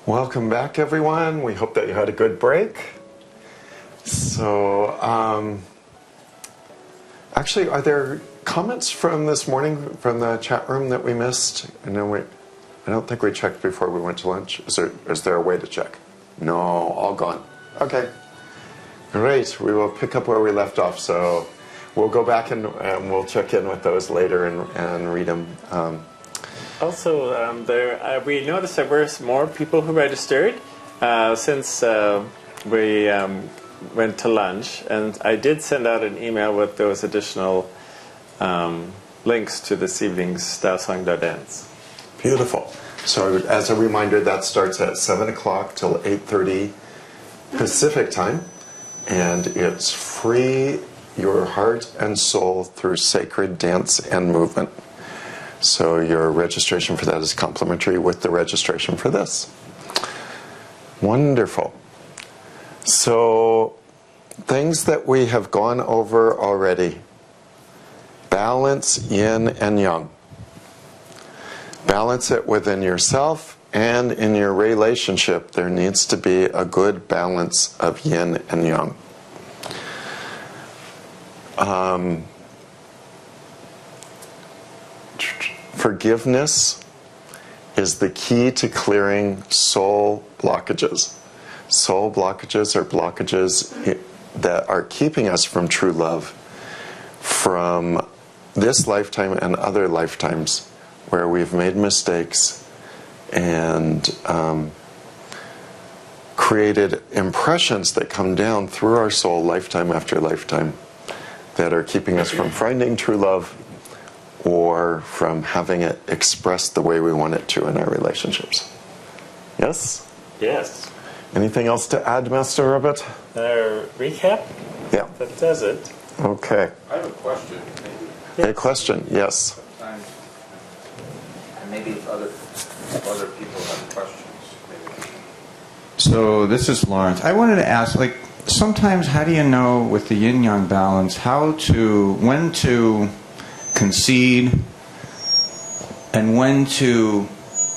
Welcome back, everyone. We hope that you had a good break. So, actually, are there comments from this morning from the chat room that we missed? I don't think we checked before we went to lunch. Is there a way to check? No, all gone. Okay, great. We will pick up where we left off. So we'll go back and we'll check in with those later and read them. Also, we noticed there were more people who registered since we went to lunch, and I did send out an email with those additional links to this evening's Dao Song Dao Dance. Beautiful. So as a reminder, that starts at 7 o'clock till 8:30 Pacific time, and it's free your heart and soul through sacred dance and movement. So your registration for that is complimentary with the registration for this. Wonderful. So things that we have gone over already. Balance yin and yang. Balance it within yourself and in your relationship. There needs to be a good balance of yin and yang. Forgiveness is the key to clearing soul blockages. Soul blockages are blockages that are keeping us from true love from this lifetime and other lifetimes where we've made mistakes and created impressions that come down through our soul lifetime after lifetime that are keeping us from finding true love or from having it expressed the way we want it to in our relationships. Yes? Yes. Anything else to add, Master Robert? Recap? Yeah. That does it. Okay. I have a question. A question, yes. Sometimes, and maybe if other people have questions. Maybe. So this is Lawrence. I wanted to ask, sometimes how do you know with the yin-yang balance when to concede and when to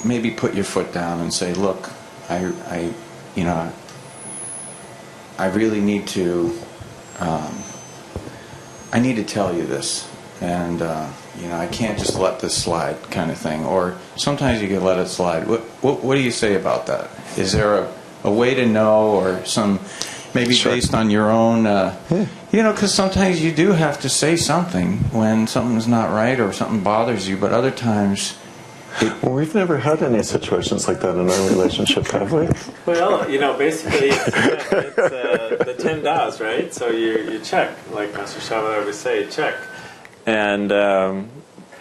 maybe put your foot down and say, look, I really need to I need to tell you this, and I can't just let this slide, kind of thing. Or sometimes you can let it slide. What do you say about that? Is there a way to know, or some maybe Sure. based on your own because sometimes you do have to say something when something's not right or something bothers you, but other times Well, we've never had any situations like that in our relationship, have we? Well, basically it's the 10 Daos, right? So you check, like Master Sha would always say, check. And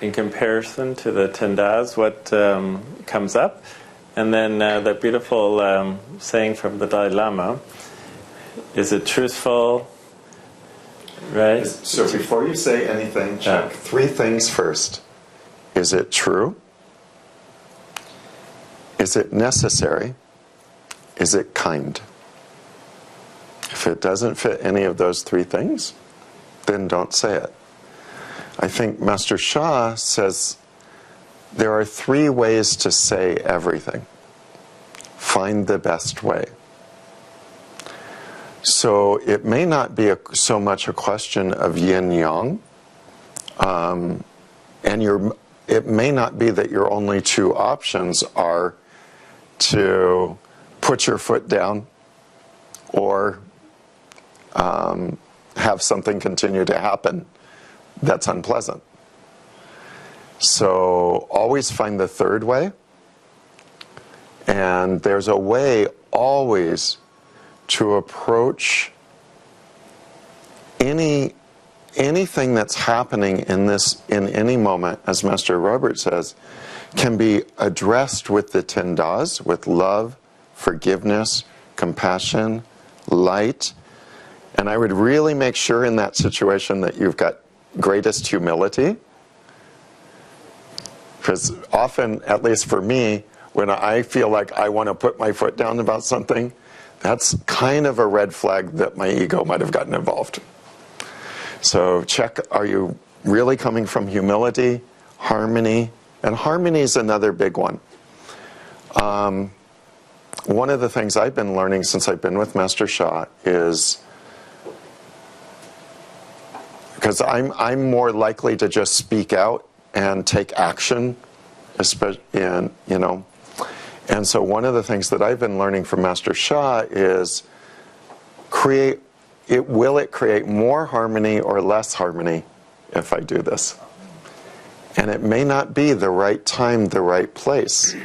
in comparison to the 10 Daos, what comes up? And then that beautiful saying from the Dalai Lama, is it truthful? Right? So before you say anything, check three things first. Is it true? Is it necessary? Is it kind? If it doesn't fit any of those three things, then don't say it. I think Master Sha says there are three ways to say everything. Find the best way. So it may not be so much a question of yin-yang, and it may not be that your only two options are to put your foot down or have something continue to happen that's unpleasant. So always find the third way, and there's a way always to approach anything that's happening in any moment, as Master Robert says, can be addressed with the 10 Das, with love, forgiveness, compassion, light. And I would really make sure in that situation that you've got greatest humility. Because often, at least for me, when I feel like I want to put my foot down about something, that's kind of a red flag that my ego might have gotten involved. So check, are you really coming from humility, harmony? And harmony is another big one. one of the things I've been learning since I've been with Master Sha is, because I'm more likely to just speak out and take action, especially in, and so one of the things that I've been learning from Master Sha is will it create more harmony or less harmony if I do this? And it may not be the right time, the right place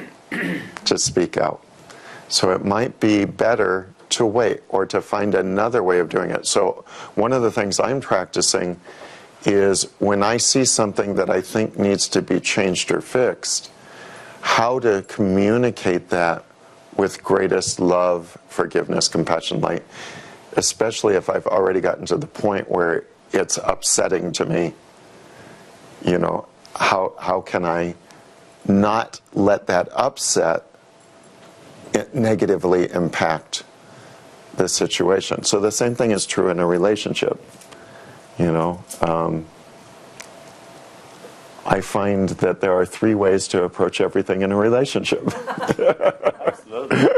to speak out. So it might be better to wait or to find another way of doing it. So one of the things I'm practicing is when I see something that I think needs to be changed or fixed, how to communicate that with greatest love, forgiveness, compassion, light, especially if I've already gotten to the point where it's upsetting to me. How can I not let that upset negatively impact the situation? So the same thing is true in a relationship. I find that there are 3 ways to approach everything in a relationship. Absolutely.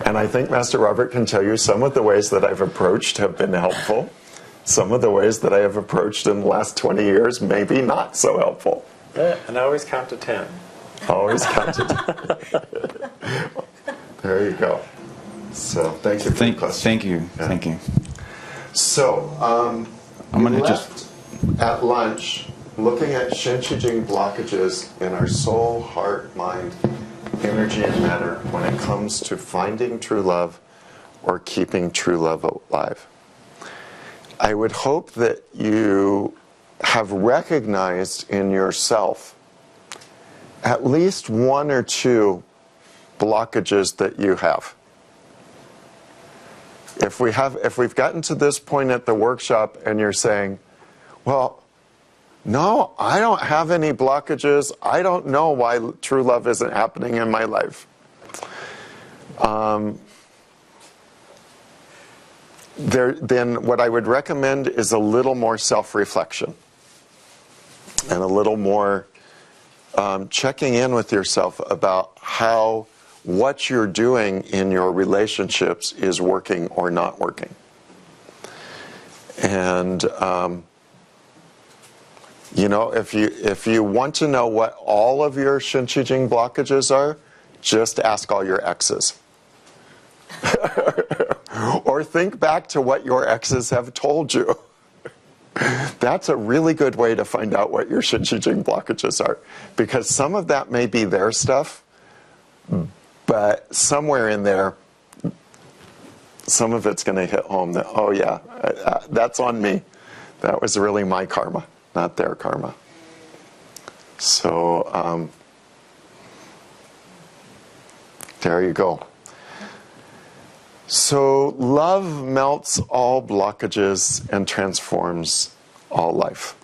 And I think Master Robert can tell you some of the ways that I've approached have been helpful. Some of the ways that I have approached in the last 20 years, maybe not so helpful. Yeah, and I always count to 10. Always count to 10. There you go. So thank you for the question. Thank you. Yeah. Thank you. So I'm going to left at lunch looking at Shinchijing blockages in our soul, heart, mind, energy, and matter when it comes to finding true love or keeping true love alive. I would hope that you have recognized in yourself at least 1 or 2 blockages that you have. If we've gotten to this point at the workshop and you're saying, well, no, I don't have any blockages. I don't know why true love isn't happening in my life. Then what I would recommend is a little more self-reflection and a little more checking in with yourself about how what you're doing in your relationships is working or not working. And if you want to know what all of your Shinchijing blockages are, just ask all your exes. Or think back to what your exes have told you. That's a really good way to find out what your Shinchijing blockages are. Because some of that may be their stuff, but somewhere in there, some of it's going to hit home that, oh yeah, that's on me. That was really my karma, not their karma. So, there you go. So, love melts all blockages and transforms all life.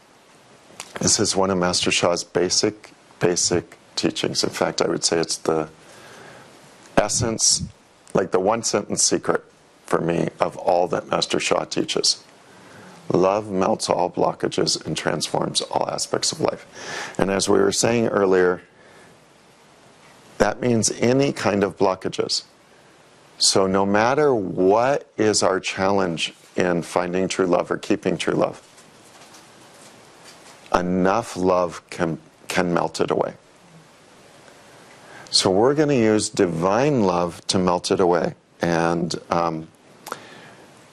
This is one of Master Sha's basic teachings. In fact, I would say it's the essence, like the 1-sentence secret for me of all that Master Sha teaches. Love melts all blockages and transforms all aspects of life. And as we were saying earlier, that means any kind of blockages. So no matter what is our challenge in finding true love or keeping true love, enough love can melt it away. So we're going to use divine love to melt it away. And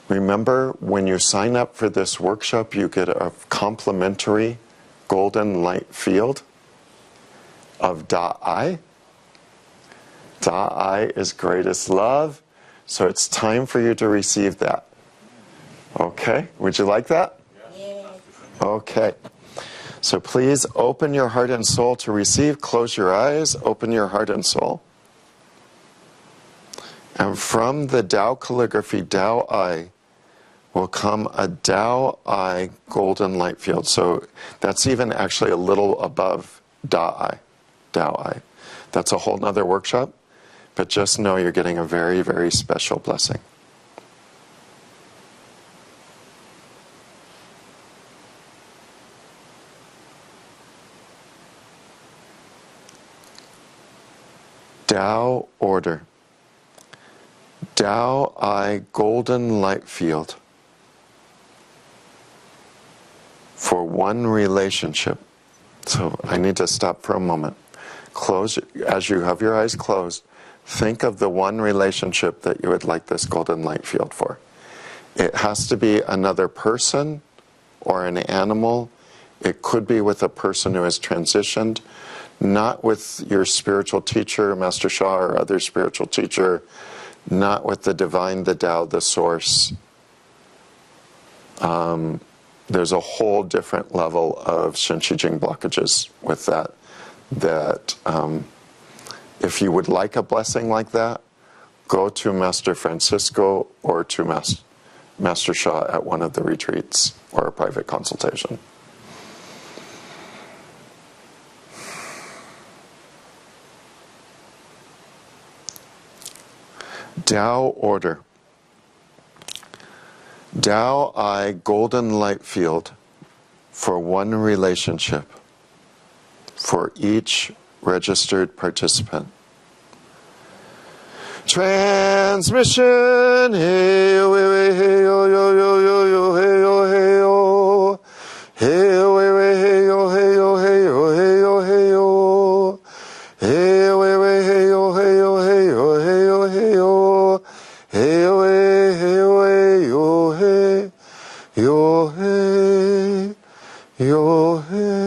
remember, when you sign up for this workshop, you get a complimentary golden light field of Da-I. Da-I is greatest love. So it's time for you to receive that. Okay? Would you like that? Yes. Okay. So please open your heart and soul to receive. Close your eyes. Open your heart and soul. And from the Tao calligraphy, Tao-I, will come a Tao-I golden light field. So that's even actually a little above Da-I. Tao-I. That's a whole nother workshop. But just know you're getting a very, very special blessing. Tao order. Tao I golden light field for one relationship. So I need to stop for a moment. Close, as you have your eyes closed, think of the one relationship that you would like this golden light field for. It has to be another person or an animal. It could be with a person who has transitioned, not with your spiritual teacher, Master Sha, or other spiritual teacher, not with the divine, the Tao, the source. There's a whole different level of Shen Qi Jing blockages with that. If you would like a blessing like that, go to Master Francisco or to Master Sha at one of the retreats or a private consultation. Tao order. Tao I golden light field for one relationship for each registered participant. Transmission. Hey yo hey yo yo yo yo yo hey yo hey yo. Hey yo hey yo hey yo hey yo hey yo hey yo. Hey yo hey yo hey yo hey yo hey yo hey yo. Hey yo hey yo hey yo hey yo hey yo hey.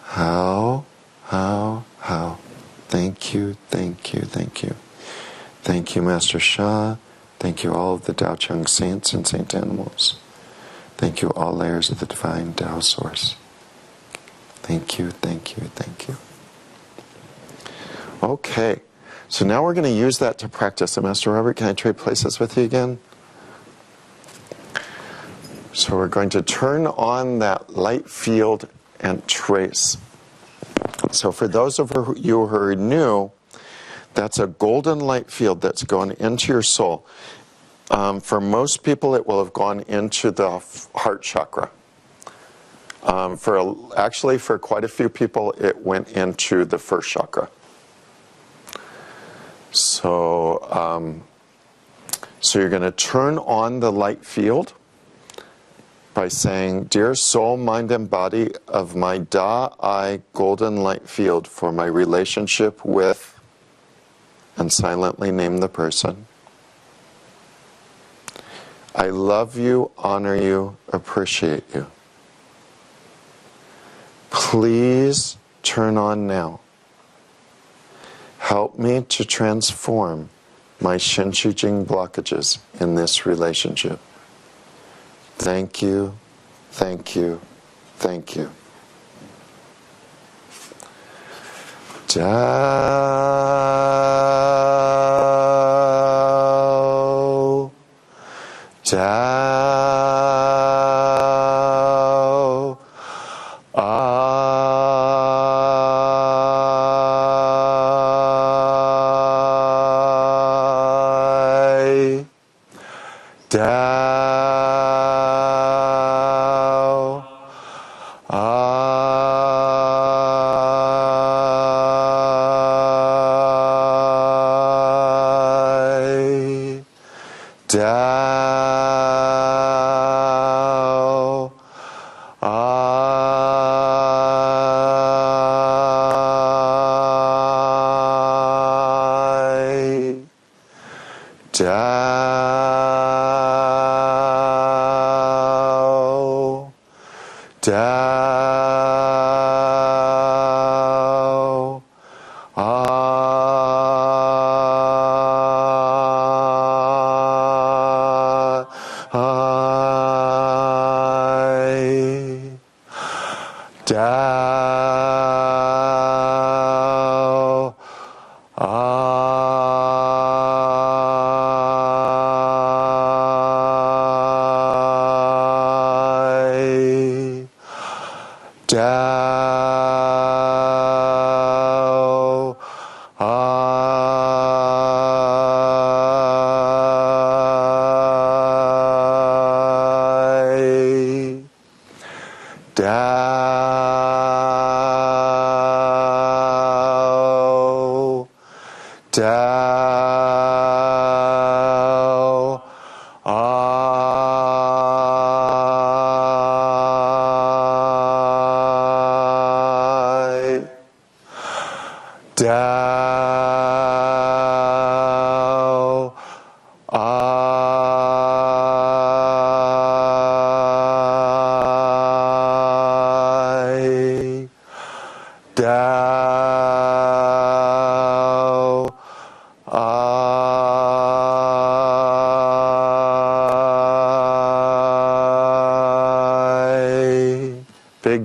How. Thank you, thank you, thank you. Thank you, Master Sha. Thank you, all of the Tao Chang saints and saint animals. Thank you, all layers of the divine Tao source. Thank you, thank you, thank you. Okay, so now we're going to use that to practice. So Master Robert, can I trade places with you again? So we're going to turn on that light field and trace. So for those of you who are new, that's a golden light field that's going into your soul. For most people, it will have gone into the heart chakra. For quite a few people, it went into the first chakra. So you're going to turn on the light field by saying, "Dear soul, mind, and body of my Da I golden light field for my relationship with," and silently name the person. "I love you, honor you, appreciate you. Please turn on now. Help me to transform my Shen Qi Jing blockages in this relationship. Thank you, thank you, thank you." Tao, Tao, I, Tao, I, Tao, I, Tao, Tao, I, Tao, I,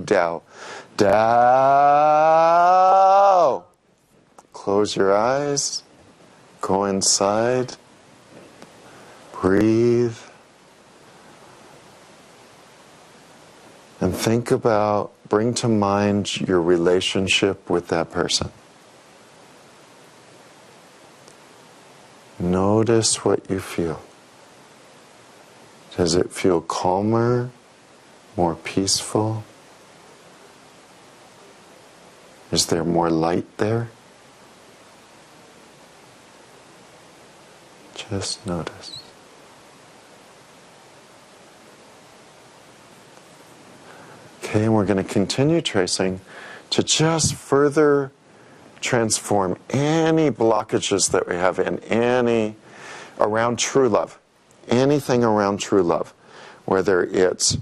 big Tao. Tao. Close your eyes. Go inside. Breathe. And think about, bring to mind your relationship with that person. Notice what you feel. Does it feel calmer, more peaceful? Is there more light there? Just notice. Okay, and we're going to continue tracing to just further transform any blockages that we have in any around true love. Anything around true love. Whether it's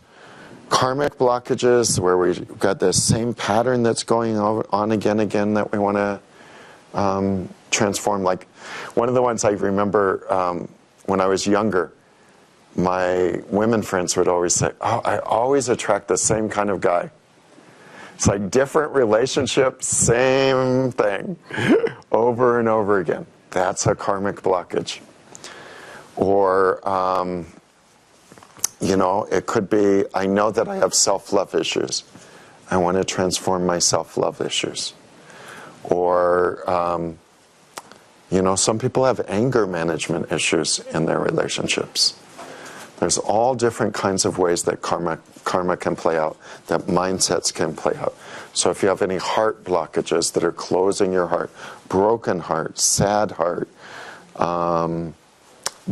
karmic blockages, where we've got this same pattern that's going on again that we want to transform. Like one of the ones I remember when I was younger, my women friends would always say, "Oh, I always attract the same kind of guy." It's like different relationships, same thing, over and over again. That's a karmic blockage. Or, it could be, I know that I have self-love issues. I want to transform my self-love issues. Or, some people have anger management issues in their relationships. There's all different kinds of ways that karma can play out, that mindsets can play out. So if you have any heart blockages that are closing your heart, broken heart, sad heart,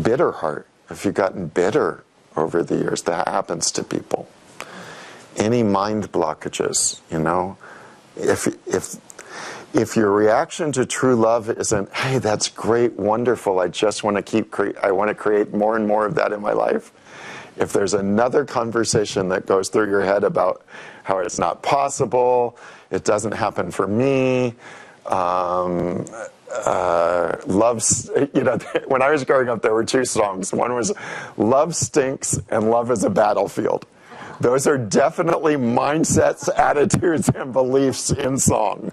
bitter heart, if you've gotten bitter over the years, that happens to people. Any mind blockages, if your reaction to true love isn't, "Hey, that's great, wonderful, I just want to I want to create more and more of that in my life," if there's another conversation that goes through your head about how it's not possible, it doesn't happen for me, love's, when I was growing up, there were two songs. One was "Love Stinks" and "Love is a Battlefield." Those are definitely mindsets, attitudes, and beliefs in song.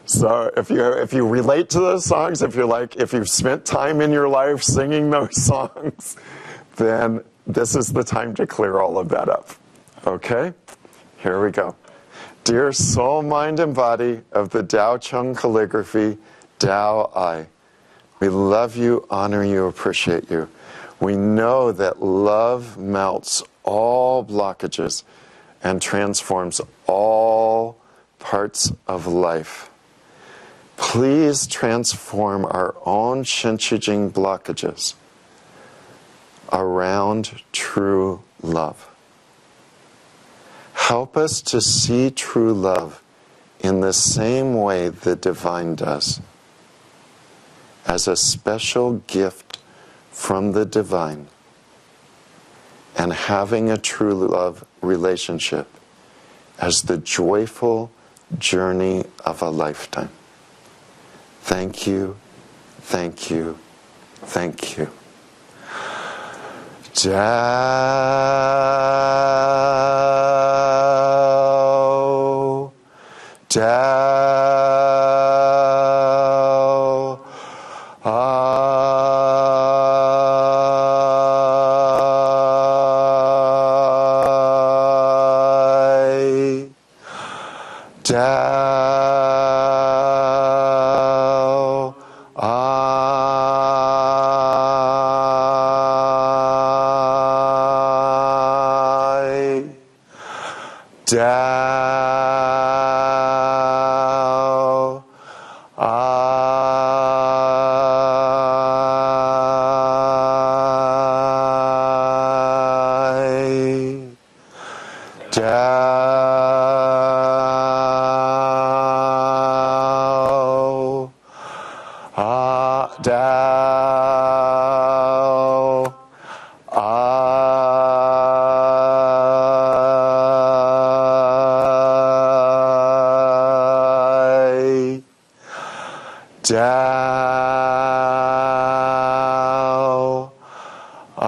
So if you relate to those songs, if you've spent time in your life singing those songs, then this is the time to clear all of that up. Okay? Here we go. Dear soul, mind, and body of the Tao Chung calligraphy, Tao I, we love you, honor you, appreciate you. We know that love melts all blockages and transforms all parts of life. Please transform our own Shinchijing blockages around true love. Help us to see true love in the same way the divine does, as a special gift from the divine, and having a true love relationship as the joyful journey of a lifetime. Thank you, thank you, thank you. Tao, Tao, I, Tao, I, Tao, I, Tao, Tao, I, Tao, I,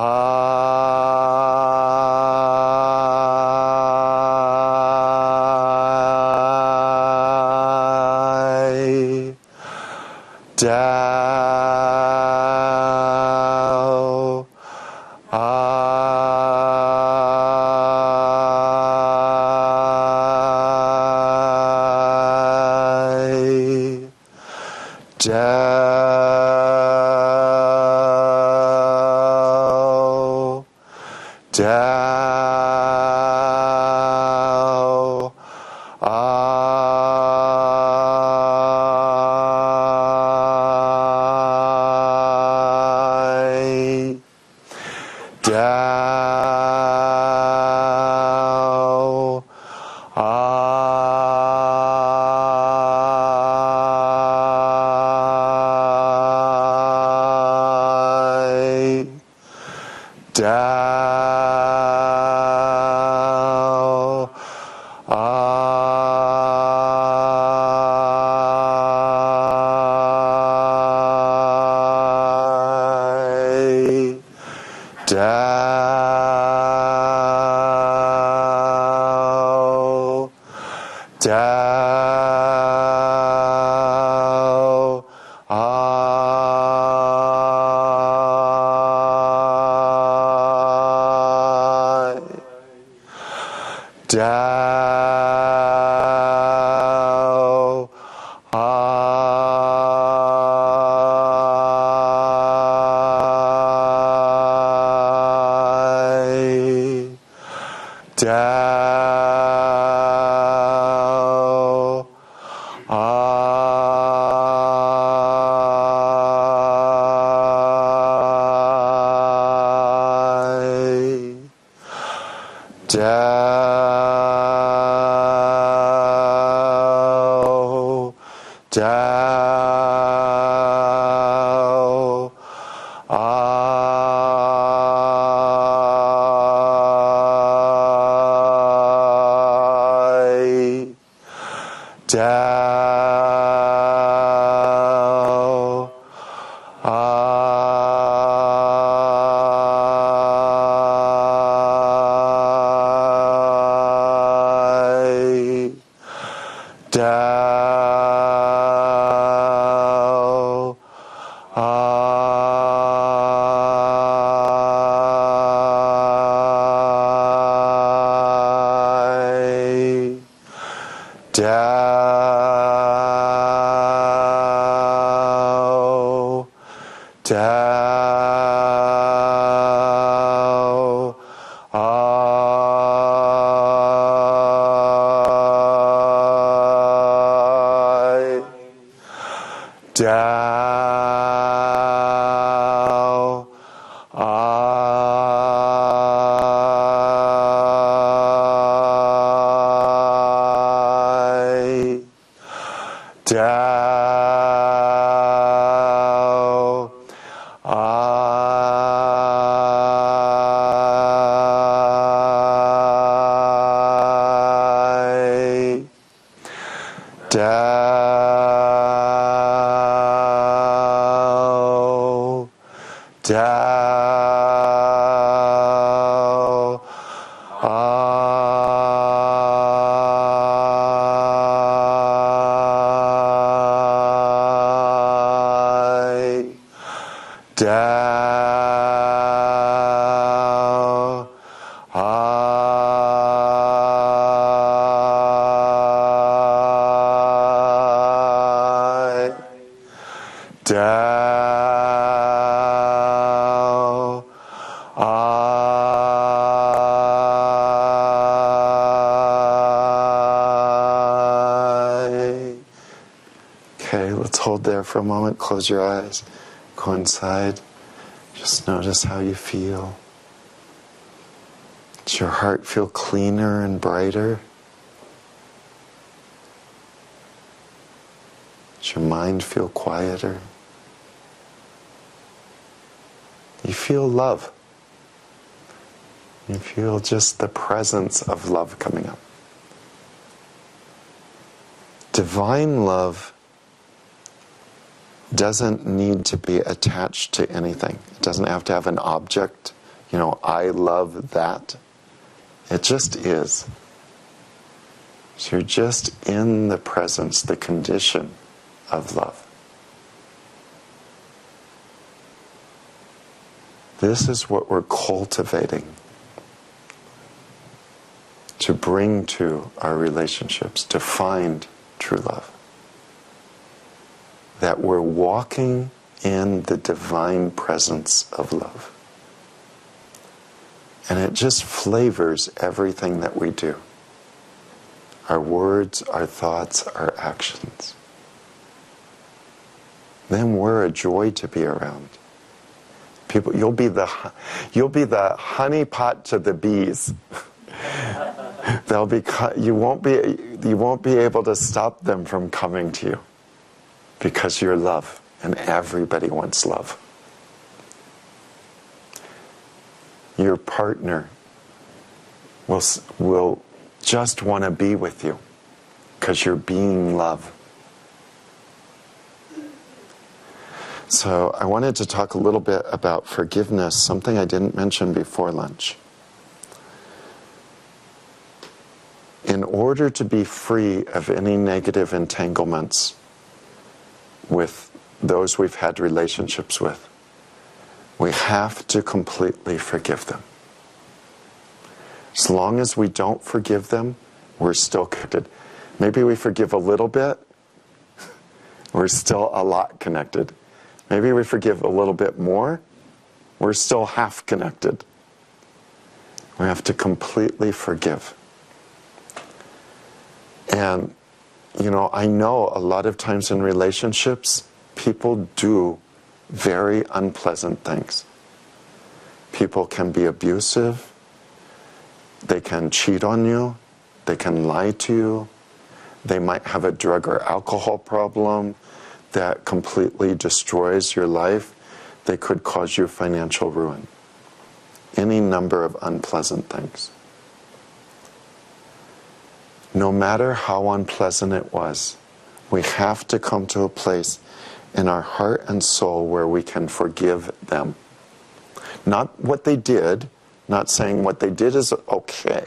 Dao, Dao, I, Dao, I, Dao, I, Dao, Dao, I, Dao, I, Dao, I, Dao, Dao, I, Dao, I, Dao, I, Dao, Dao, I, Dao, I, Dao, I, Dao, Dao, I, Dao, I, Dao, I. Okay, let's hold there for a moment. Close your eyes. Go inside. Just notice how you feel. Does your heart feel cleaner and brighter? Does your mind feel quieter? You feel love. You feel just the presence of love coming up. Divine love doesn't need to be attached to anything. It doesn't have to have an object. You know, I love that. It just is. So you're just in the presence, the condition of love. This is what we're cultivating to bring to our relationships, to find true love. that we're walking in the divine presence of love. And it just flavors everything that we do. Our words, our thoughts, our actions. Then we're a joy to be around. People, you'll be the honey pot to the bees. You won't be able to stop them from coming to you because you're love, and everybody wants love. Your partner will just want to be with you because you're being love. So I wanted to talk a little bit about forgiveness, something I didn't mention before lunch. In order to be free of any negative entanglements with those we've had relationships with, we have to completely forgive them. As long as we don't forgive them, we're still connected. Maybe we forgive a little bit, we're still a lot connected. Maybe we forgive a little bit more, we're still half connected. We have to completely forgive. And, I know a lot of times in relationships, people do very unpleasant things. People can be abusive. They can cheat on you. They can lie to you. They might have a drug or alcohol problem that completely destroys your life. They could cause you financial ruin. Any number of unpleasant things. No matter how unpleasant it was, we have to come to a place in our heart and soul where we can forgive them. Not what they did, not saying what they did is okay,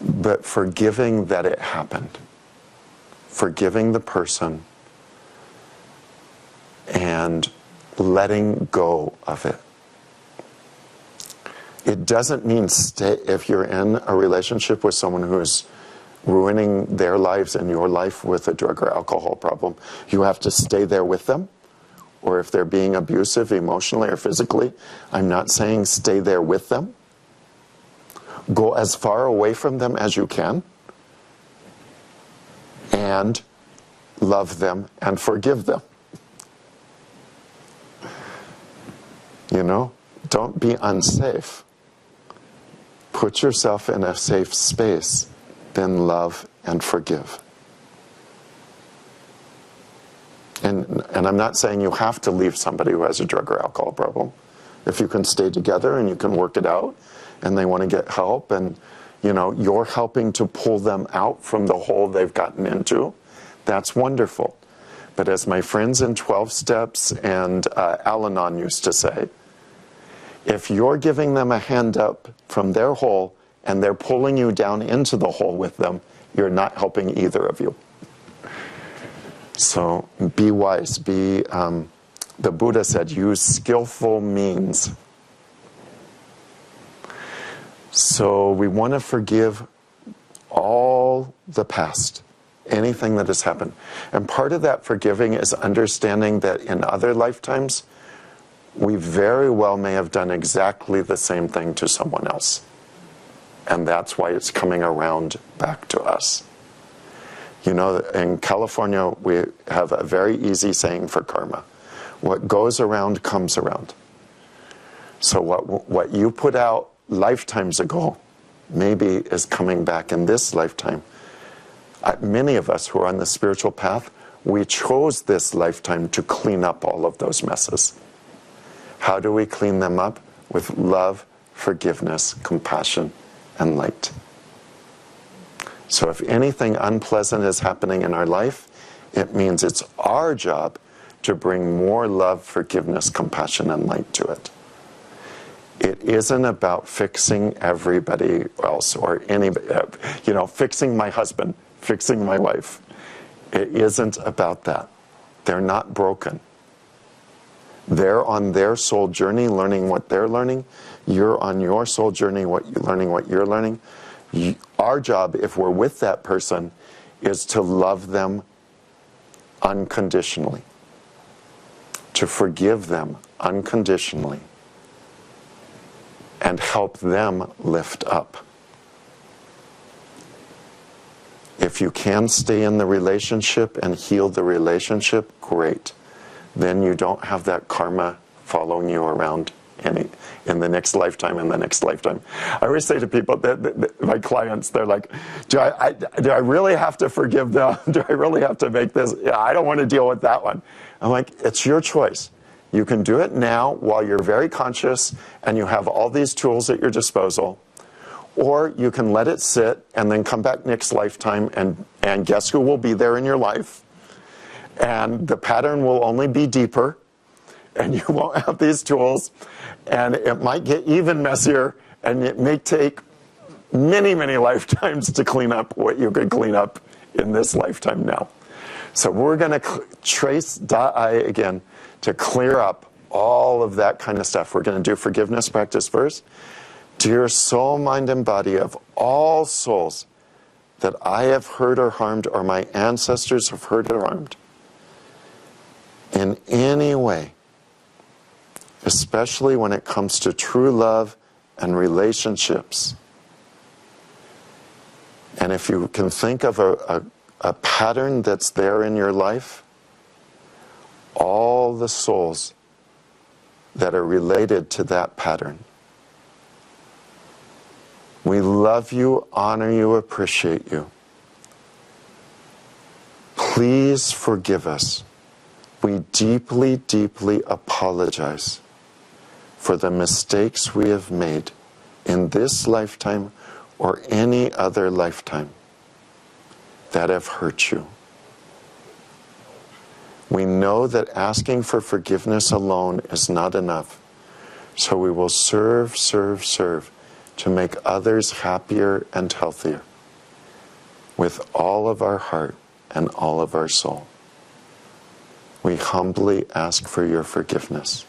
but forgiving that it happened. Forgiving the person and letting go of it. It doesn't mean stay, if you're in a relationship with someone who is ruining their lives and your life with a drug or alcohol problem, you have to stay there with them. Or if they're being abusive emotionally or physically, I'm not saying stay there with them. Go as far away from them as you can. And love them and forgive them. Don't be unsafe. Put yourself in a safe space, then love and forgive. And I'm not saying you have to leave somebody who has a drug or alcohol problem. If you can stay together and you can work it out, and they want to get help, and you're helping to pull them out from the hole they've gotten into, that's wonderful. But as my friends in 12 Steps and Al-Anon used to say, if you're giving them a hand up from their hole and they're pulling you down into the hole with them, you're not helping either of you. So be wise. The Buddha said, use skillful means. So we want to forgive all the past, anything that has happened. And part of that forgiving is understanding that in other lifetimes, we very well may have done exactly the same thing to someone else. And that's why it's coming around back to us. In California, we have a very easy saying for karma. What goes around comes around. So what you put out lifetimes ago maybe is coming back in this lifetime. Many of us who are on the spiritual path, we chose this lifetime to clean up all of those messes. How do we clean them up? With love, forgiveness, compassion, and light. So if anything unpleasant is happening in our life, it means it's our job to bring more love, forgiveness, compassion, and light to it. It isn't about fixing everybody else or anybody, fixing my husband, fixing my wife. It isn't about that. They're not broken. They're on their soul journey, learning what they're learning. You're on your soul journey, learning what you're learning. Our job, if we're with that person, is to love them unconditionally, to forgive them unconditionally, and help them lift up. If you can stay in the relationship and heal the relationship, great. Then you don't have that karma following you around in the next lifetime and the next lifetime. I always say to people, that my clients, they're like, do I really have to forgive them? Do I really have to make this? Yeah, I don't want to deal with that one. I'm like, it's your choice. You can do it now while you're very conscious and you have all these tools at your disposal. Or you can let it sit and then come back next lifetime and guess who will be there in your life? And the pattern will only be deeper and you won't have these tools and it might get even messier and it may take many, many lifetimes to clean up what you could clean up in this lifetime now. So we're going to trace Da-I again to clear up all of that kind of stuff. We're going to do forgiveness practice first. Dear soul, mind, and body of all souls that I have hurt or harmed or my ancestors have hurt or harmed in any way, especially when it comes to true love and relationships. And if you can think of a pattern that's there in your life, all the souls that are related to that pattern. We love you, honor you, appreciate you. Please forgive us. We deeply, deeply apologize for the mistakes we have made in this lifetime or any other lifetime that have hurt you. We know that asking for forgiveness alone is not enough, so we will serve, serve, serve to make others happier and healthier with all of our heart and all of our soul. We humbly ask for your forgiveness.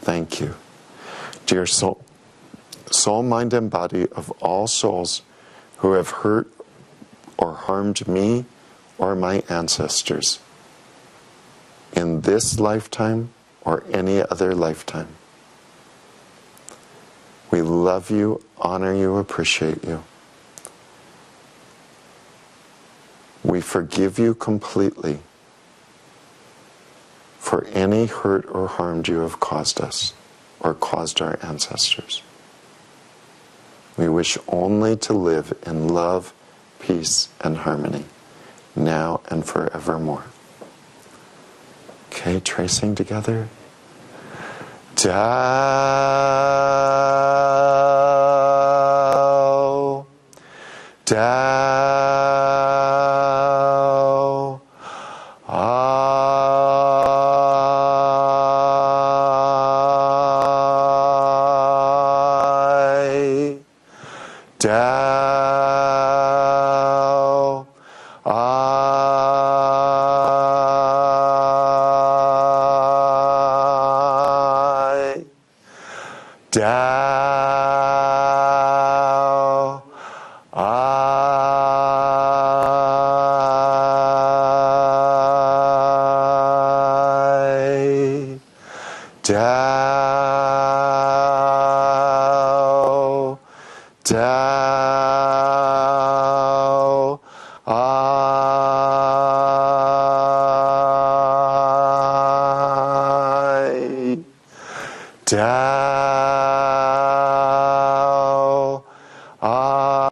Thank you. Dear soul, mind, and body of all souls who have hurt or harmed me or my ancestors in this lifetime or any other lifetime. We love you, honor you, appreciate you. We forgive you completely for any hurt or harm you have caused us or caused our ancestors. We wish only to live in love, peace, and harmony, now and forevermore. Okay, tracing together. Tao, Tao, I, Tao, I, Tao, I, Tao, Tao, I,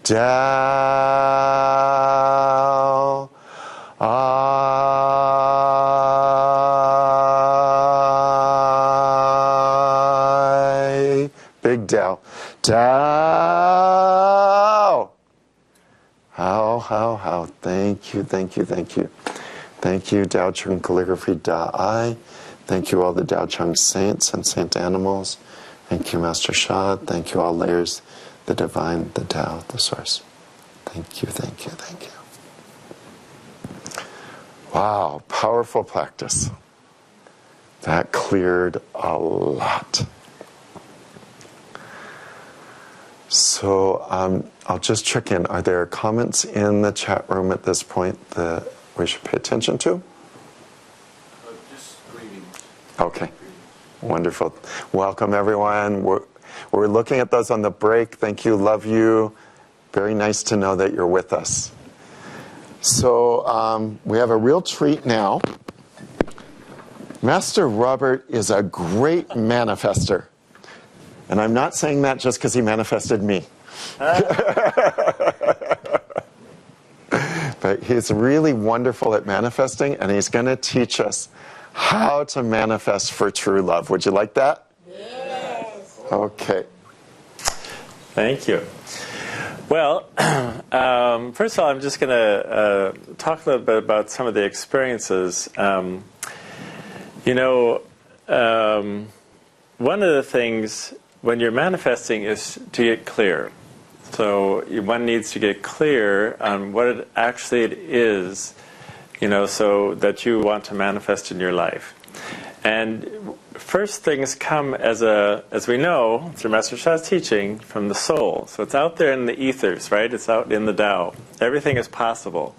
Tao, I, Tao, I, big Tao, Tao. How, thank you, thank you, thank you. Thank you, Tao Chung Calligraphy Da-I. Thank you all the Tao Chung saints and saint animals. Thank you, Master Sha. Thank you all layers, the divine, the Tao, the source. Thank you, thank you, thank you. Wow, powerful practice. That cleared a lot. So So I'll just check in. Are there comments in the chat room at this point that we should pay attention to? Just greetings. Okay, wonderful. Welcome, everyone. We're looking at those on the break. Thank you, love you. Very nice to know that you're with us. So we have a real treat now. Master Robert is a great manifester. And I'm not saying that just because he manifested me. But he's really wonderful at manifesting, and he's going to teach us how to manifest for true love. Would you like that? Yes. Okay. Thank you. Well, first of all, I'm just going to talk a little bit about some of the experiences. One of the things when you're manifesting is to get clear. So one needs to get clear on what it actually is, so that you want to manifest in your life. And first things come as we know, through Master Sha's teaching, from the soul. So it's out there in the ethers, right? It's out in the Tao. Everything is possible.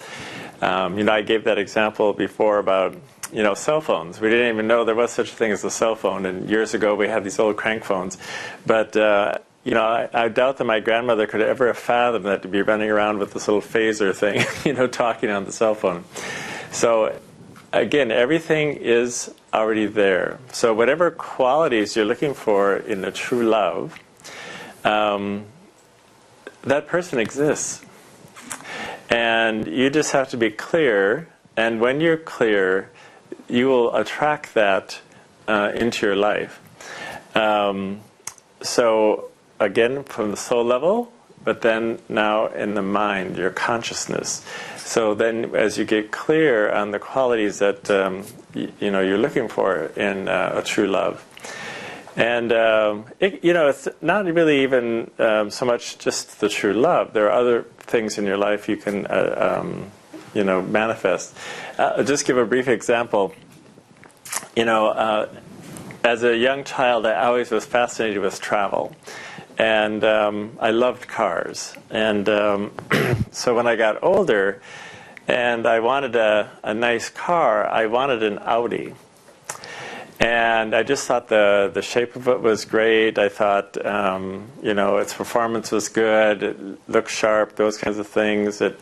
I gave that example before about, cell phones. We didn't even know there was such a thing as a cell phone. And years ago, we had these old crank phones. But, I doubt that my grandmother could ever have fathomed that, to be running around with this little phaser thing, talking on the cell phone. So, again, everything is already there. So whatever qualities you're looking for in a true love, that person exists. And you just have to be clear. And when you're clear, you will attract that into your life. So, again, from the soul level, but then now in the mind, your consciousness. So then as you get clear on the qualities that you're looking for in a true love. And, it's not really even so much just the true love. There are other things in your life you can, manifest. I'll just give a brief example. As a young child, I always was fascinated with travel. And I loved cars. And so when I got older and I wanted a nice car, I wanted an Audi. And I just thought the shape of it was great. I thought, its performance was good. It looked sharp, those kinds of things. It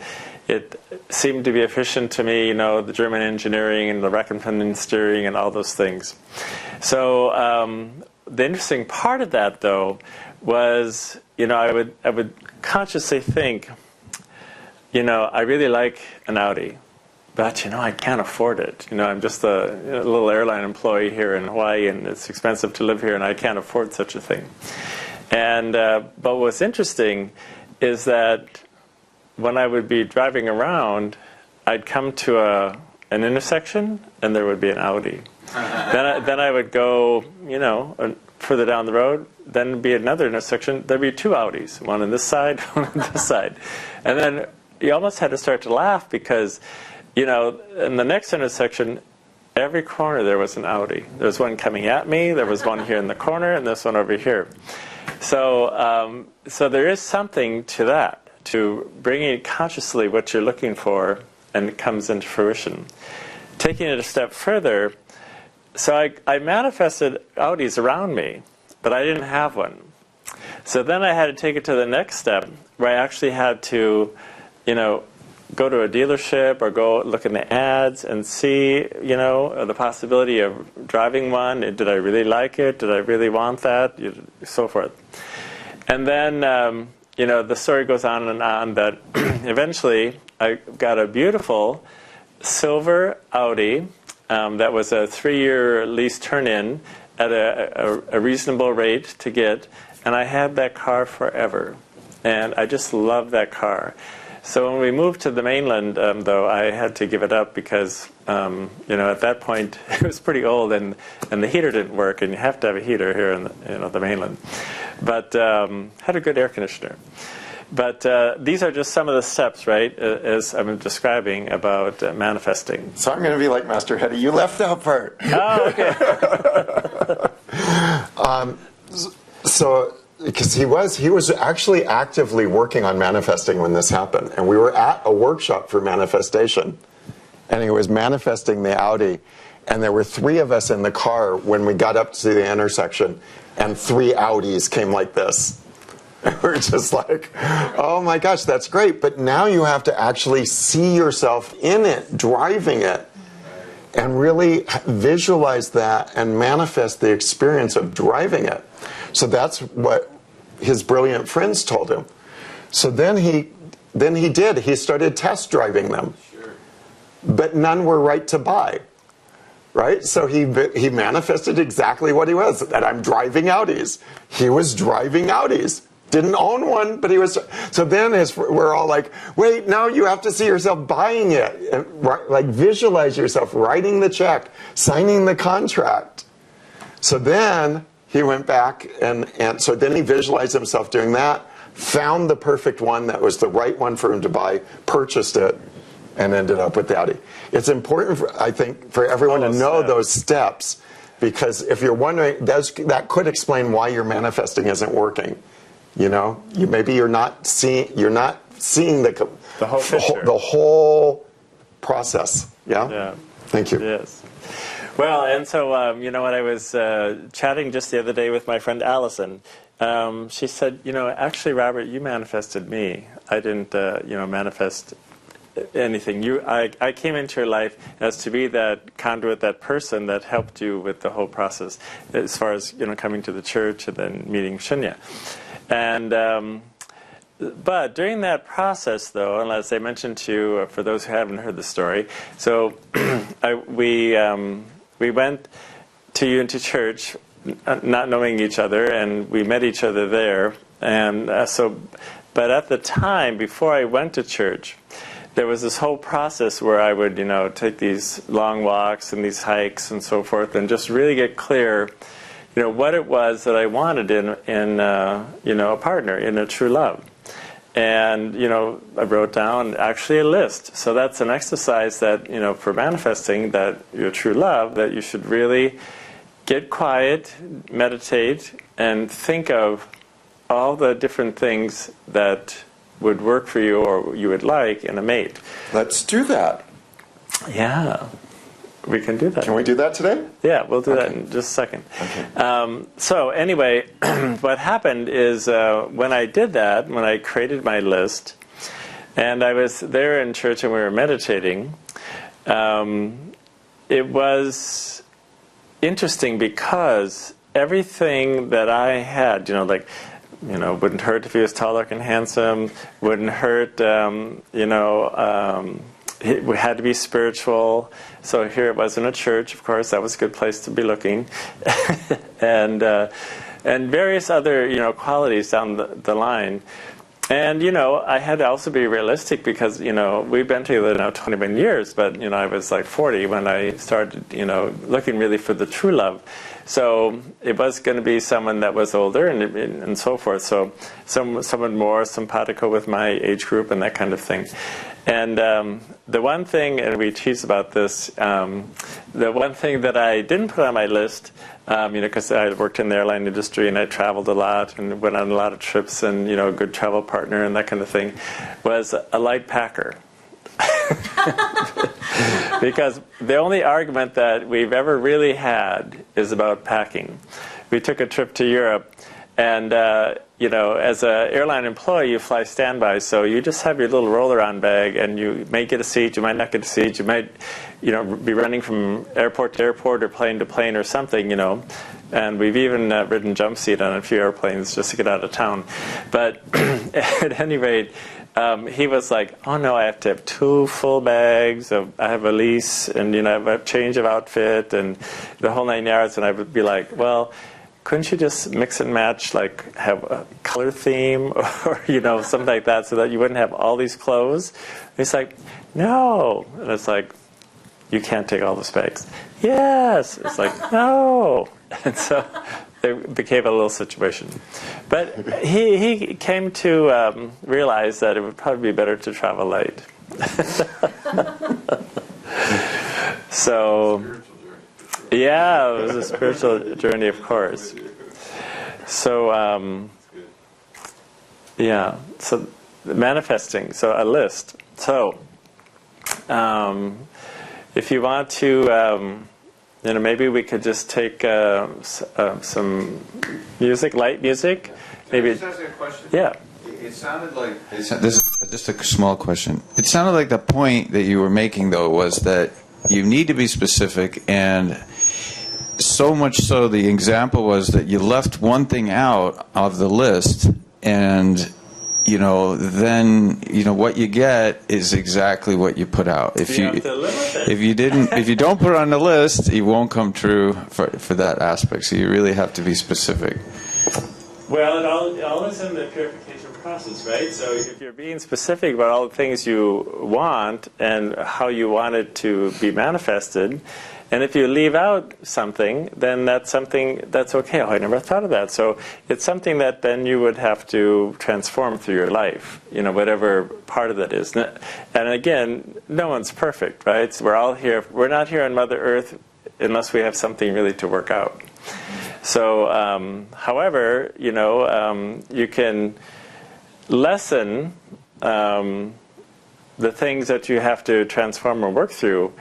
seemed to be efficient to me, the German engineering and the Reckenfen steering and all those things. So the interesting part of that, though, was, I would consciously think, I really like an Audi, but, I can't afford it. I'm just a little airline employee here in Hawaii, and it's expensive to live here, and I can't afford such a thing. And but what's interesting is that when I would be driving around, I'd come to an intersection, and there would be an Audi. Then I would go, further down the road, then there'd be another intersection, there'd be two Audis, one on this side, one on this side. And then you almost had to start to laugh because, in the next intersection, every corner there was an Audi. There was one coming at me, there was one here in the corner, and this one over here. So, so there is something to that, to bringing consciously what you're looking for, and it comes into fruition. Taking it a step further, so I manifested Audis around me, but I didn't have one. So then I had to take it to the next step, where I actually had to, go to a dealership or go look in the ads and see, the possibility of driving one. Did I really like it? Did I really want that? So forth. And then, the story goes on and on that eventually I got a beautiful silver Audi that was a 3-year lease turn-in at a reasonable rate to get, and I had that car forever. And I just loved that car. So when we moved to the mainland, though, I had to give it up because, at that point it was pretty old and the heater didn't work, and you have to have a heater here in the mainland. But had a good air conditioner. But these are just some of the steps, right, as I'm describing about manifesting. So I'm going to be like Master Hetty. You left that part. Oh, okay. So because he was actually actively working on manifesting when this happened, and we were at a workshop for manifestation, and he was manifesting the Audi, and there were 3 of us in the car when we got up to the intersection, and 3 Audis came like this. And we're just like, oh my gosh, that's great, but now you have to actually see yourself in it, driving it, and really visualize that and manifest the experience of driving it. So that's what his brilliant friends told him. So then he did. He started test driving them. Sure. But none were right to buy. Right? So he manifested exactly what he was, that I'm driving Audis. He was driving Audis. Didn't own one, but he was. So then we're all like, wait, now you have to see yourself buying it. And, like, visualize yourself writing the check, signing the contract. So then he went back, and so then he visualized himself doing that, found the perfect one that was the right one for him to buy, purchased it, and ended up with the Audi. It's important, I think, for everyone to know those steps, because if you're wondering, that could explain why your manifesting isn't working. You know, maybe you're not seeing the whole picture, the whole process. Yeah. Yeah. Thank you. Yes. Well, and so, you know what, I was chatting just the other day with my friend Allison. She said, you know, actually, Robert, you manifested me. I didn't, you know, manifest anything. I came into your life as to be that conduit, that person that helped you with the whole process, as far as, you know, coming to the church and then meeting Shunya. And but during that process, though, and as I mentioned to you, for those who haven't heard the story, so we went to Unity Church, not knowing each other, and we met each other there. And but at the time, before I went to church, there was this whole process where I would, you know, take these long walks and these hikes and so forth, and just really get clear, you know, what it was that I wanted in you know, a partner, in a true love. And, you know, I wrote down actually a list. So that's an exercise that, you know, for manifesting that your true love, that you should really get quiet, meditate, and think of all the different things that would work for you or you would like in a mate. Let's do that. Yeah. We can do that. Can we do that today? Yeah, we'll do that in just a second. Okay. So anyway, what happened is when I did that, when I created my list, and I was there in church and we were meditating, it was interesting because everything that I had, you know, like, you know, wouldn't hurt if he was tall, dark, and handsome, wouldn't hurt, you know, it had to be spiritual. So here it was in a church, of course, that was a good place to be looking. and various other, you know, qualities down the line. And, you know, I had to also be realistic because, you know, we've been together now 21 years, but, you know, I was like 40 when I started, you know, looking really for the true love. So it was going to be someone that was older and so forth. So someone more simpatico with my age group and that kind of thing. And the one thing, and we tease about this, the one thing that I didn't put on my list, you know, because I worked in the airline industry and I traveled a lot and went on a lot of trips and, you know, a good travel partner and that kind of thing, was a light packer. Because the only argument that we've ever really had is about packing. We took a trip to Europe, and you know, as an airline employee, you fly standby, so you just have your little roll-around bag, and you may get a seat, you might not get a seat, you might, you know, be running from airport to airport or plane to plane or something, you know. And we've even ridden jump seat on a few airplanes just to get out of town. But at any rate, he was like, oh no, I have to have 2 full bags, I have a lease, and, you know, I have a change of outfit, and the whole 9 yards. And I would be like, well, couldn't you just mix and match, like have a color theme or, you know, something like that, so that you wouldn't have all these clothes? And he's like, no. And it's like, you can't take all those bags. Yes. It's like, no. And so it became a little situation. But he came to realize that it would probably be better to travel light. So, yeah, it was a spiritual journey, of course. So, Yeah. So manifesting. So a list. So if you want to, maybe we could just take some music, light music. Maybe. Can I just ask you a question? Yeah. It sounded like this is just a small question. It sounded like the point that you were making, though, was that you need to be specific, and so much so the example was that you left one thing out of the list, and then what you get is exactly what you put out. If you don't put it on the list, it won't come true for that aspect. So you really have to be specific. Well, it all is in the purification process, right? So if you're being specific about all the things you want and how you want it to be manifested, and if you leave out something, then that's something that's okay. Oh, I never thought of that. So it's something that then you would have to transform through your life, whatever part of that is. And again, no one's perfect, right? So we're all here. We're not here on Mother Earth unless we have something really to work out. So, however, you can lessen the things that you have to transform or work through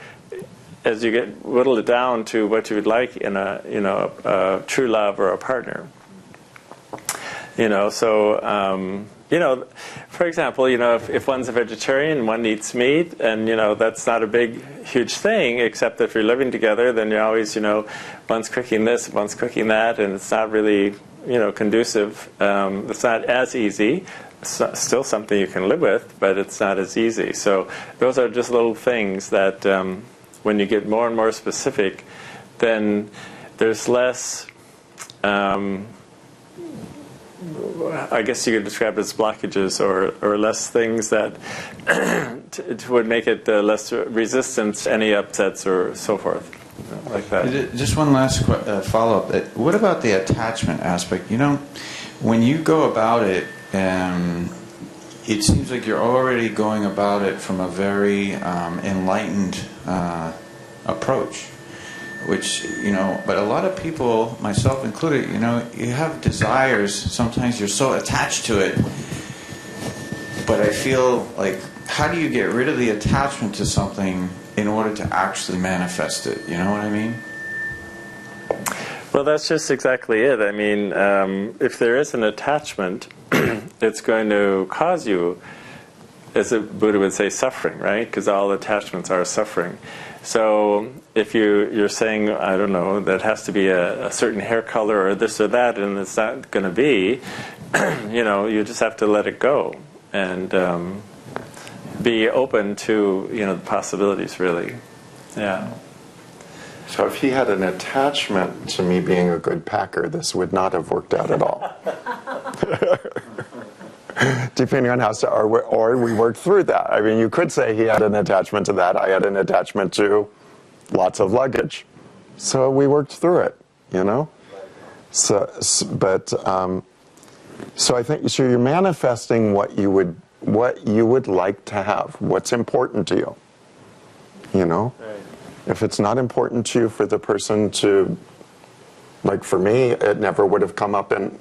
as you whittle it down to what you would like in a true love or a partner. For example, if one's a vegetarian and one eats meat, and that's not a big, huge thing, except that if you're living together, then you're always, one's cooking this, one's cooking that, and it's not really, conducive. It's not as easy. It's still something you can live with, but it's not as easy. So those are just little things that when you get more and more specific, then there's less. I guess you could describe it as blockages or less things that would make it less resistance to any upsets or so forth, like that. Just one last follow-up. What about the attachment aspect? When you go about it, it seems like you're already going about it from a very enlightened approach. Which, but a lot of people, myself included, you have desires. Sometimes you're so attached to it. But I feel like, how do you get rid of the attachment to something in order to actually manifest it? You know what I mean? Well, that's just exactly it. I mean, if there is an attachment, it's going to cause you, as the Buddha would say, suffering, right? Because all attachments are suffering. So if you're saying, I don't know, that has to be a certain hair color or this or that, and it's not going to be, you just have to let it go and be open to, the possibilities, really. Yeah. So if he had an attachment to me being a good packer, this would not have worked out at all. Depending on how, or we worked through that. I mean, you could say he had an attachment to that. I had an attachment to lots of luggage. So we worked through it, So I think, so you're manifesting what you would like to have, what's important to you, Right. If it's not important to you for the person to, like for me, it never would have come up in,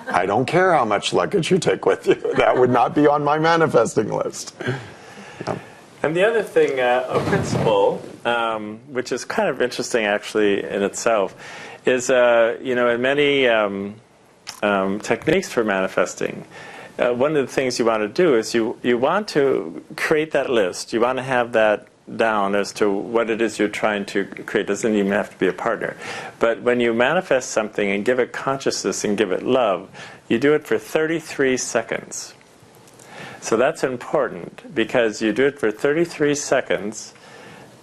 I don't care how much luggage you take with you. That would not be on my manifesting list. Yeah. And the other thing, a principle, which is kind of interesting actually in itself, is, in many techniques for manifesting, one of the things you want to do is you want to create that list. You want to have that down as to what it is you're trying to create. It doesn't even have to be a partner. But when you manifest something and give it consciousness and give it love, you do it for 33 seconds. So that's important because you do it for 33 seconds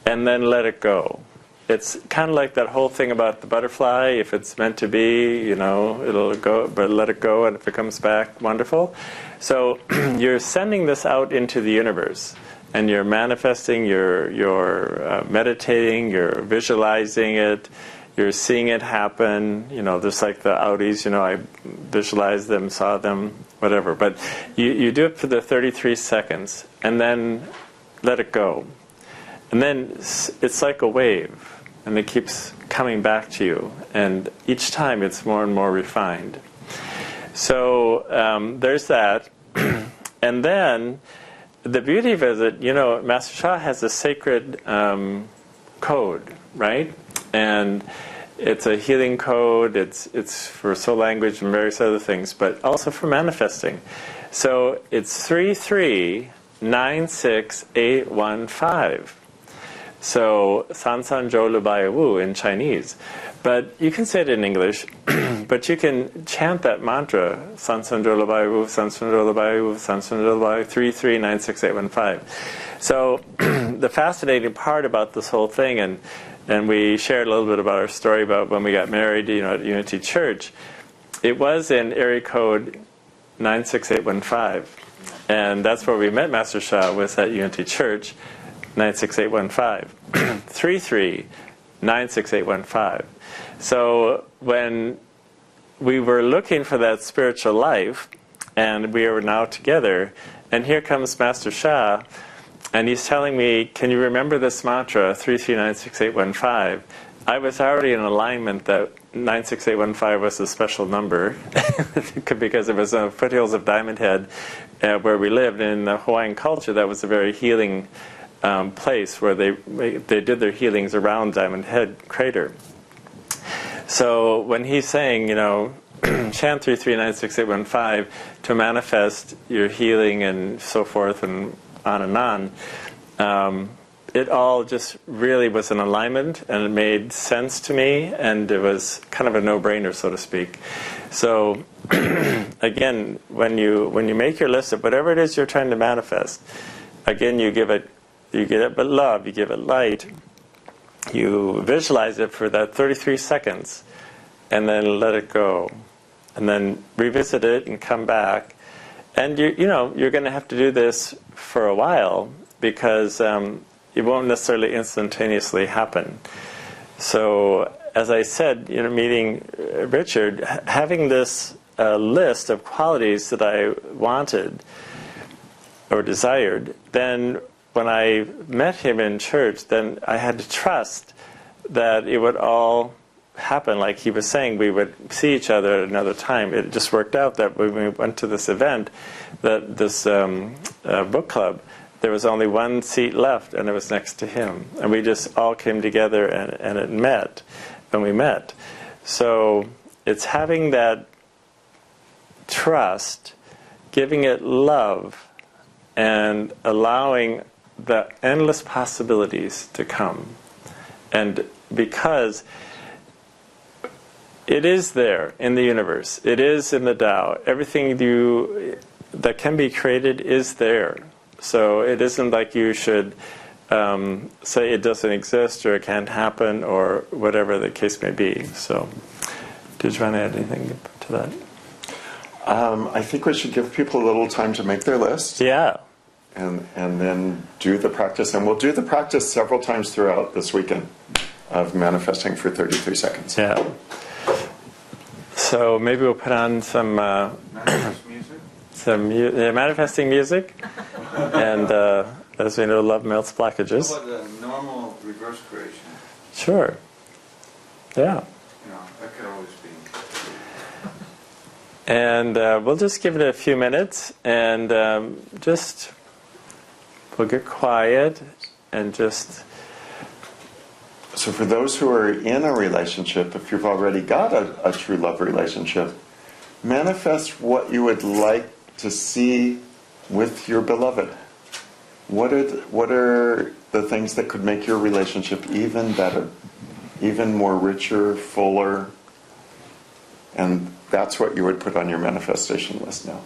and then let it go. It's kind of like that whole thing about the butterfly. If it's meant to be, it'll go, but let it go, and if it comes back, wonderful. So you're sending this out into the universe. And you're manifesting, you're meditating, you're visualizing it, you're seeing it happen, just like the Audis, I visualized them, saw them, whatever. But you do it for the 33 seconds, and then let it go. And then it's like a wave, and it keeps coming back to you. And each time it's more and more refined. So there's that. And then the beauty of it is that, Master Sha has a sacred code, right? And it's a healing code. It's for soul language and various other things, but also for manifesting. So it's 3396815. So San San Zhou Lu Bai Wu in Chinese. But you can say it in English, but you can chant that mantra, San San Zhou Lu Bai Wu, San San Zhou Lu Bai Wu, San San Zhou Lu Bai Wu, 3396815. So the fascinating part about this whole thing, and we shared a little bit about our story about when we got married, at Unity Church. It was in area code 96815, and that's where we met Master Sha, was at Unity Church, 96815, 3396815. So when we were looking for that spiritual life, and we are now together, and here comes Master Sha, and he's telling me, can you remember this mantra, 3396815? I was already in alignment that 96815 was a special number because it was in the foothills of Diamond Head where we lived. And in the Hawaiian culture, that was a very healing place where they did their healings around Diamond Head crater. So when he's saying, chant 3396815 to manifest your healing and so forth and on, it all just really was in alignment, and it made sense to me, and it was kind of a no-brainer, so to speak. So again, when you make your list of whatever it is you're trying to manifest, again, you give it but love, you give it light, you visualize it for that 33 seconds, and then let it go, and then revisit it and come back. And you're going to have to do this for a while, because it won't necessarily instantaneously happen. So, as I said, meeting Richard, having this list of qualities that I wanted or desired, then when I met him in church, then I had to trust that it would all happen. Like he was saying, we would see each other at another time. It just worked out that when we went to this event, that this book club, there was only one seat left, and it was next to him. And we just all came together, and it met, and we met. So it's having that trust, giving it love, and allowing the endless possibilities to come. And because it is there in the universe, it is in the Tao, everything that can be created is there. So it isn't like you should say it doesn't exist or it can't happen or whatever the case may be. So, did you want to add anything to that? I think we should give people a little time to make their list. Yeah. And then do the practice. And we'll do the practice several times throughout this weekend of manifesting for 33 seconds. Yeah. So maybe we'll put on some manifesting music. And as we know, love melts blockages. How about the normal reverse creation? Sure. Yeah. That could always be. And we'll just give it a few minutes, and we'll get quiet and just... So for those who are in a relationship, if you've already got a true love relationship, manifest what you would like to see with your beloved. What are the things that could make your relationship even better, even more richer, fuller? And that's what you would put on your manifestation list now.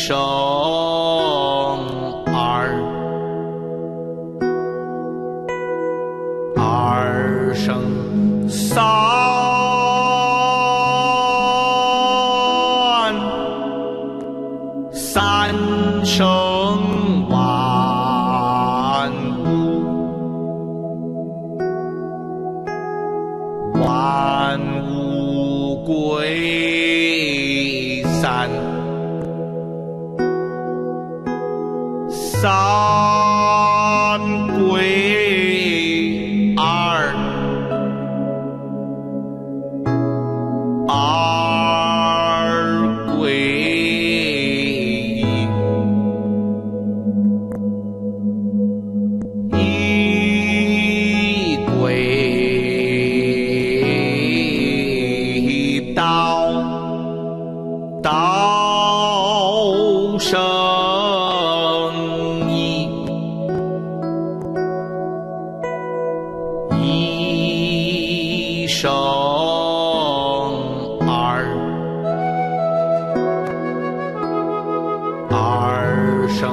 生二生三生万物归三归二归一归道生一生二生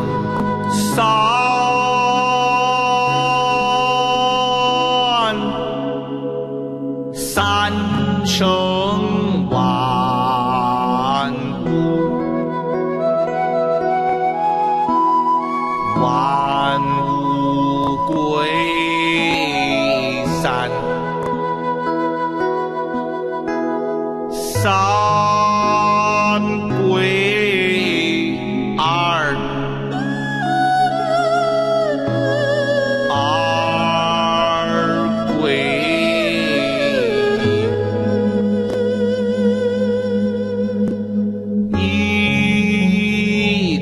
三生万物归三归二归一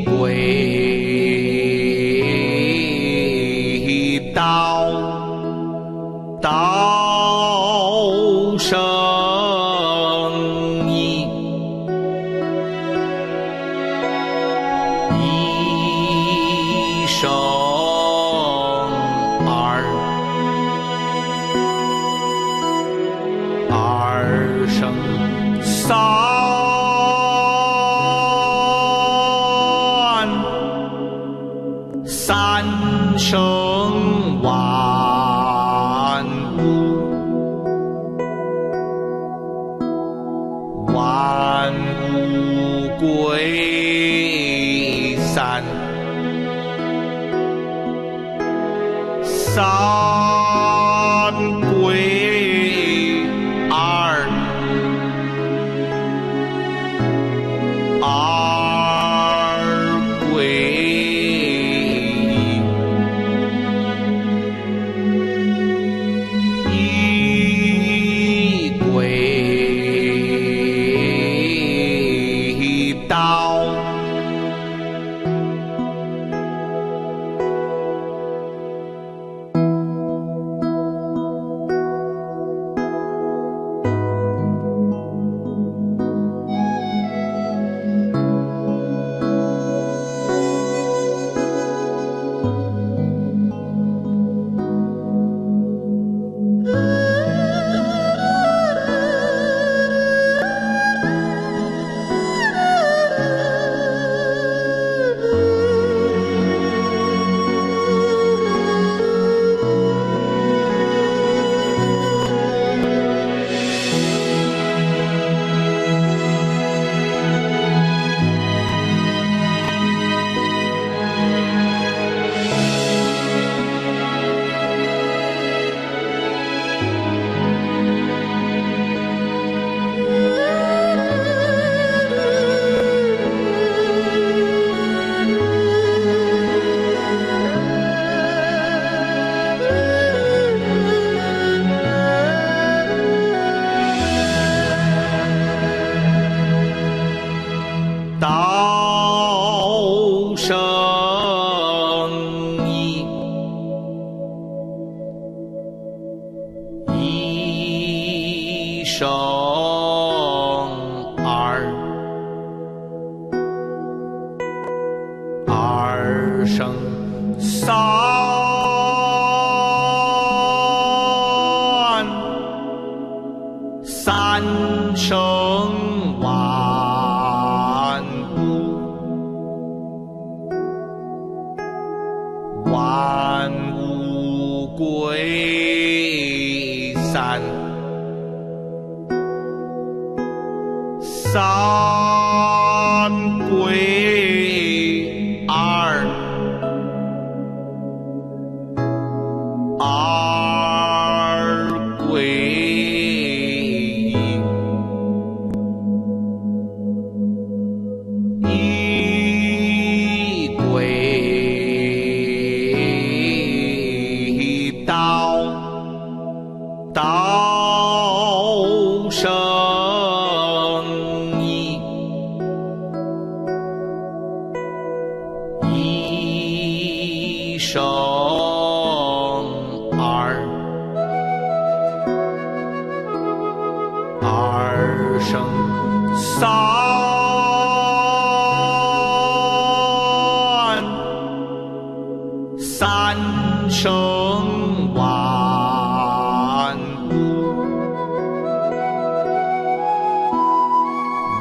归道生一生二生三生万物归三归二归一归道三归二，二归一，一归道，道生一，一生二，二生三，三生万物，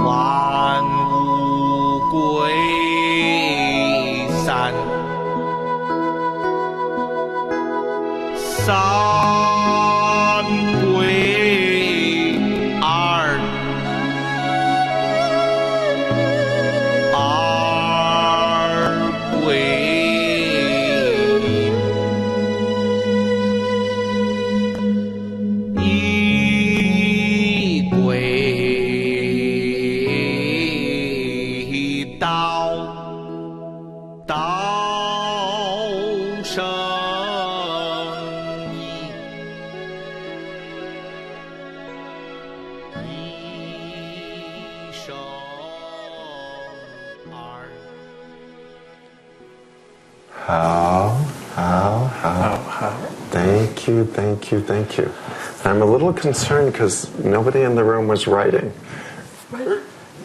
万物归三，三归二，二归一，一归道，道生一，一生二。How. Thank you, thank you, thank you. I'm a little concerned because nobody in the room was writing.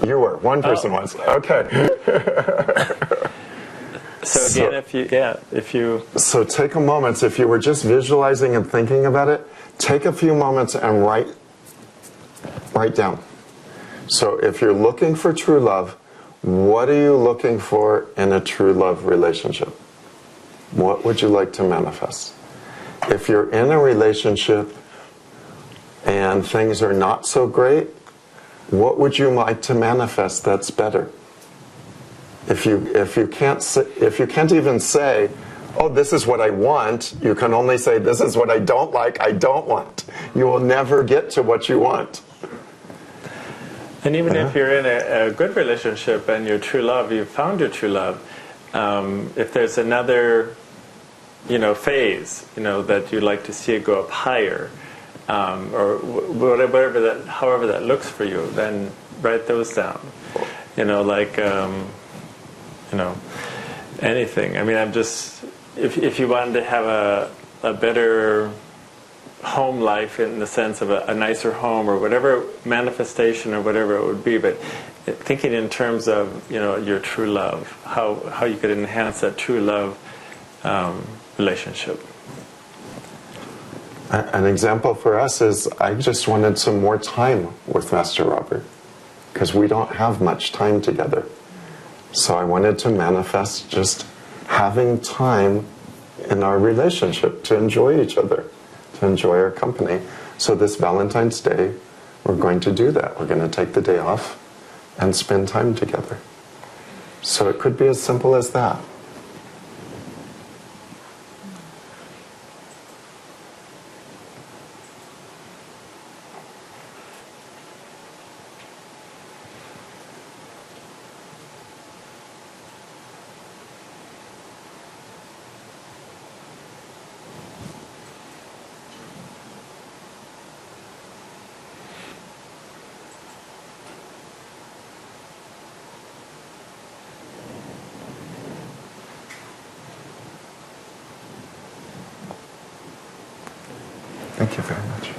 You were. One person was. Okay. So again, if you So take a moment. If you were just visualizing and thinking about it, take a few moments and write down. So if you're looking for true love, what are you looking for in a true love relationship? What would you like to manifest? If you're in a relationship and things are not so great, what would you like to manifest that's better? If you can't even say, oh, this is what I want, you can only say, this is what I don't like, I don't want. You will never get to what you want. And even if you're in a good relationship and your true love, you've found your true love, if there's another, phase, that you'd like to see it go up higher, or however that looks for you, then write those down. Anything. I mean, if you wanted to have a better home life in the sense of a nicer home or whatever manifestation or whatever it would be, but thinking in terms of your true love, how you could enhance that true love relationship. An example for us is I just wanted some more time with Master Robert because we don't have much time together. So I wanted to manifest just having time in our relationship to enjoy each other, to enjoy our company. So this Valentine's Day, we're going to do that. We're going to take the day off and spend time together. So it could be as simple as that. Thank you very much.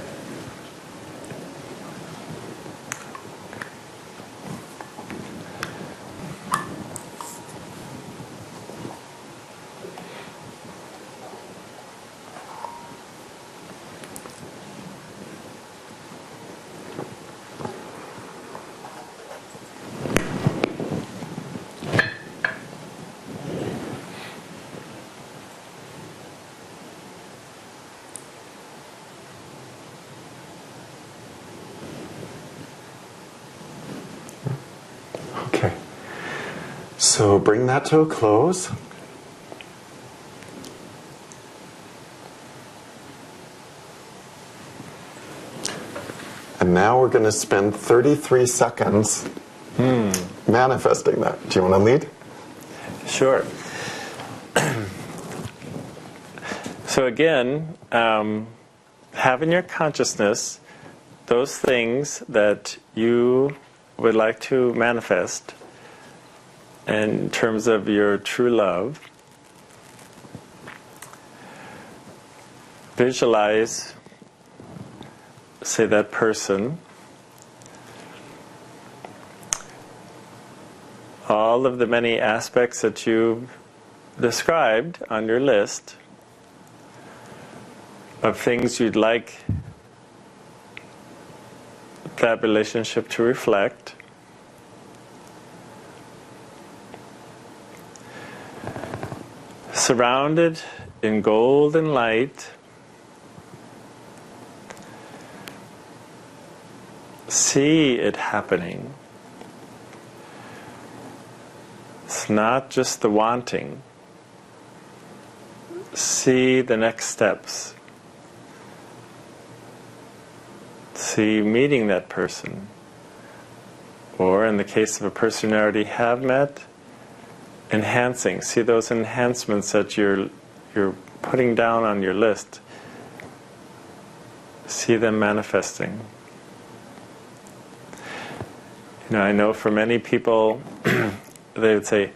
So bring that to a close. And now we're going to spend 33 seconds manifesting that. Do you want to lead? Sure. So again, have in your consciousness those things that you would like to manifest in terms of your true love. Visualize, say, that person. All of the many aspects that you've described on your list of things you'd like that relationship to reflect. Surrounded in golden light, see it happening. It's not just the wanting. See the next steps. See meeting that person. Or in the case of a person you already have met, enhancing. See those enhancements that you're putting down on your list. See them manifesting. I know for many people, they would say,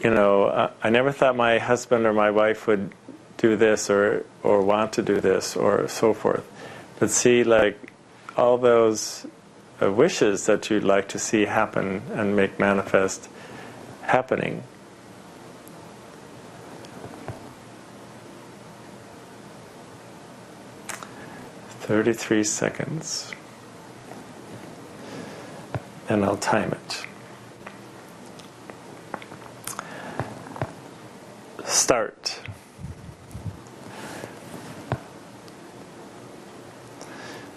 I never thought my husband or my wife would do this or want to do this or so forth. But see, like, all those wishes that you'd like to see happen and make manifest happening. "33 seconds. And I'll time it. Start.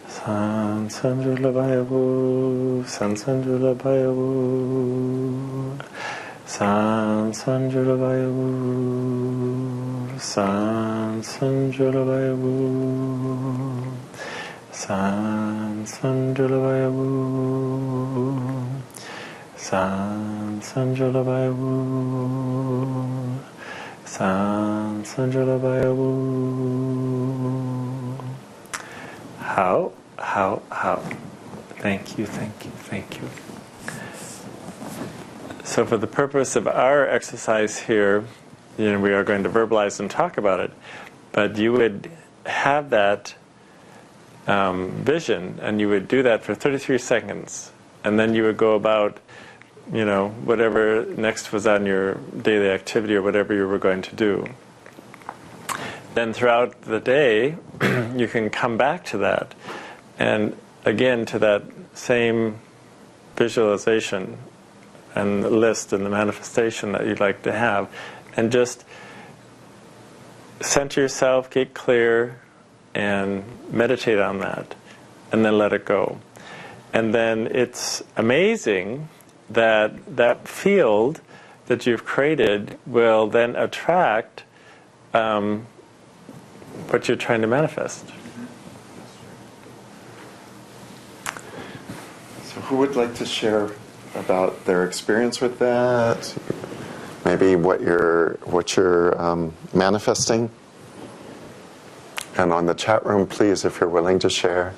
San Sanjula Bayavu, San Sanjula Bayavu, San Sanjula Bayavu, San Sanjula Bayavu, San Sanjula Bayavu, San Sanjula Bayavu, San Sanjula Bayavu. How? Thank you. So for the purpose of our exercise here, we are going to verbalize and talk about it, but you would have that vision, and you would do that for 33 seconds, and then you would go about, whatever next was on your daily activity or whatever you were going to do. Then throughout the day, you can come back to that, and again to that same visualization and the list and the manifestation that you'd like to have, and just center yourself, get clear, and meditate on that, and then let it go. And then it's amazing that that field that you've created will then attract what you're trying to manifest. So who would like to share about their experience with that? Maybe what you're manifesting? And on the chat room, please, if you're willing to share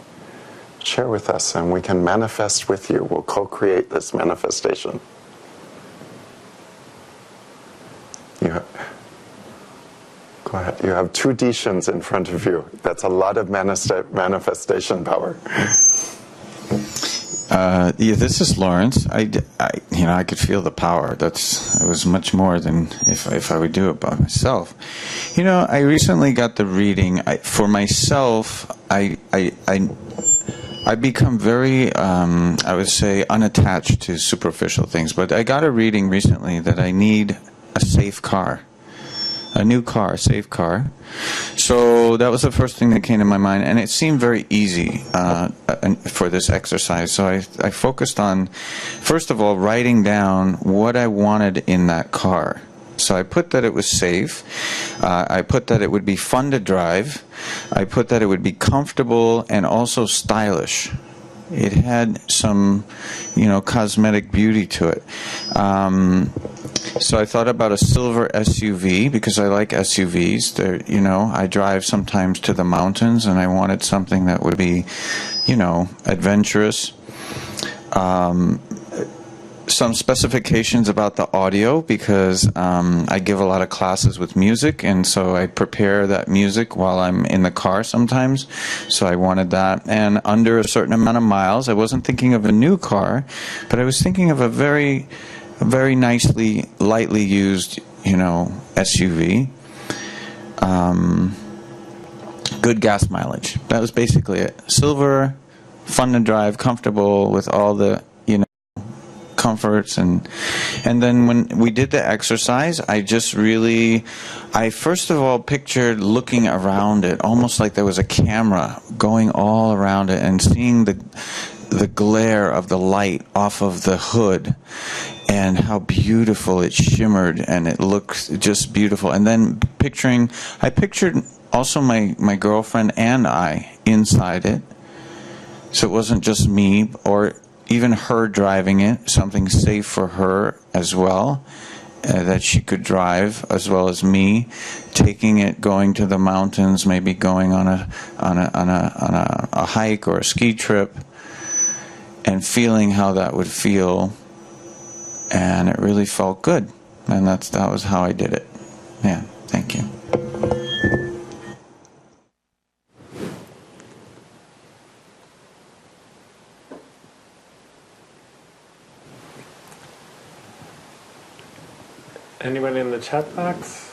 with us, and we can manifest with you. We'll co-create this manifestation. Go ahead. You have 2 Dishans in front of you. That's a lot of manifestation power. This is Lawrence. I could feel the power. It was much more than if I would do it by myself. I recently got the reading. For myself, I become very, I would say, unattached to superficial things. But I got a reading recently that I need a safe car. a new car, a safe car. So that was the first thing that came to my mind, and it seemed very easy for this exercise. So I focused on, first of all, writing down what I wanted in that car. So I put that it was safe. I put that it would be fun to drive. I put that it would be comfortable and also stylish. It had some, cosmetic beauty to it. So I thought about a silver SUV because I like SUVs. They're, I drive sometimes to the mountains, and I wanted something that would be, adventurous. Some specifications about the audio because I give a lot of classes with music, and so I prepare that music while I'm in the car sometimes. So I wanted that. And under a certain amount of miles, I wasn't thinking of a new car, but I was thinking of a very nicely, lightly used, SUV. Good gas mileage. That was basically it. Silver, fun to drive, comfortable with all the comforts, and then when we did the exercise, I first of all pictured looking around it, almost like there was a camera going all around it, and seeing the glare of the light off of the hood, and how beautiful it shimmered, and it looked just beautiful. And then I pictured also my girlfriend and I inside it, so it wasn't just me or even her driving it, something safe for her as well, that she could drive, as well as me taking it, going to the mountains, maybe going on a hike or a ski trip, and feeling how that would feel. And it really felt good, and that was how I did it. Yeah, thank you. Anybody in the chat box?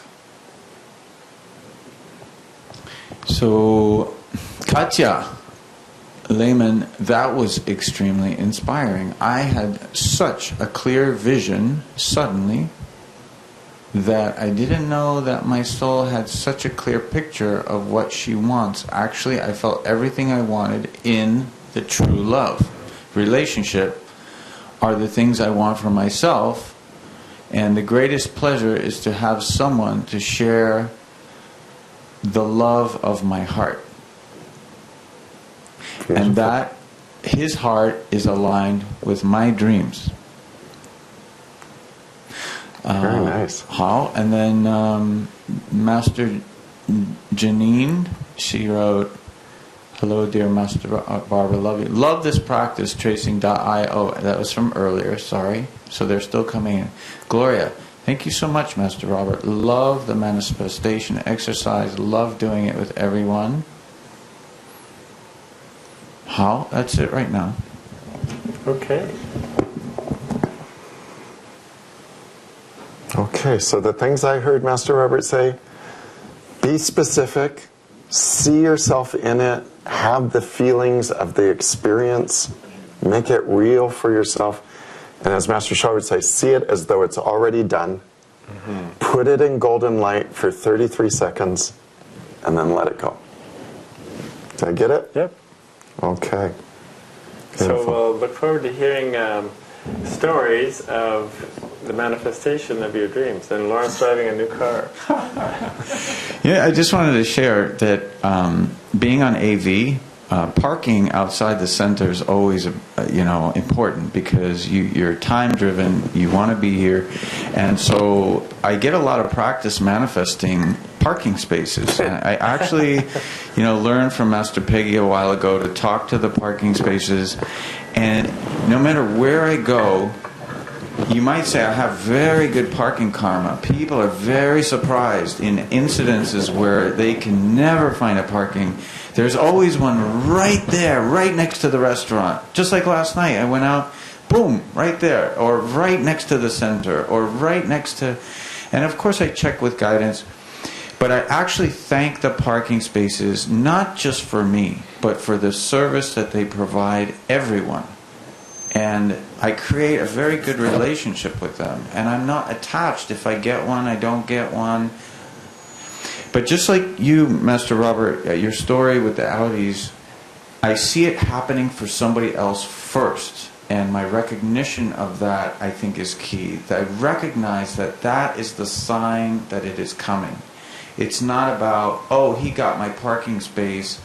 So, Katya Lehman, that was extremely inspiring. I had such a clear vision suddenly that I didn't know that my soul had such a clear picture of what she wants. Actually, I felt everything I wanted in the true love relationship are the things I want for myself. And the greatest pleasure is to have someone to share the love of my heart. Beautiful. And that his heart is aligned with my dreams. Very nice. How? And then Master Janine, she wrote, "Hello, dear Master Barbara, love you. Love this practice, tracing.io." That was from earlier, sorry. So they're still coming in. Gloria, thank you so much, Master Robert. Love the manifestation exercise. Love doing it with everyone. How? That's it right now. Okay. Okay, so the things I heard Master Robert say: be specific, see yourself in it, have the feelings of the experience, make it real for yourself. And as Master Shah would say, see it as though it's already done. Mm-hmm. Put it in golden light for 33 seconds, and then let it go. Did I get it? Yep. Okay. Beautiful. So we'll look forward to hearing stories of the manifestation of your dreams. And Lawrence driving a new car. Yeah, I just wanted to share that being on AV, parking outside the center is always, important because you're time driven. You want to be here, and so I get a lot of practice manifesting parking spaces. And I actually, learned from Master Peggy a while ago to talk to the parking spaces, and no matter where I go, you might say I have very good parking karma. People are very surprised in incidences where they can never find a parking. There's always one right there, right next to the restaurant. Just like last night, I went out, boom, right there, or right next to the center, or right next to... And of course I check with guidance, but I actually thank the parking spaces, not just for me, but for the service that they provide everyone. And I create a very good relationship with them. And I'm not attached. If I get one, I don't get one. But just like you, Master Robert, your story with the Audis, I see it happening for somebody else first. And my recognition of that, I think, is key. I recognize that that is the sign that it is coming. It's not about, oh, he got my parking space,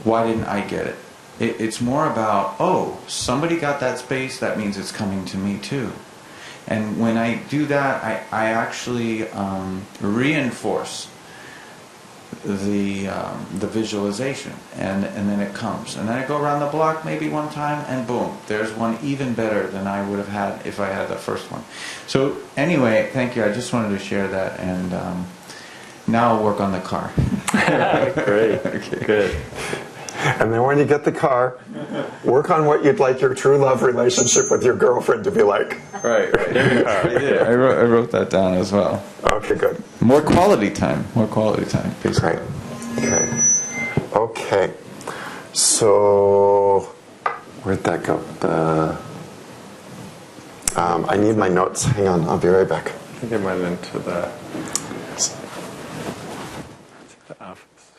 why didn't I get it? It's more about, oh, somebody got that space, that means it's coming to me too. And when I do that, I actually reinforce the visualization, and then it comes. And then I go around the block maybe one time, and boom, there's one even better than I would have had if I had the first one. So anyway, thank you. I just wanted to share that, and now I'll work on the car. Great. Okay. Good. And then when you get the car, work on what you'd like your true love relationship with your girlfriend to be like. Right. I did. I wrote that down as well. Okay, good. More quality time, basically. Great. Okay. So, where'd that go? I need my notes. Hang on, I'll be right back. I think it went into the office.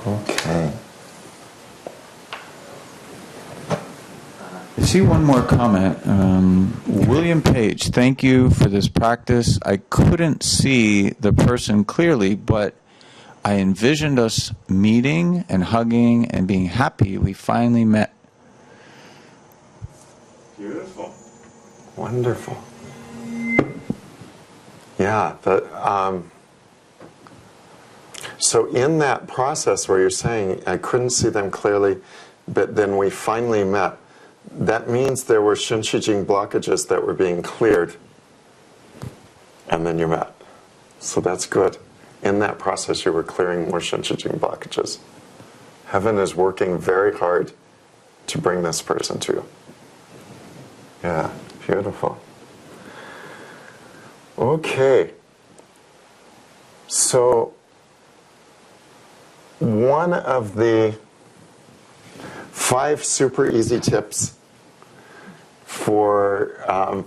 Okay. I see one more comment. William Page, thank you for this practice. I couldn't see the person clearly, but I envisioned us meeting and hugging and being happy we finally met. Beautiful. Wonderful. Yeah. So in that process where you're saying, I couldn't see them clearly, but then we finally met, that means there were Shinshijing blockages that were being cleared, and then you met. So that's good. In that process, you were clearing more Shinshijing blockages. Heaven is working very hard to bring this person to you. Yeah, beautiful. Okay. So, one of the 5 super easy tips for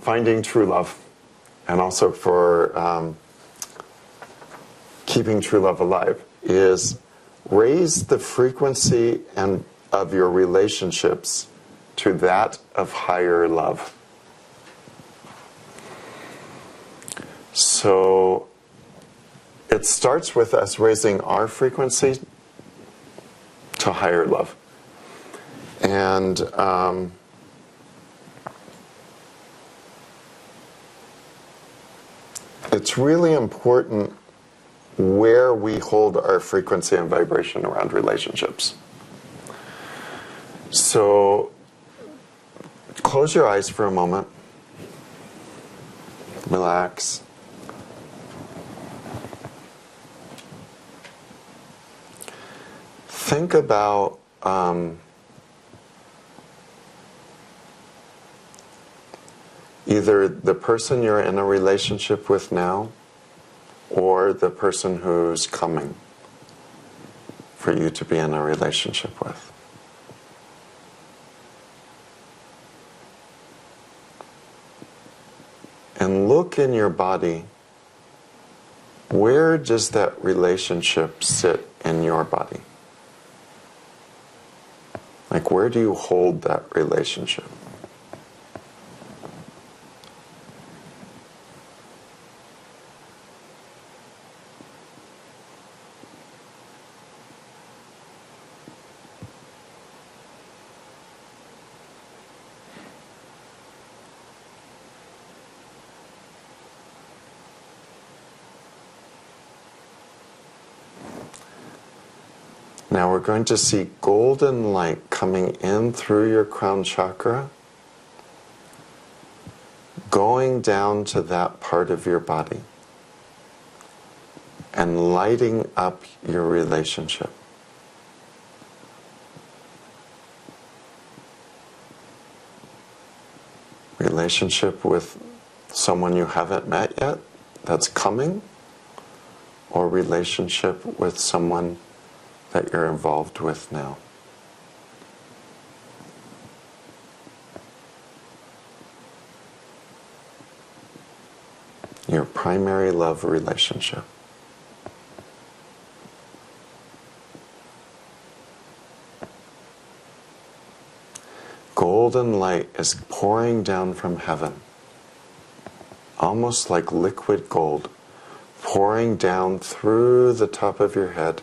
finding true love, and also for keeping true love alive, is raise the frequency of your relationships to that of higher love. So it starts with us raising our frequency to higher love. And it's really important where we hold our frequency and vibration around relationships. So close your eyes for a moment. Relax. Think about either the person you're in a relationship with now or the person who's coming for you to be in a relationship with. And look in your body. Where does that relationship sit in your body? Like, where do you hold that relationship? Now we're going to see golden light coming in through your crown chakra, going down to that part of your body, and lighting up your relationship. Relationship with someone you haven't met yet, that's coming, or relationship with someone that you're involved with now. your primary love relationship. Golden light is pouring down from heaven, almost like liquid gold, pouring down through the top of your head,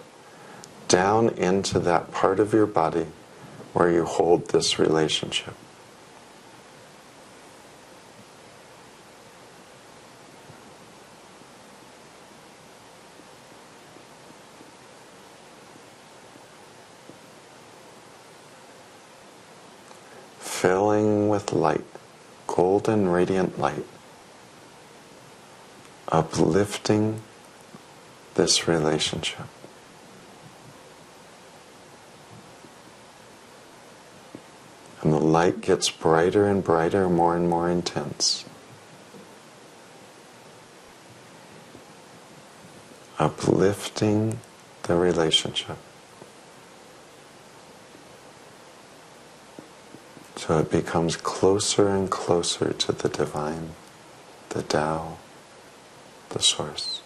down into that part of your body where you hold this relationship. Filling with light, golden radiant light, uplifting this relationship. And the light gets brighter and brighter, more and more intense. Uplifting the relationship. So it becomes closer and closer to the divine, the Tao, the source.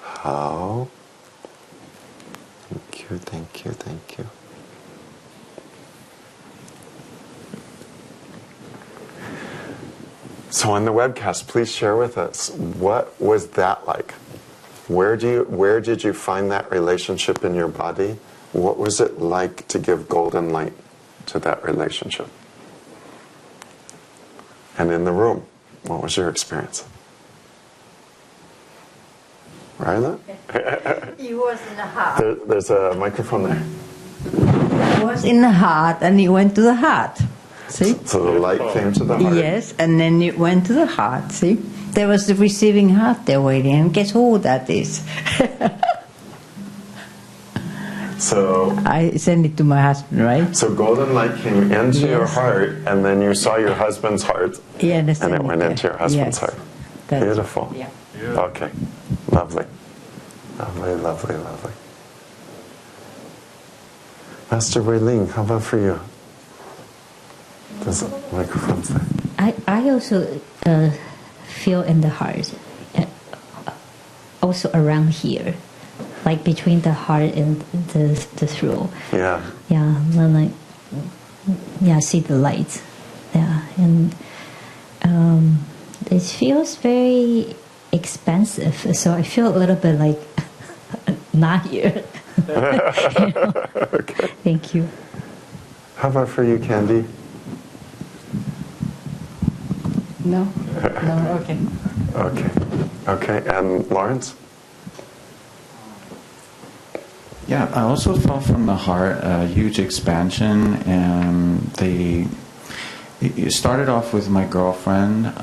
How? Thank you, thank you, thank you. So on the webcast, please share with us, what was that like? Where did you find that relationship in your body? What was it like to give golden light to that relationship? And in the room, what was your experience? Ryla? It was in the heart. There's a microphone there. It was in the heart, and it went to the heart. See? So the light came to the heart. Yes, and then it went to the heart. See? There was the receiving heart there waiting, and guess who that is? So I sent it to my husband, right? So golden light came into your Yes. heart, and then you saw your husband's heart, Yeah, and it went into your husband's heart. That's- Beautiful. Yeah. Okay. Lovely. Lovely, lovely, lovely. Master Wei Ling, how about for you? There's a microphone there. I also feel in the heart, also around here, like between the heart and the throat. Yeah. Yeah, then like, yeah, see the light. Yeah, and it feels very expansive. So I feel a little bit like not here. You know? Okay. Thank you. How about for you, Candy? No? No, okay. Okay. Okay. And Lawrence? Yeah, I also felt from the heart a huge expansion, and it started off with my girlfriend,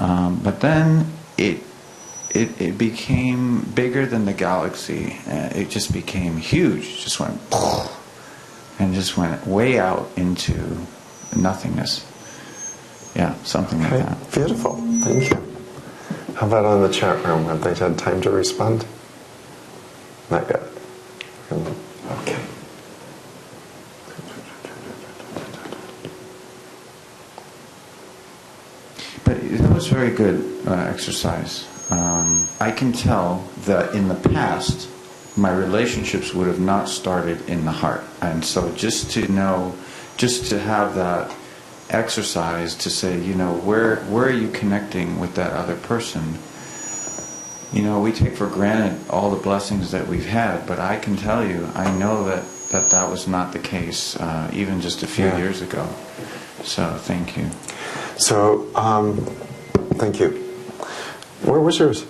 but then it became bigger than the galaxy. It just became huge. It just went and just went way out into nothingness. Yeah, something like Okay. that. Beautiful. Thank you. How about on the chat room? Have they had time to respond? Not yet. Okay. But it was very good exercise. I can tell that in the past, my relationships would have not started in the heart. And so just to know, just to have that exercise to say, you know, where are you connecting with that other person? You know, we take for granted all the blessings that we've had, but I can tell you, I know that was not the case even just a few years ago. So thank you. So, thank you. Where was yours?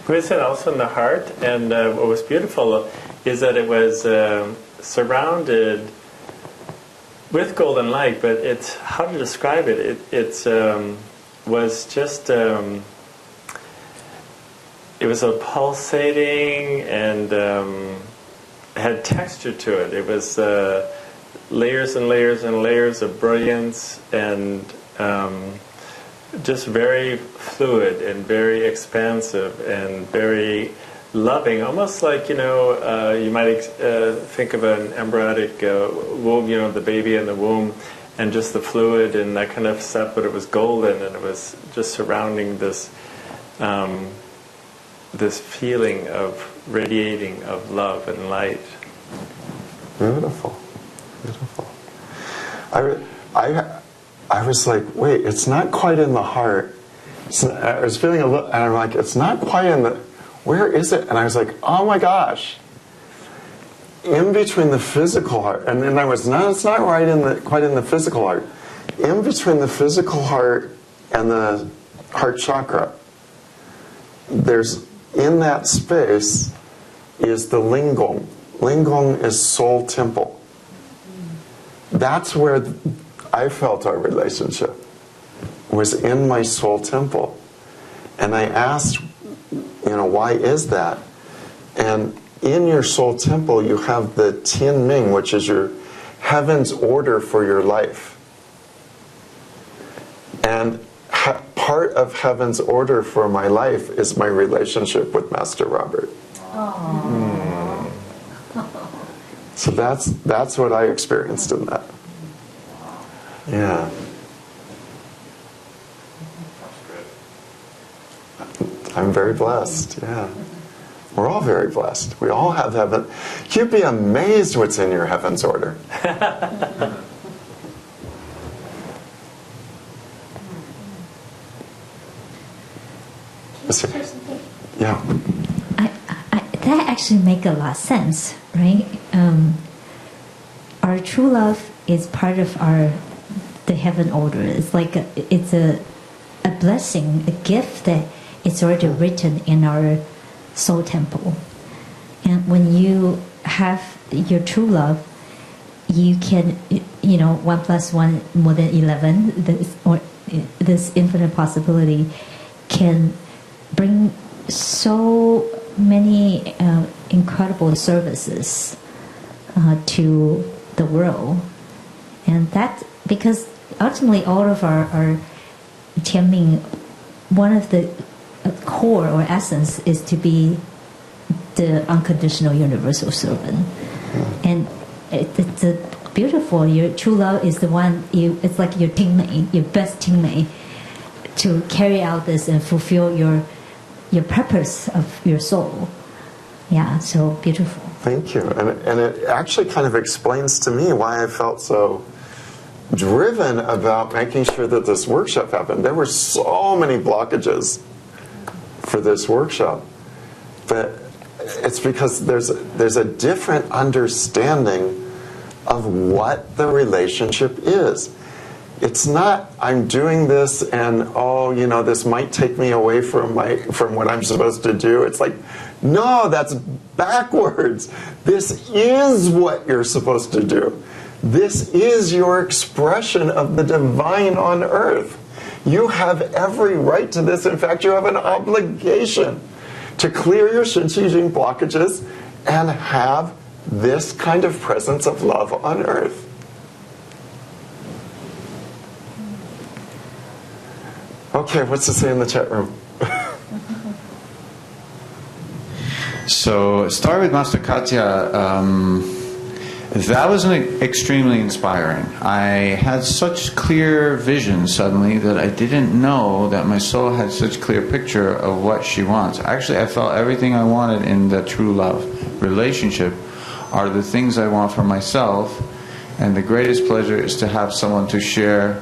We said also in the heart, and what was beautiful is that it was surrounded with golden light, but it's, how to describe it? It was just, it was a pulsating and had texture to it. It was layers and layers and layers of brilliance, and just very fluid and very expansive and very loving, almost like, you might think of an embryonic womb, the baby in the womb, and just the fluid and that kind of stuff, but it was golden, and it was just surrounding this this feeling of radiating of love and light. Beautiful, beautiful. I was like, wait, it's not quite in the heart. I was feeling a little, and I'm like, it's not quite in the, where is it? And I was like, oh my gosh, in between the physical heart. And then I was, no, it's not right quite in the physical heart. In between the physical heart and the heart chakra, there's, in that space is the lingam. Lingam is soul temple. That's where I felt our relationship, was in my soul temple. And I asked, why is that? And in your soul temple, you have the Tian Ming, which is your heaven's order for your life. And part of heaven's order for my life is my relationship with Master Robert. So that's what I experienced in that. Yeah. I'm very blessed, yeah. We're all very blessed. We all have heaven. You'd be amazed what's in your heaven's order. Yeah. That actually makes a lot of sense, right? Our true love is part of the heaven order. It's like it's a blessing, a gift that it's already written in our soul temple. And when you have your true love, you can, 1 + 1 more than 11. This infinite possibility can bring so many incredible services to the world. And that, because ultimately all of our Tianming, one of the core or essence is to be the unconditional universal servant. And it's a beautiful, your true love is the one, it's like your teammate, your best teammate, to carry out this and fulfill your purpose of your soul. Yeah, so beautiful. Thank you. And it actually kind of explains to me why I felt so driven about making sure that this workshop happened. There were so many blockages for this workshop, but it's because there's a different understanding of what the relationship is. It's not, I'm doing this and, this might take me away from what I'm supposed to do. It's like, no, that's backwards. This is what you're supposed to do. This is your expression of the divine on earth. You have every right to this. In fact, you have an obligation to clear your Shin-Chi-Jing blockages and have this kind of presence of love on earth. Okay, what's to say in the chat room? So, start with Master Katya. That was extremely inspiring. I had such clear vision suddenly that I didn't know that my soul had such clear picture of what she wants. Actually, I felt everything I wanted in the true love relationship are the things I want for myself, and the greatest pleasure is to have someone to share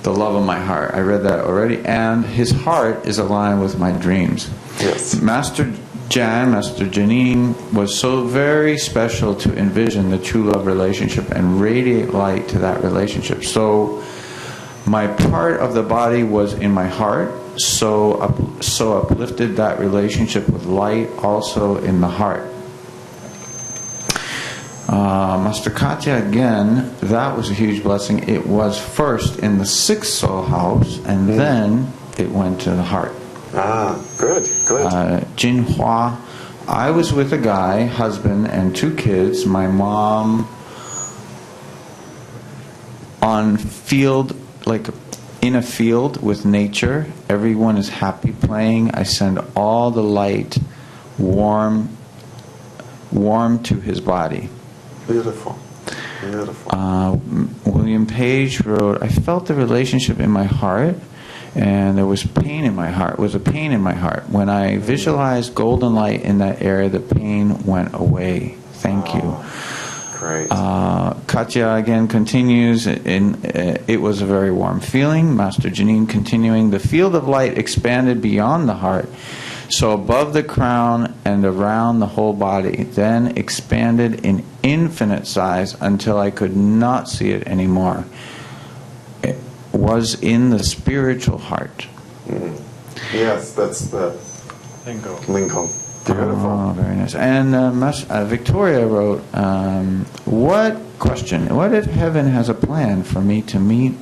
the love of my heart. I read that already, and his heart is aligned with my dreams. Yes. Master Janine was so very special to envision the true love relationship and radiate light to that relationship. So my part of the body was in my heart, so uplifted that relationship with light also in the heart. Master Katya, again, that was a huge blessing. It was first in the 6th soul house, and then it went to the heart. Good. Jinhua, I was with a guy, husband, and 2 kids. My mom on field, like in a field with nature. Everyone is happy playing. I send all the light warm to his body. Beautiful. Beautiful. William Page wrote, I felt the relationship in my heart, and there was pain in my heart. Was a pain in my heart. When I visualized golden light in that area, the pain went away. Thank you. Great. Katya again continues, it was a very warm feeling. Master Janine continuing, the field of light expanded beyond the heart, so above the crown and around the whole body, then expanded in infinite size until I could not see it anymore. It was in the spiritual heart. Yes, that's the lingo. Beautiful. Oh, very nice. And Victoria wrote, what if heaven has a plan for me to meet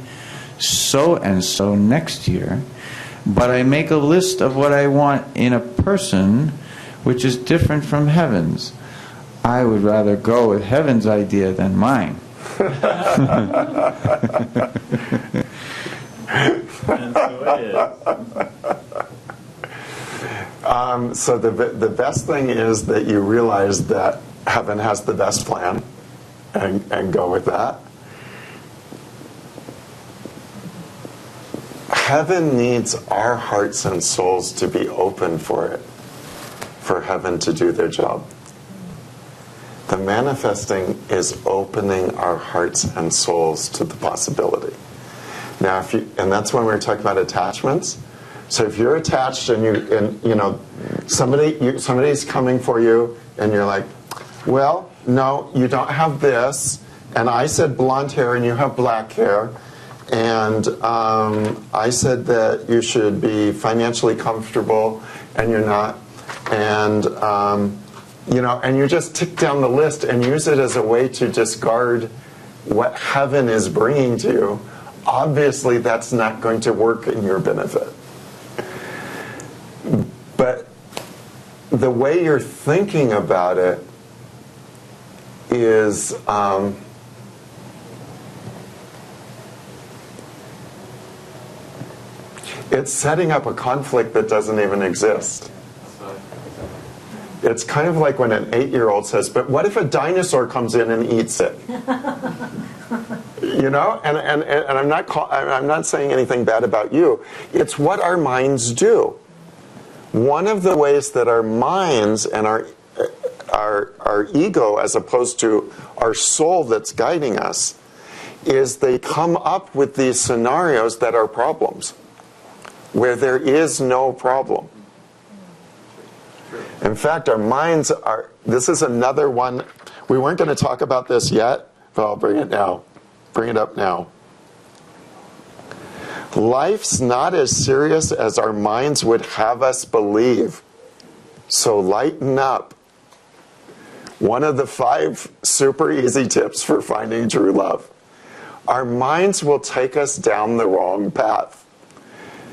so-and-so next year, but I make a list of what I want in a person which is different from heaven's? I would rather go with heaven's idea than mine. And so it is. So the best thing is that you realize that heaven has the best plan, and go with that. Heaven needs our hearts and souls to be open for it, for heaven to do their job. The manifesting is opening our hearts and souls to the possibility. Now, and that's when we were talking about attachments. So if you're attached and somebody's coming for you, and you're like, well, no, you don't have this, and I said blonde hair and you have black hair, and I said that you should be financially comfortable and you're not, and and you just tick down the list and use it as a way to discard what heaven is bringing to you. Obviously, that's not going to work in your benefit. But the way you're thinking about it is it's setting up a conflict that doesn't even exist. It's kind of like when an 8-year-old says, but what if a dinosaur comes in and eats it? And I'm not saying anything bad about you. It's what our minds do. One of the ways that our minds and our ego, as opposed to our soul that's guiding us, is they come up with these scenarios that are problems, where there is no problem. In fact, our minds are, this is another one, we weren't going to talk about this yet, but I'll bring it now. Bring it up now. Life's not as serious as our minds would have us believe. So lighten up. One of the 5 super easy tips for finding true love. Our minds will take us down the wrong path.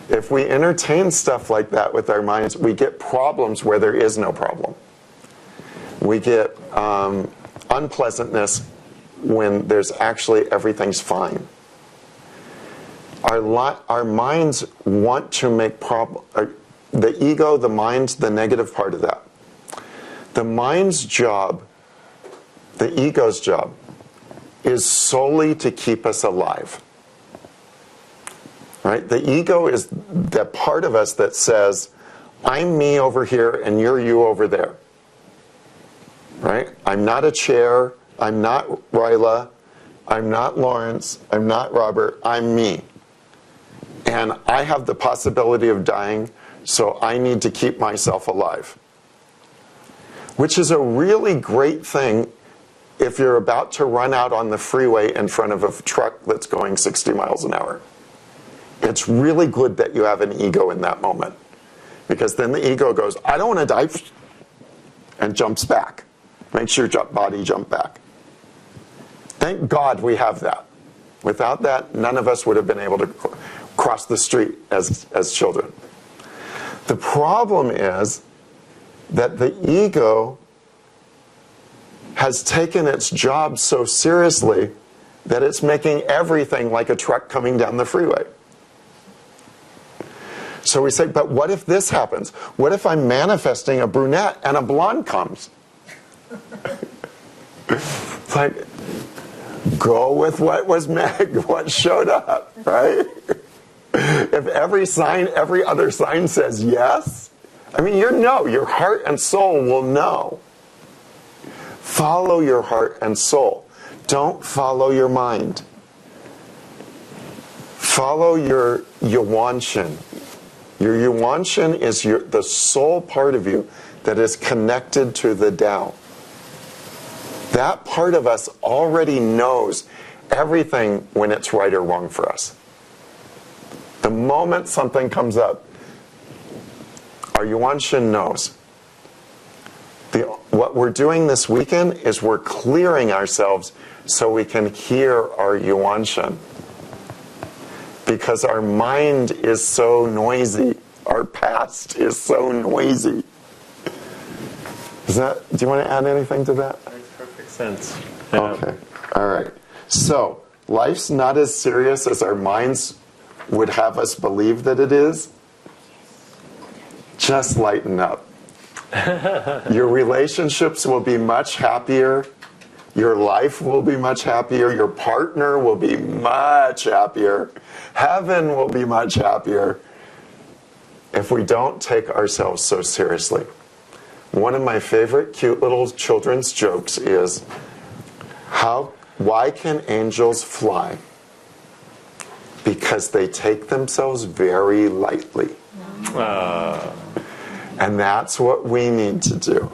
If we entertain stuff like that with our minds, we get problems where there is no problem. We get unpleasantness when there's actually everything's fine. Our minds want to make the ego, the mind, the negative part of that. The mind's job, the ego's job, is solely to keep us alive. Right? The ego is the part of us that says, I'm me over here and you're you over there. Right? I'm not a chair. I'm not Ryla. I'm not Lawrence. I'm not Robert. I'm me. And I have the possibility of dying, so I need to keep myself alive. Which is a really great thing if you're about to run out on the freeway in front of a truck that's going 60 miles an hour. It's really good that you have an ego in that moment. Because then the ego goes, I don't want to die, and jumps back. Makes your body jump back. Thank God we have that. Without that, none of us would have been able to cross the street as children. The problem is that the ego has taken its job so seriously that it's making everything like a truck coming down the freeway. So we say, but what if this happens? What if I'm manifesting a brunette and a blonde comes? It's like, go with what showed up, right? If every other sign says yes, I mean, your heart and soul will know. Follow your heart and soul. Don't follow your mind. Follow your Yuanshin. Your Yuanshin is the soul part of you that is connected to the Tao. That part of us already knows everything when it's right or wrong for us. The moment something comes up, our Yuanshin knows. What we're doing this weekend is we're clearing ourselves so we can hear our Yuanshin. Because our mind is so noisy. Our past is so noisy. Do you want to add anything to that? Makes perfect sense. Okay. All right. So, life's not as serious as our minds would have us believe that it is. Just lighten up. Your relationships will be much happier. Your life will be much happier. Your partner will be much happier. Heaven will be much happier if we don't take ourselves so seriously. One of my favorite cute little children's jokes is, why can angels fly? Because they take themselves very lightly. And that's what we need to do.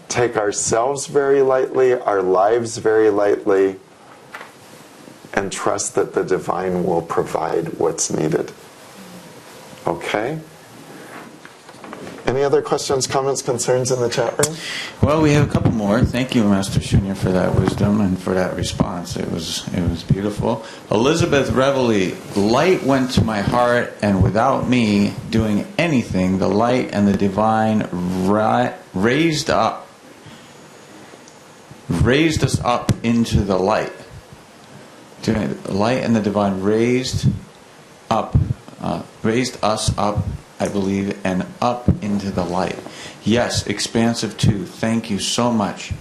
Take ourselves very lightly, our lives very lightly, and trust that the divine will provide what's needed. Okay? Any other questions, comments, concerns in the chat room? Well, we have a couple more. Thank you, Master Shunya, for that wisdom and for that response. It was beautiful. Elizabeth Reveille, light went to my heart, and without me doing anything, the light and the divine raised us up into the light. The light and the divine raised us up, I believe, and up into the light. Yes, expansive too. Thank you so much.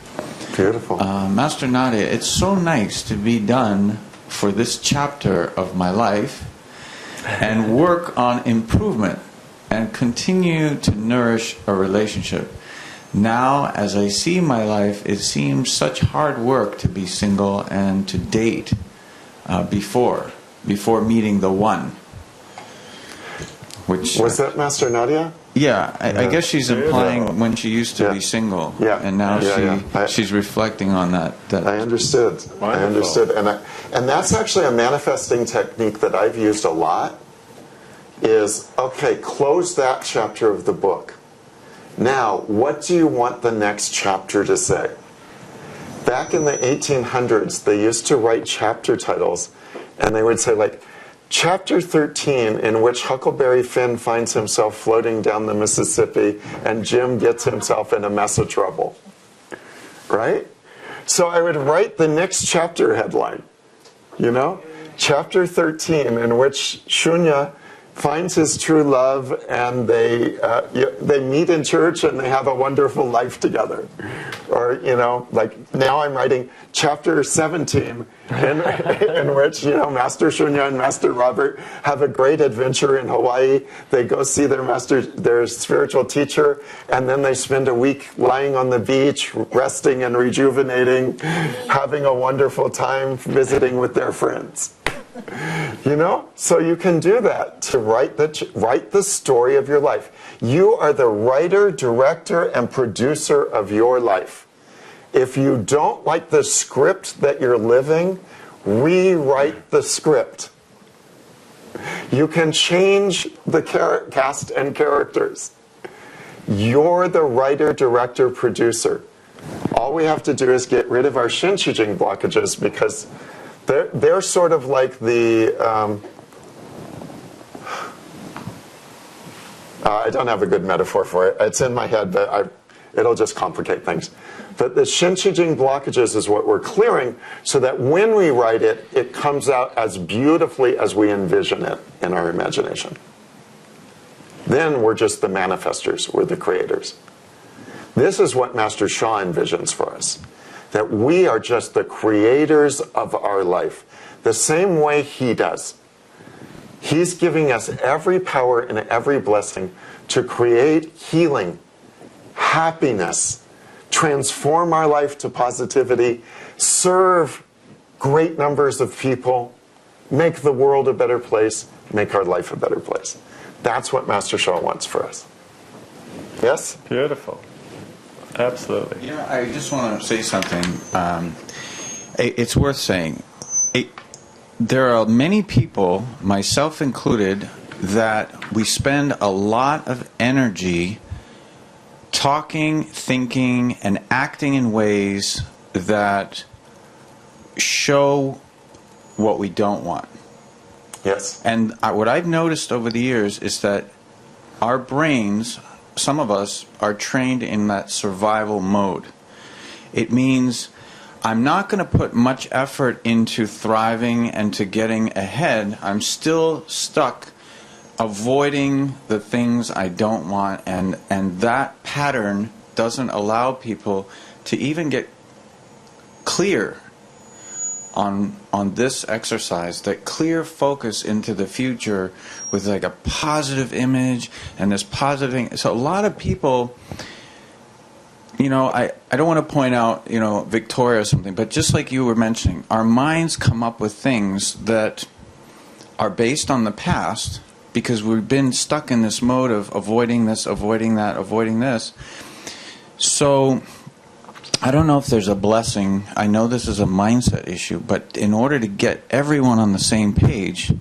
Beautiful. Master Nadia, it's so nice to be done for this chapter of my life and work on improvement and continue to nourish a relationship. Now, as I see my life, it seems such hard work to be single and to date before meeting the one. Which was that Master Nadia? Yeah, I guess she's implying when she used to be single, and now she's reflecting on that. I understood. Wonderful. I understood, and that's actually a manifesting technique that I've used a lot. Is okay, close that chapter of the book. Now, what do you want the next chapter to say? Back in the 1800s, they used to write chapter titles, and they would say like, Chapter 13, in which Huckleberry Finn finds himself floating down the Mississippi and Jim gets himself in a mess of trouble. Right? So I would write the next chapter headline. You know? Chapter 13, in which Shunya finds his true love and they meet in church and they have a wonderful life together. Or, like now I'm writing chapter 17 in which, Master Shunya and Master Robert have a great adventure in Hawaii. They go see their spiritual teacher, and then they spend a week lying on the beach, resting and rejuvenating, having a wonderful time visiting with their friends. So you can do that to write the story of your life. You are the writer, director, and producer of your life. If you don't like the script that you're living, rewrite the script. You can change the cast and characters. You're the writer, director, producer. All we have to do is get rid of our Shinshijing blockages, because they're sort of like the... I don't have a good metaphor for it. It's in my head, but it'll just complicate things. But the Shinshijing blockages is what we're clearing, so that when we write it, it comes out as beautifully as we envision it in our imagination. Then we're just the manifestors, we're the creators. This is what Master Sha envisions for us, that we are just the creators of our life, the same way he does. He's giving us every power and every blessing to create healing, happiness, transform our life to positivity, serve great numbers of people, make the world a better place, make our life a better place. That's what Master Sha wants for us. Yes? Beautiful. Absolutely. Yeah, I just want to say something. It's worth saying. There are many people, myself included, that we spend a lot of energy talking, thinking, and acting in ways that show what we don't want. Yes. And what I've noticed over the years is that our brains, some of us, are trained in that survival mode. It means I'm not going to put much effort into thriving and to getting ahead. I'm still stuck avoiding the things I don't want, and that pattern doesn't allow people to even get clear on this exercise, that clear focus into the future with like a positive image and this positive thing. So a lot of people, you know, I don't want to point out, you know, Victoria or something, but just like you were mentioning, our minds come up with things that are based on the past because we've been stuck in this mode of avoiding this, avoiding that, avoiding this. So I don't know if there's a blessing. I know this is a mindset issue, but in order to get everyone on the same page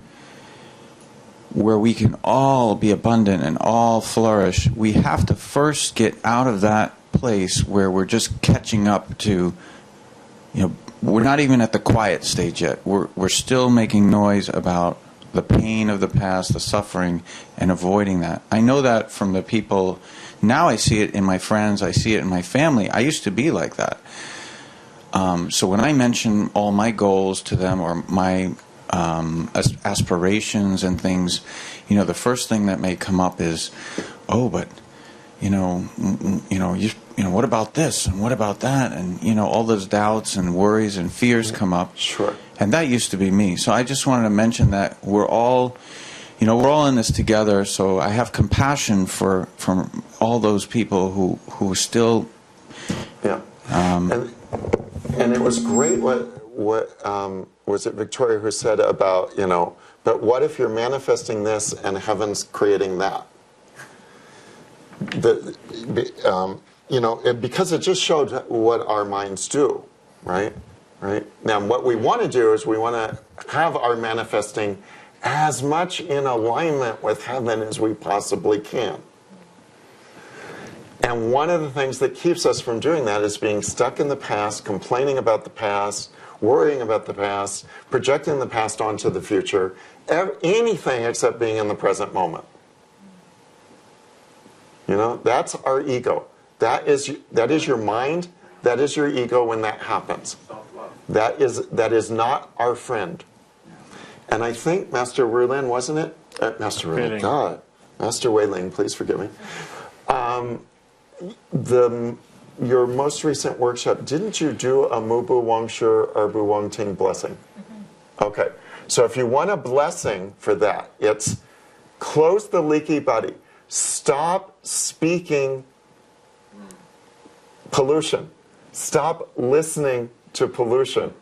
where we can all be abundant and all flourish, we have to first get out of that place where we're just catching up to, you know, we're not even at the quiet stage yet. We're still making noise about the pain of the past, the suffering, and avoiding that. I know that from the people. Now I see it in my friends, I see it in my family. I used to be like that. So when I mention all my goals to them or my aspirations and things, you know, the first thing that may come up is, oh, but you know, what about this and what about that, and you know, all those doubts and worries and fears come up. Sure. And that used to be me. So I just wanted to mention that we're all, you know, we're all in this together. So I have compassion for all those people who still. Yeah. And it was great. What was it Victoria who said about, you know, but what if you're manifesting this and heaven's creating that? You know, because it just showed what our minds do, right? Right. Now, what we want to do is we want to have our manifesting as much in alignment with heaven as we possibly can. And one of the things that keeps us from doing that is being stuck in the past, complaining about the past, worrying about the past, projecting the past onto the future, anything except being in the present moment. You know, that's our ego. That is your mind. That is your ego when that happens. That is not our friend. And I think Master Wei-Ling, wasn't it? Master Wei-Ling, God. Master Wei-Ling, please forgive me. Your most recent workshop, didn't you do a Mubu Wang Shi or Bu Wang Ting blessing? Okay. So if you want a blessing for that, it's close the leaky body. Stop speaking pollution. Stop listening to pollution.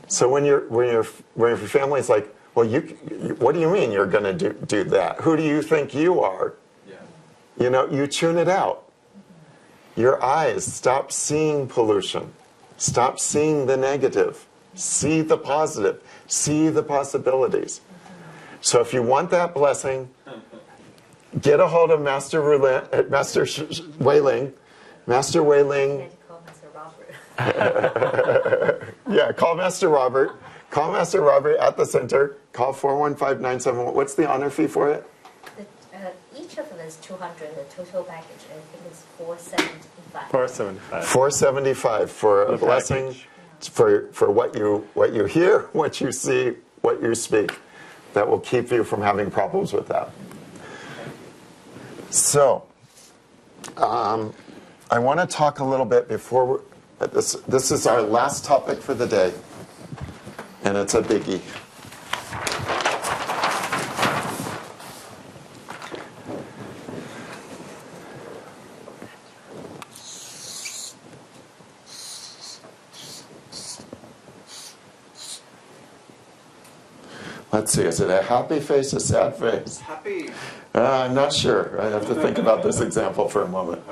So when your family's like, well, what do you mean you're going to do that? Who do you think you are? Yeah. You know, you tune it out. Your eyes stop seeing pollution. Stop seeing the negative. See the positive. See the possibilities. So if you want that blessing, get a hold of Master Wei-Ling. Master Wei-Ling. Yeah, call Master Robert. Call Master Robert at the center. Call 415-971. What's the honor fee for it? Each of them is 200. The total package, I think, is 475. 475. 475 for a blessing, for what you hear, what you see, what you speak. That will keep you from having problems with that. So, I want to talk a little bit before this is our last topic for the day, and it's a biggie. Let's see, is it a happy face, a sad face? Happy. I'm not sure. I have to think about this example for a moment.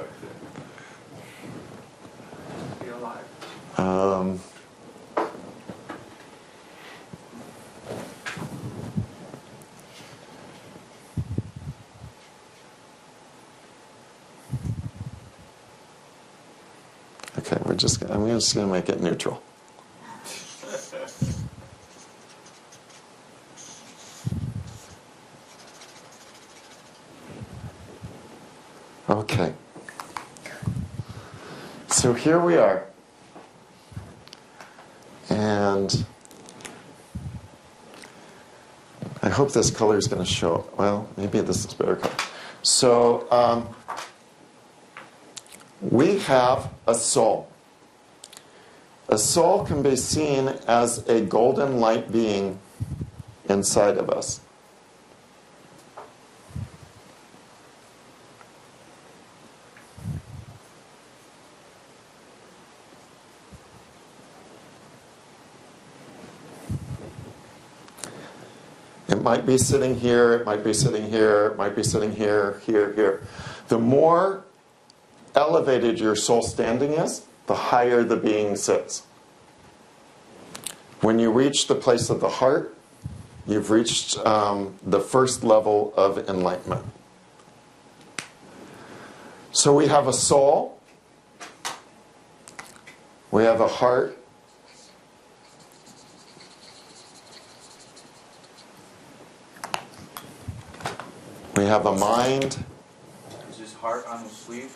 Be alive. Okay, I'm just going to make it neutral. Okay. So here we are. And I hope this color is going to show. Well, maybe this is better color. So we have a soul. A soul can be seen as a golden light being inside of us. It might be sitting here, it might be sitting here, it might be sitting here, here, here. The more elevated your soul standing is, the higher the being sits. When you reach the place of the heart, you've reached the first level of enlightenment. So we have a soul, we have a heart, we have a mind. Is his heart on his sleeve?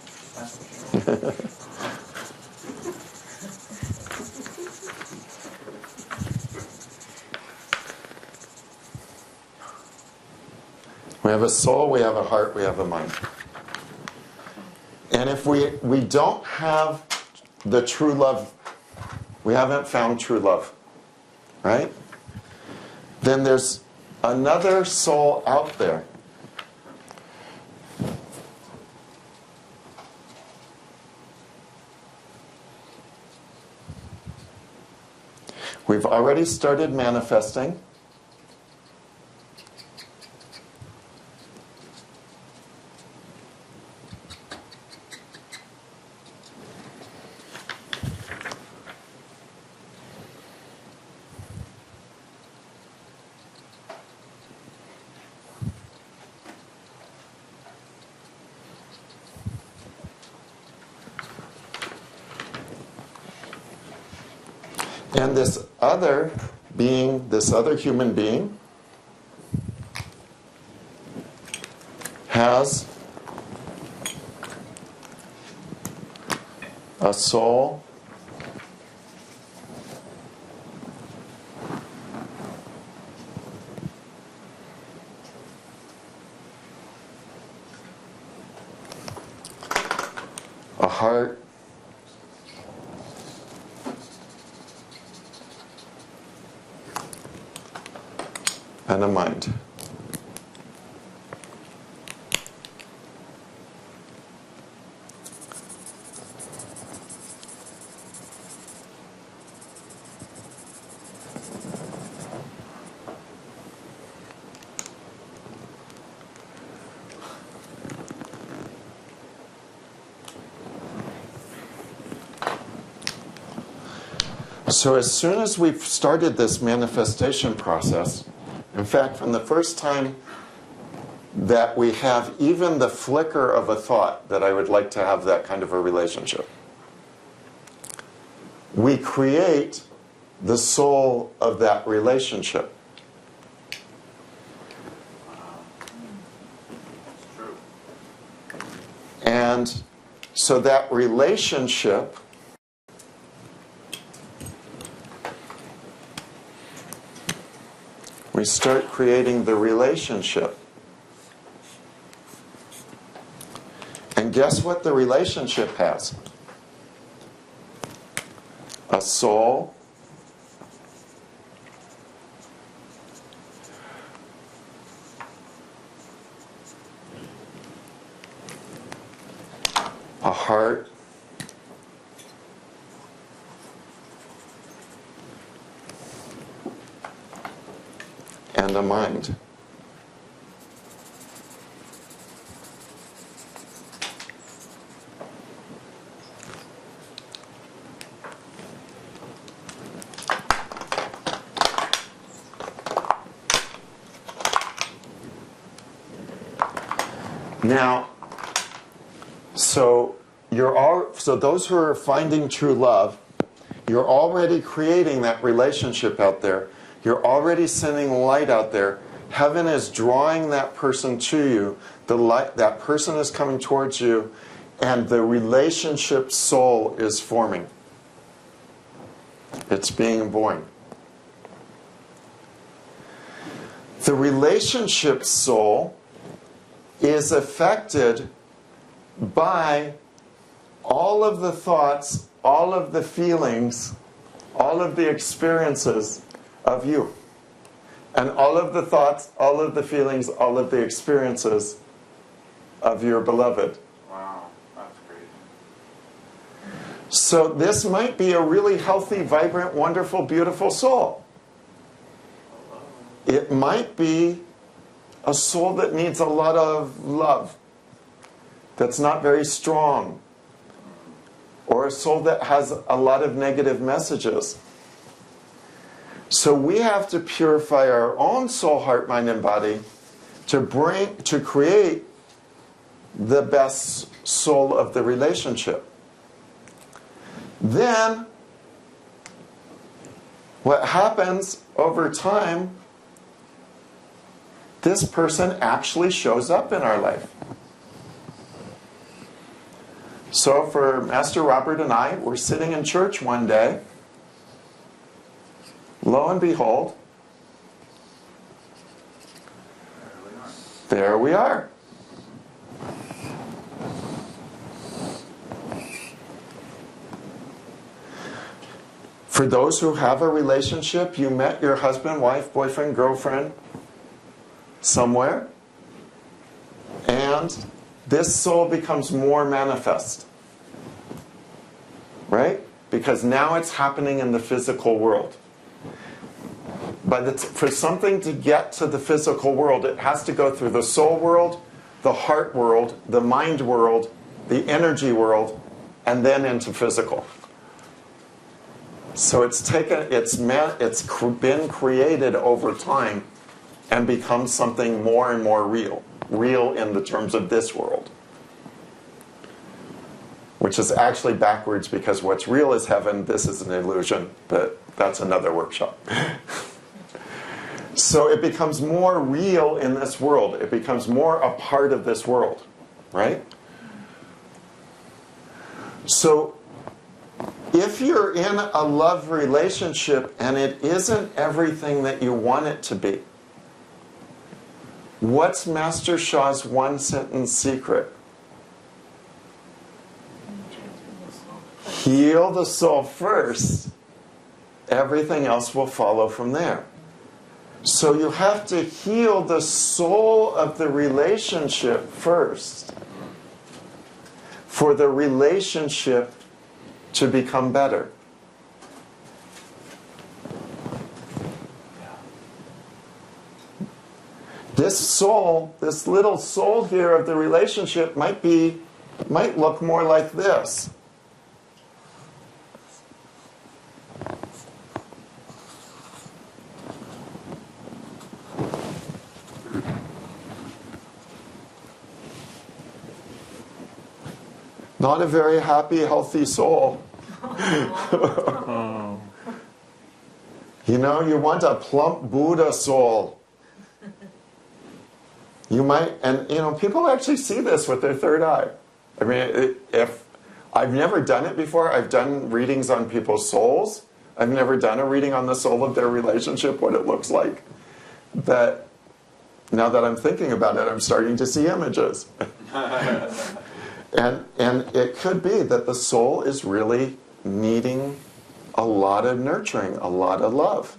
We have a soul, we have a heart, we have a mind. And if we don't have the true love, we haven't found true love, right? Then there's another soul out there. We've already started manifesting. And this other being, this other human being, has a soul, a heart, and a mind. So as soon as we've started this manifestation process, in fact, from the first time that we have even the flicker of a thought that I would like to have that kind of a relationship, we create the soul of that relationship. True. And so that relationship we start creating the relationship. guess what the relationship has? A soul, a heart, and a mind. Now, so those who are finding true love, you're already creating that relationship out there. You're already sending light out there. Heaven is drawing that person to you. The light, that person is coming towards you, and the relationship soul is forming. It's being born. The relationship soul is affected by all of the thoughts, all of the feelings, all of the experiences of you. And all of the thoughts, all of the feelings, all of the experiences of your beloved. Wow, that's great. So this might be a really healthy, vibrant, wonderful, beautiful soul. It might be a soul that needs a lot of love, that's not very strong, or a soul that has a lot of negative messages. So we have to purify our own soul, heart, mind, and body to create the best soul of the relationship. Then, what happens over time, this person actually shows up in our life. So for Master Robert and I, we're sitting in church one day. Lo and behold, there we are. For those who have a relationship, you met your husband, wife, boyfriend, girlfriend somewhere, and this soul becomes more manifest. Right? Because now it's happening in the physical world. But for something to get to the physical world, it has to go through the soul world, the heart world, the mind world, the energy world, and then into physical. So it's been created over time and becomes something more and more real. Real in the terms of this world. Which is actually backwards, because what's real is heaven, this is an illusion, but that's another workshop. So it becomes more real in this world. It becomes more a part of this world, right? So if you're in a love relationship and it isn't everything that you want it to be, what's Master Sha's one sentence secret? Heal the soul first. Everything else will follow from there. So you have to heal the soul of the relationship first for the relationship to become better. This soul, this little soul here of the relationship might look more like this. Not a very happy, healthy soul. You know, you want a plump Buddha soul. You might, and you know, people actually see this with their third eye. I mean, if I've never done it before, I've done readings on people's souls. I've never done a reading on the soul of their relationship, what it looks like. But now that I'm thinking about it, I'm starting to see images. And it could be that the soul is really needing a lot of nurturing, a lot of love.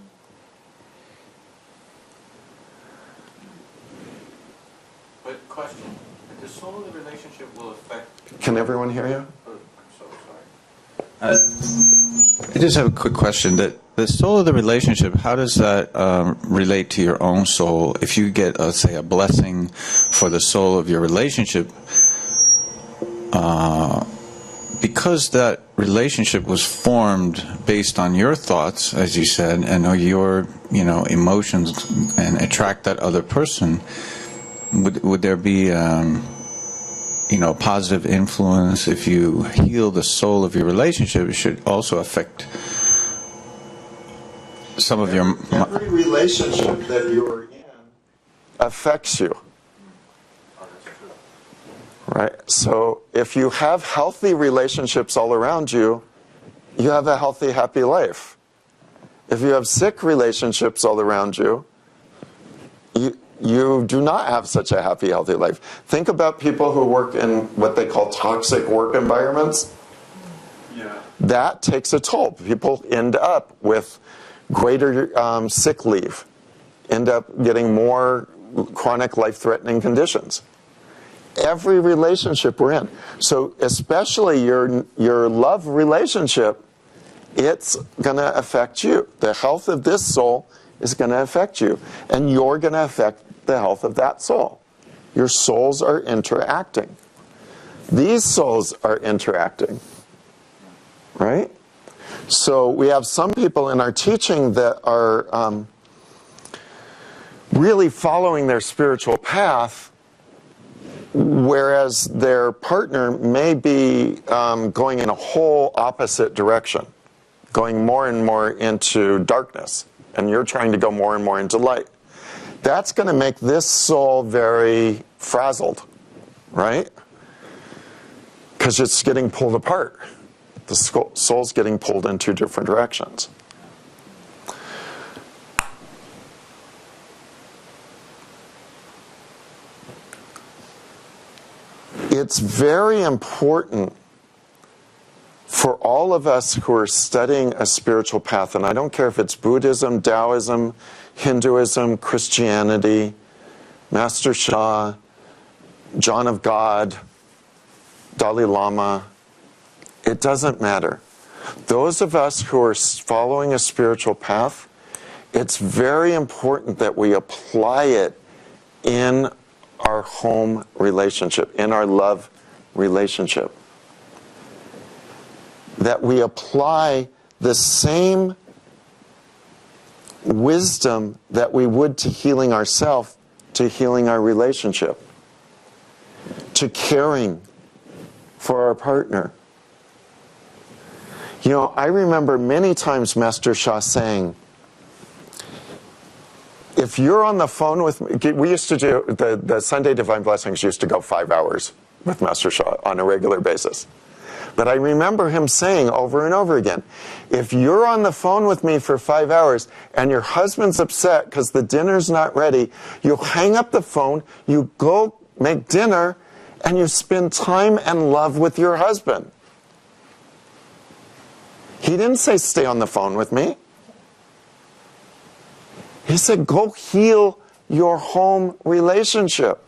But question, the soul of the relationship will affect... Can everyone hear you? Oh, I'm so sorry. I just have a quick question. That the soul of the relationship, how does that relate to your own soul? If you get, say, a blessing for the soul of your relationship, because that relationship was formed based on your thoughts, as you said, and your emotions, and attract that other person, would there be positive influence if you heal the soul of your relationship? It should also affect some of your... Every relationship that you're in affects you. Right? So if you have healthy relationships all around you, you have a healthy, happy life. If you have sick relationships all around you, you do not have such a happy, healthy life. Think about people who work in what they call toxic work environments. Yeah. That takes a toll. People end up with greater sick leave, end up getting more chronic life-threatening conditions. Every relationship we're in. So especially your love relationship, it's going to affect you. The health of this soul is going to affect you. And you're going to affect the health of that soul. Your souls are interacting. These souls are interacting. Right? So we have some people in our teaching that are really following their spiritual path, whereas their partner may be going in a whole opposite direction, going more and more into darkness, and you're trying to go more and more into light. That's going to make this soul very frazzled, right? Because it's getting pulled apart. The soul's getting pulled in two different directions. It's very important for all of us who are studying a spiritual path, and I don't care if it's Buddhism, Taoism, Hinduism, Christianity, Master Sha, John of God, Dalai Lama, it doesn't matter. Those of us who are following a spiritual path, it's very important that we apply it in our home relationship, in our love relationship. That we apply the same wisdom that we would to healing ourselves, to healing our relationship, to caring for our partner. You know, I remember many times Master Sha saying, if you're on the phone with me, we used to do, the Sunday Divine Blessings used to go 5 hours with Master Sha on a regular basis. But I remember him saying over and over again, if you're on the phone with me for 5 hours and your husband's upset because the dinner's not ready, you hang up the phone, you go make dinner, and you spend time and love with your husband. He didn't say stay on the phone with me. He said go heal your home relationship.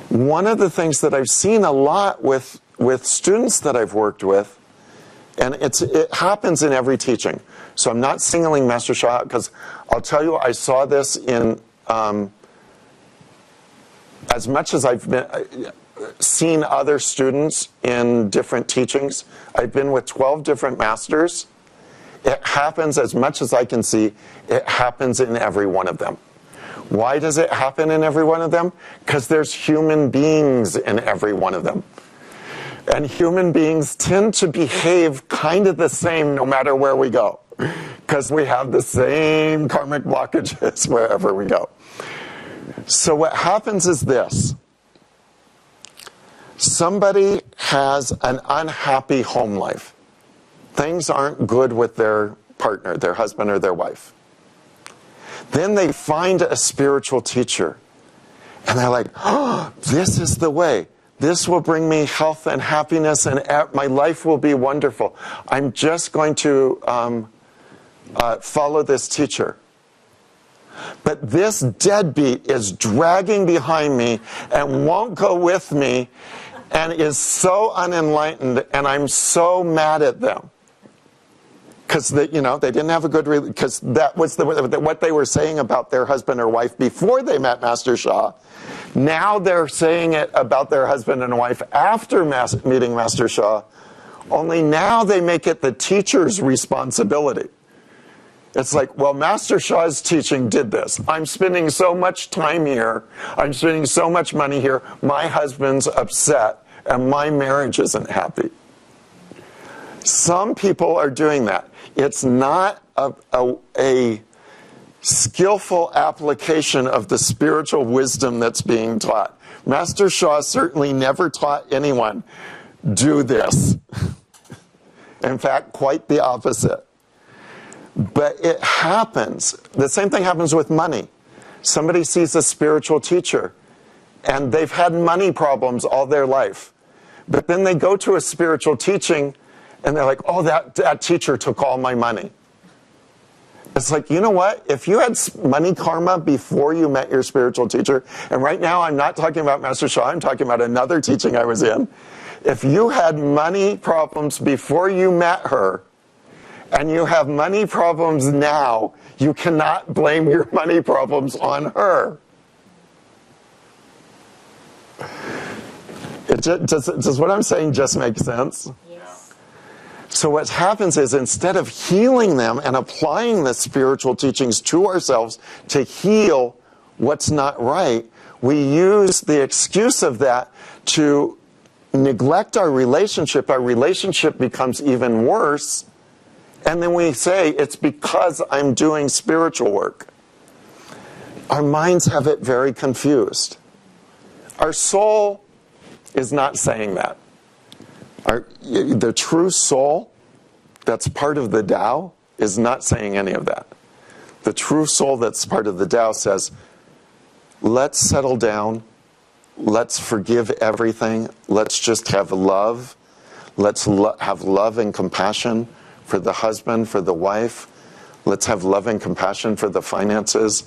One of the things that I've seen a lot with students that I've worked with, and it happens in every teaching. So I'm not singling Master Sha out, because I'll tell you, I saw this in, as much as I've seen other students in different teachings, I've been with 12 different masters. It happens, as much as I can see, it happens in every one of them. Why does it happen in every one of them? Because there's human beings in every one of them. And human beings tend to behave kind of the same no matter where we go, because we have the same karmic blockages wherever we go. So what happens is this. Somebody has an unhappy home life. Things aren't good with their partner, their husband or their wife. Then they find a spiritual teacher, And they're like, oh, this is the way. This will bring me health and happiness, and my life will be wonderful. I'm just going to follow this teacher. But this deadbeat is dragging behind me and won't go with me and is so unenlightened, and I'm so mad at them. Because they didn't have a good because that was what they were saying about their husband or wife before they met Master Sha. Now they're saying it about their husband and wife after meeting Master Sha. Only now they make it the teacher's responsibility. It's like, well, Master Sha's teaching did this. I'm spending so much time here. I'm spending so much money here. My husband's upset, and my marriage isn't happy. Some people are doing that. It's not a skillful application of the spiritual wisdom that's being taught. Master Sha certainly never taught anyone, do this. In fact, quite the opposite. But it happens. The same thing happens with money. Somebody sees a spiritual teacher, and they've had money problems all their life. But then they go to a spiritual teaching, and they're like, oh, that teacher took all my money. It's like, you know what? If you had money karma before you met your spiritual teacher, and right now I'm not talking about Master Sha, I'm talking about another teaching I was in. If you had money problems before you met her, and you have money problems now, you cannot blame your money problems on her. Does what I'm saying just make sense? Yes. So what happens is, instead of healing them and applying the spiritual teachings to ourselves to heal what's not right, we use the excuse of that to neglect our relationship. Our relationship becomes even worse. And then we say, it's because I'm doing spiritual work. Our minds have it very confused. Our soul is not saying that. The true soul, that's part of the Tao, is not saying any of that. The true soul that's part of the Tao says, let's settle down, let's forgive everything, let's just have love, let's have love and compassion for the husband, for the wife, let's have love and compassion for the finances,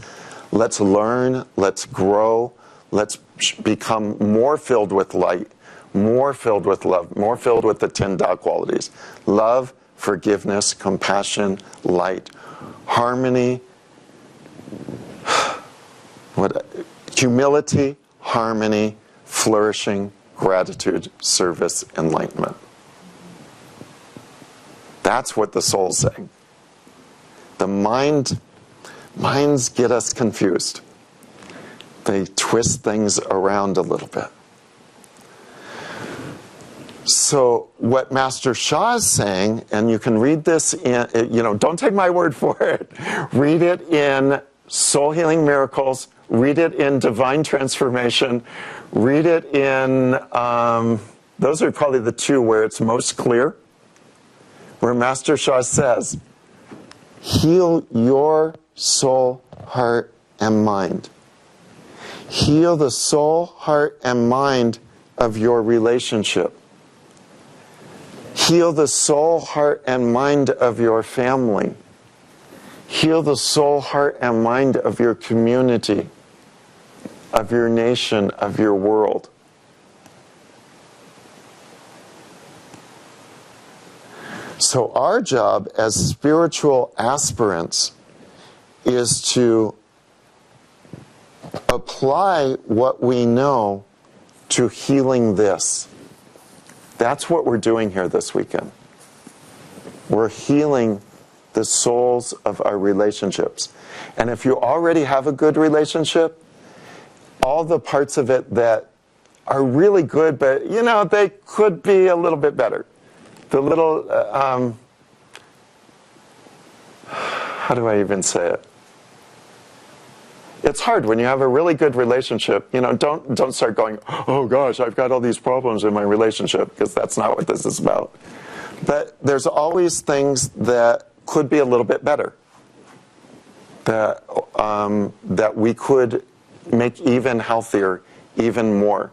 let's learn, let's grow, let's become more filled with light, more filled with love, more filled with the 10 Da qualities. Love, forgiveness, compassion, light, harmony, humility, harmony, flourishing, gratitude, service, enlightenment. That's what the soul's saying. The minds get us confused. They twist things around a little bit. So what Master Sha is saying, and you can read this in, don't take my word for it. Read it in Soul Healing Miracles. Read it in Divine Transformation. Read it in, those are probably the two where it's most clear. Where Master Sha says, heal your soul, heart, and mind. Heal the soul, heart, and mind of your relationship. Heal the soul, heart, and mind of your family. Heal the soul, heart, and mind of your community, of your nation, of your world. So our job as spiritual aspirants is to apply what we know to healing this. That's what we're doing here this weekend. We're healing the souls of our relationships. And if you already have a good relationship, all the parts of it that are really good, but they could be a little bit better. The little, how do I even say it? It's hard when you have a really good relationship. Don't start going, oh gosh, I've got all these problems in my relationship, because that's not what this is about. But there's always things that could be a little bit better, that we could make even healthier, even more,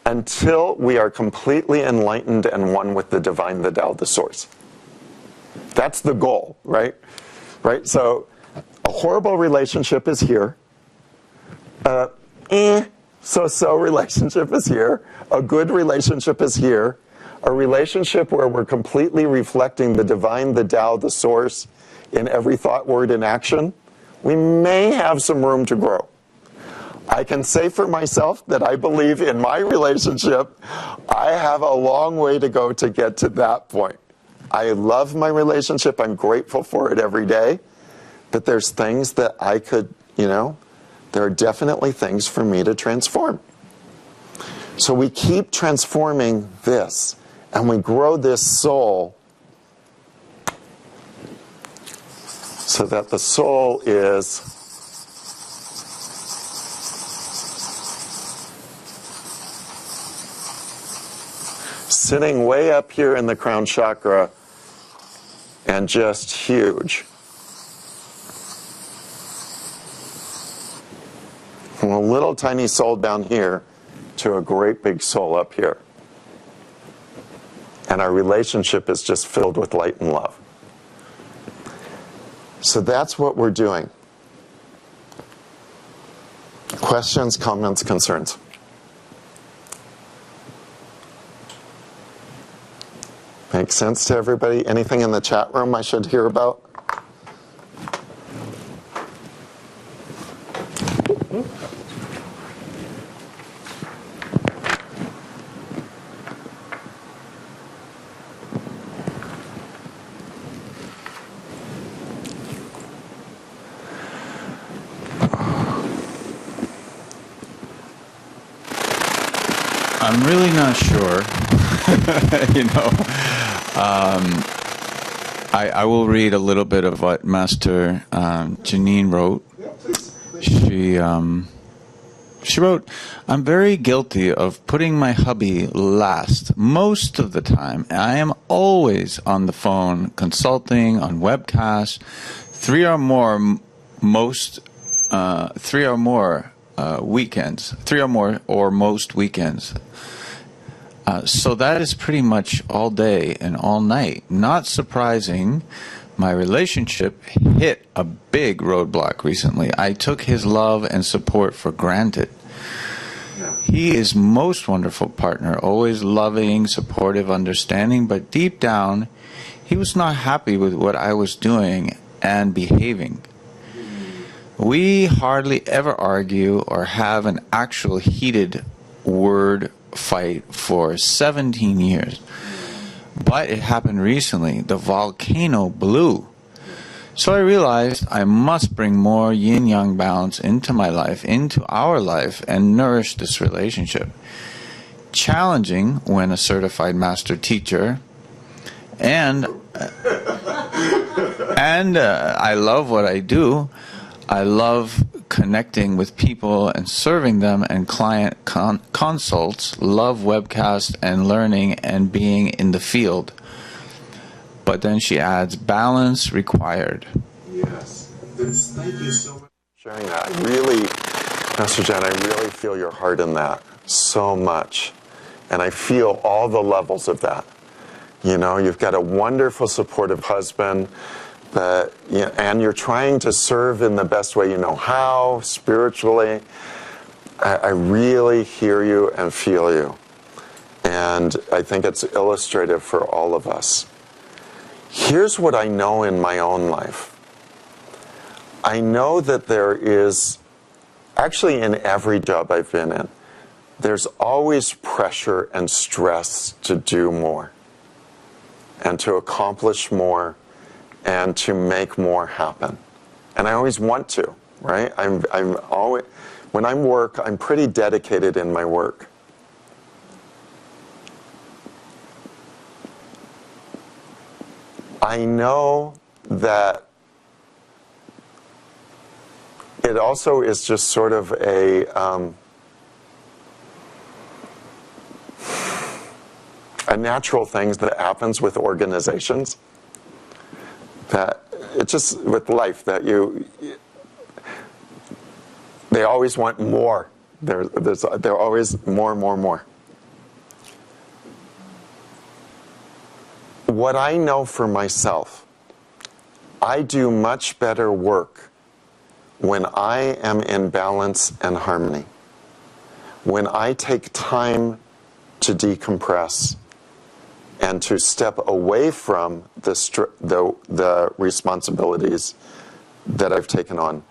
until we are completely enlightened and one with the divine, the Tao, the source. That's the goal, right? Right? So a horrible relationship is here. So-so relationship is here. A good relationship is here. A relationship where we're completely reflecting the divine, the Tao, the source in every thought, word, and action. We may have some room to grow. I can say for myself that I believe in my relationship, I have a long way to go to get to that point. I love my relationship. I'm grateful for it every day. But there's things that I could, there are definitely things for me to transform. So we keep transforming this, and we grow this soul so that the soul is sitting way up here in the crown chakra and just huge. From a little tiny soul down here to a great big soul up here. And our relationship is just filled with light and love. So that's what we're doing. Questions, comments, concerns? Makes sense to everybody? Anything in the chat room I should hear about? I'm really not sure. I will read a little bit of what Master Janine wrote. She wrote, "I'm very guilty of putting my hubby last most of the time. I am always on the phone, consulting, on webcasts, three or more most weekends. So that is pretty much all day and all night. Not surprising, my relationship hit a big roadblock recently. I took his love and support for granted. He is most wonderful partner, always loving, supportive, understanding, but deep down, he was not happy with what I was doing and behaving. We hardly ever argue or have an actual heated word fight for 17 years. But it happened recently. The volcano blew. So I realized I must bring more yin-yang balance into my life, into our life, and nourish this relationship. Challenging when a certified master teacher, and I love what I do. I love connecting with people and serving them and client consults, love webcasts and learning and being in the field." But then she adds, "balance required." Yes. Thank you so much for sharing that. I really, Master Jen, I really feel your heart in that so much. And I feel all the levels of that. You've got a wonderful, supportive husband. And you're trying to serve in the best way you know how, spiritually. I really hear you and feel you. And I think it's illustrative for all of us. Here's what I know in my own life. I know that there is, actually in every job I've been in, there's always pressure and stress to do more and to accomplish more and to make more happen. And I always want to, right? I'm always, when I work, I'm pretty dedicated in my work. I know that it also is just sort of a natural thing that happens with organizations. That it's just with life that They always want more. They're always more. What I know for myself, I do much better work when I am in balance and harmony. When I take time to decompress and to step away from the responsibilities that I've taken on,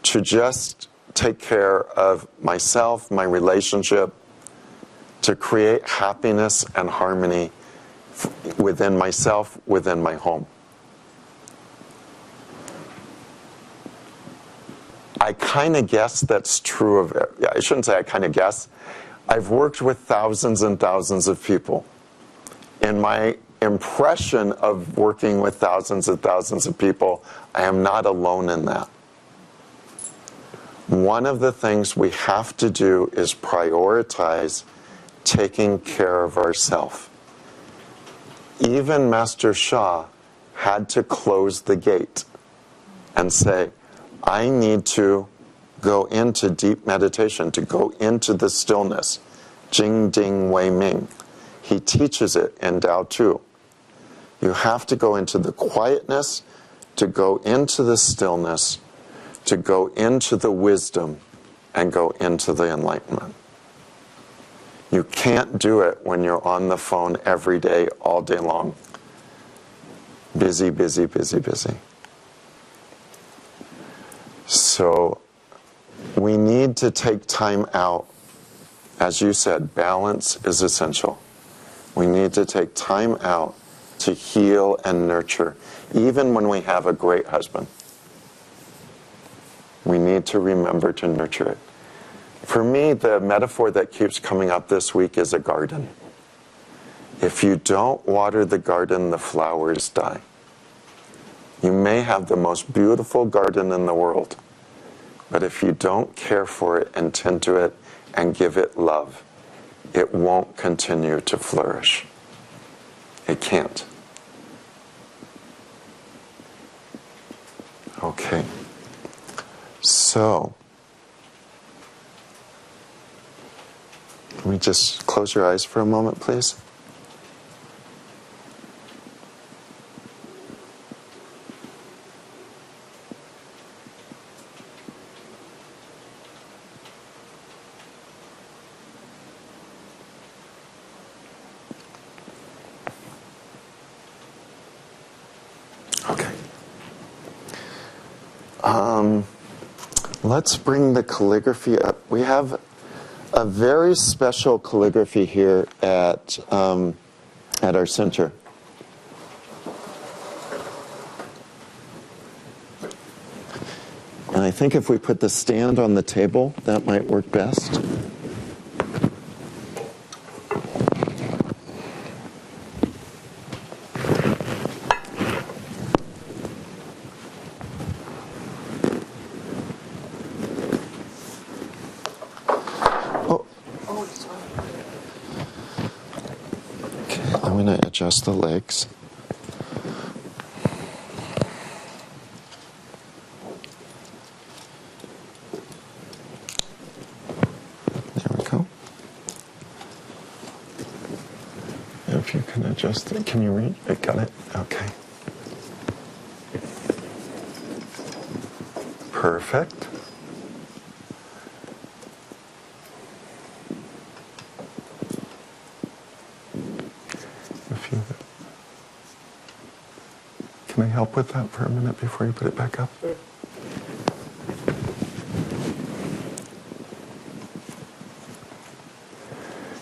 to just take care of myself, my relationship, to create happiness and harmony within myself, within my home. I kind of guess that's true of, I shouldn't say I kind of guess. I've worked with thousands and thousands of people. In my impression of working with thousands and thousands of people, I am not alone in that. One of the things we have to do is prioritize taking care of ourselves. Even Master Sha had to close the gate and say, I need to go into deep meditation, to go into the stillness. Jing Ding Wei Ming. He teaches it in Tao Tu. You have to go into the quietness, to go into the stillness, to go into the wisdom, and go into the enlightenment. You can't do it when you're on the phone every day, all day long. Busy. So we need to take time out. As you said, balance is essential. We need to take time out to heal and nurture, even when we have a great husband. We need to remember to nurture it. For me, the metaphor that keeps coming up this week is a garden. If you don't water the garden, the flowers die. You may have the most beautiful garden in the world, but if you don't care for it and tend to it and give it love, it won't continue to flourish. It can't. Okay. So, let me just close your eyes for a moment, please. Okay. Let's bring the calligraphy up. We have a very special calligraphy here at our center. And I think if we put the stand on the table, that might work best. I'm going to adjust the legs. There we go. If you can adjust it, can you read? I got it? Okay. Perfect. Can I help with that for a minute before you put it back up? Sure.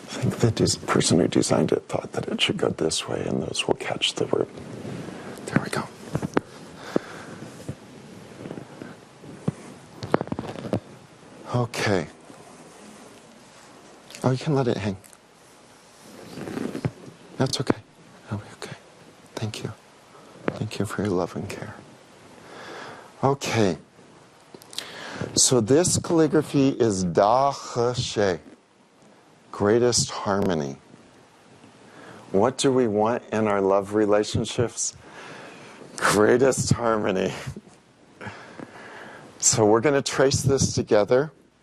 I think the person who designed it thought that it should go this way and those will catch the root. There we go. Okay. Oh, you can let it hang. That's okay. That'll be okay. Thank you. Thank you for your love and care. Okay. So this calligraphy is Da He She, greatest harmony. What do we want in our love relationships? Greatest harmony. So we're going to trace this together.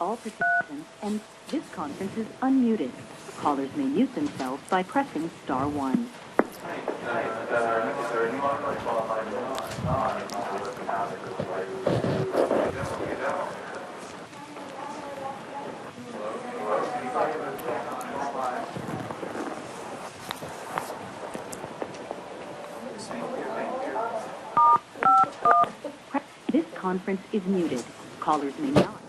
all participants, and this conference is unmuted. Callers may mute themselves by pressing star 1. This conference is muted. Callers may not.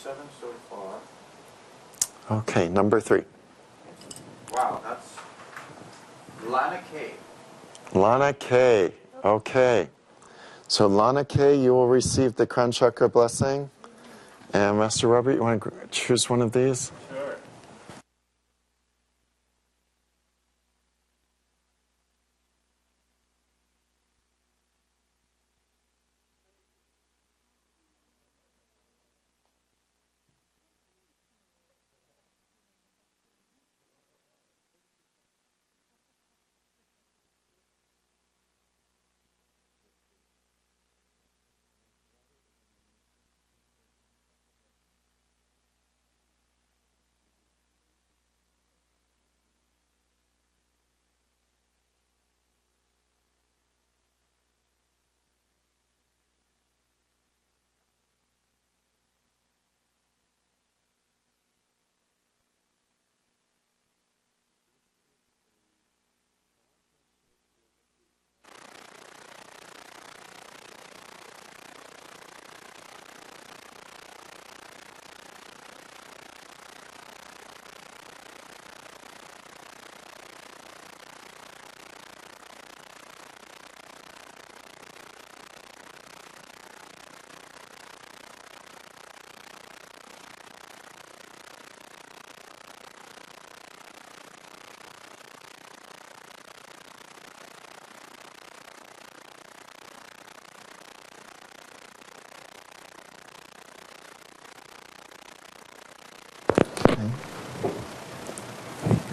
Seven so far. Okay, number 3. Wow, that's Lana K. Lana K. Okay. So Lana K, you will receive the crown chakra blessing. And Master Robert, you want to choose one of these? Sure.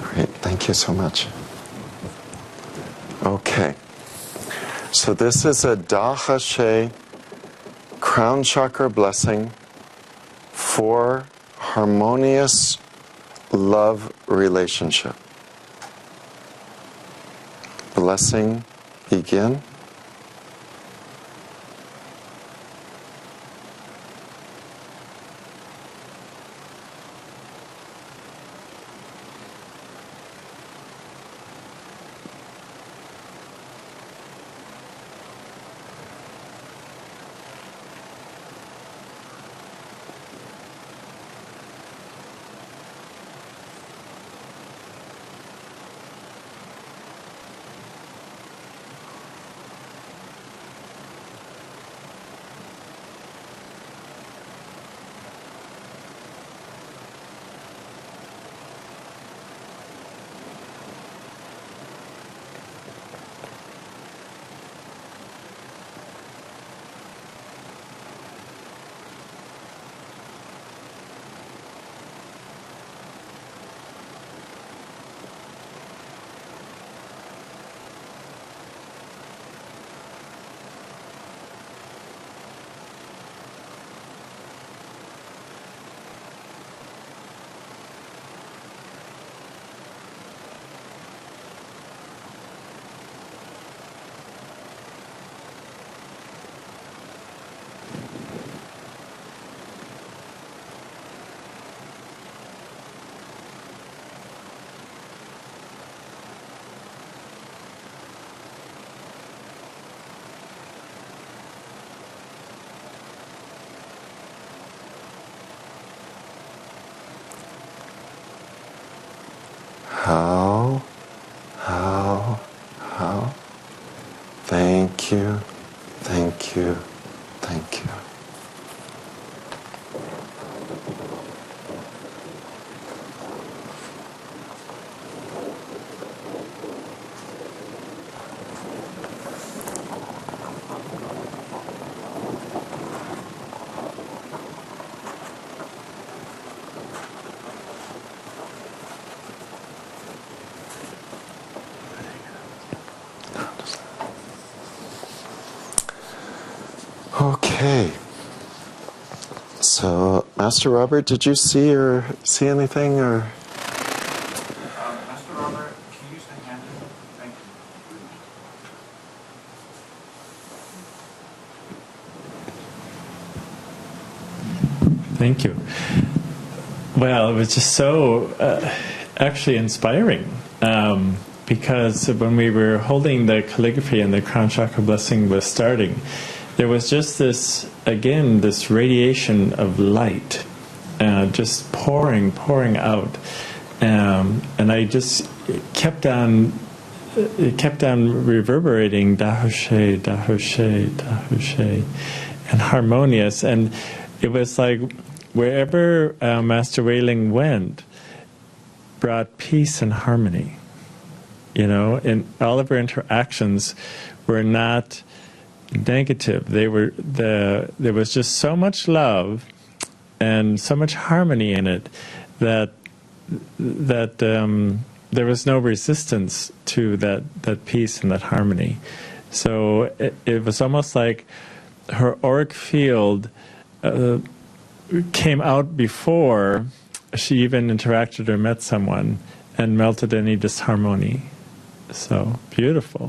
Great, thank you so much. Okay, so this is a Da Hashe crown chakra blessing for harmonious love relationship. Blessing begin. Thank you, thank you, thank you. Okay. So, Master Robert, did you see anything or? Master Robert, can you use the hand? Thank you. Thank you. Well, it was just so actually inspiring because when we were holding the calligraphy and the crown chakra blessing was starting, there was just this radiation of light just pouring out. And I just kept on reverberating Dahoshe, Dahoshe, Dahoshe, and harmonious. And it was like wherever Master Wei-Ling went, brought peace and harmony. You know, and all of our interactions were not negative. There was just so much love and so much harmony in it that there was no resistance to that peace and that harmony. So it was almost like her auric field came out before she even interacted or met someone and melted any disharmony. So beautiful.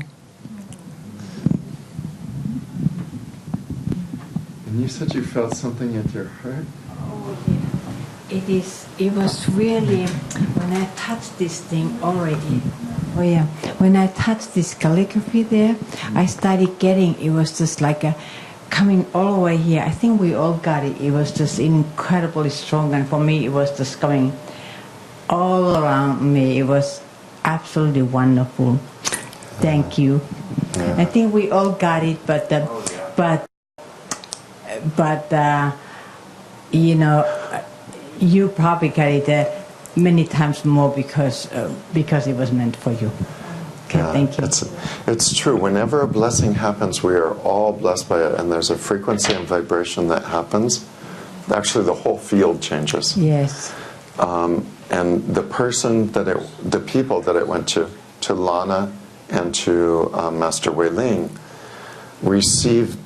And you said you felt something at your heart? It was really, when I touched this thing already, when I touched this calligraphy there, I started getting, it was just like coming all the way here. I think we all got it. It was just incredibly strong, and for me it was just coming all around me. It was absolutely wonderful. Thank you. Yeah. I think we all got it, but you know, you probably got it many times more because it was meant for you. Okay, Yeah, thank you. It's true. Whenever a blessing happens, we are all blessed by it, and there's a frequency and vibration that happens. Actually, the whole field changes. Yes. And the people that it went to Lana and to Master Wei-Ling, received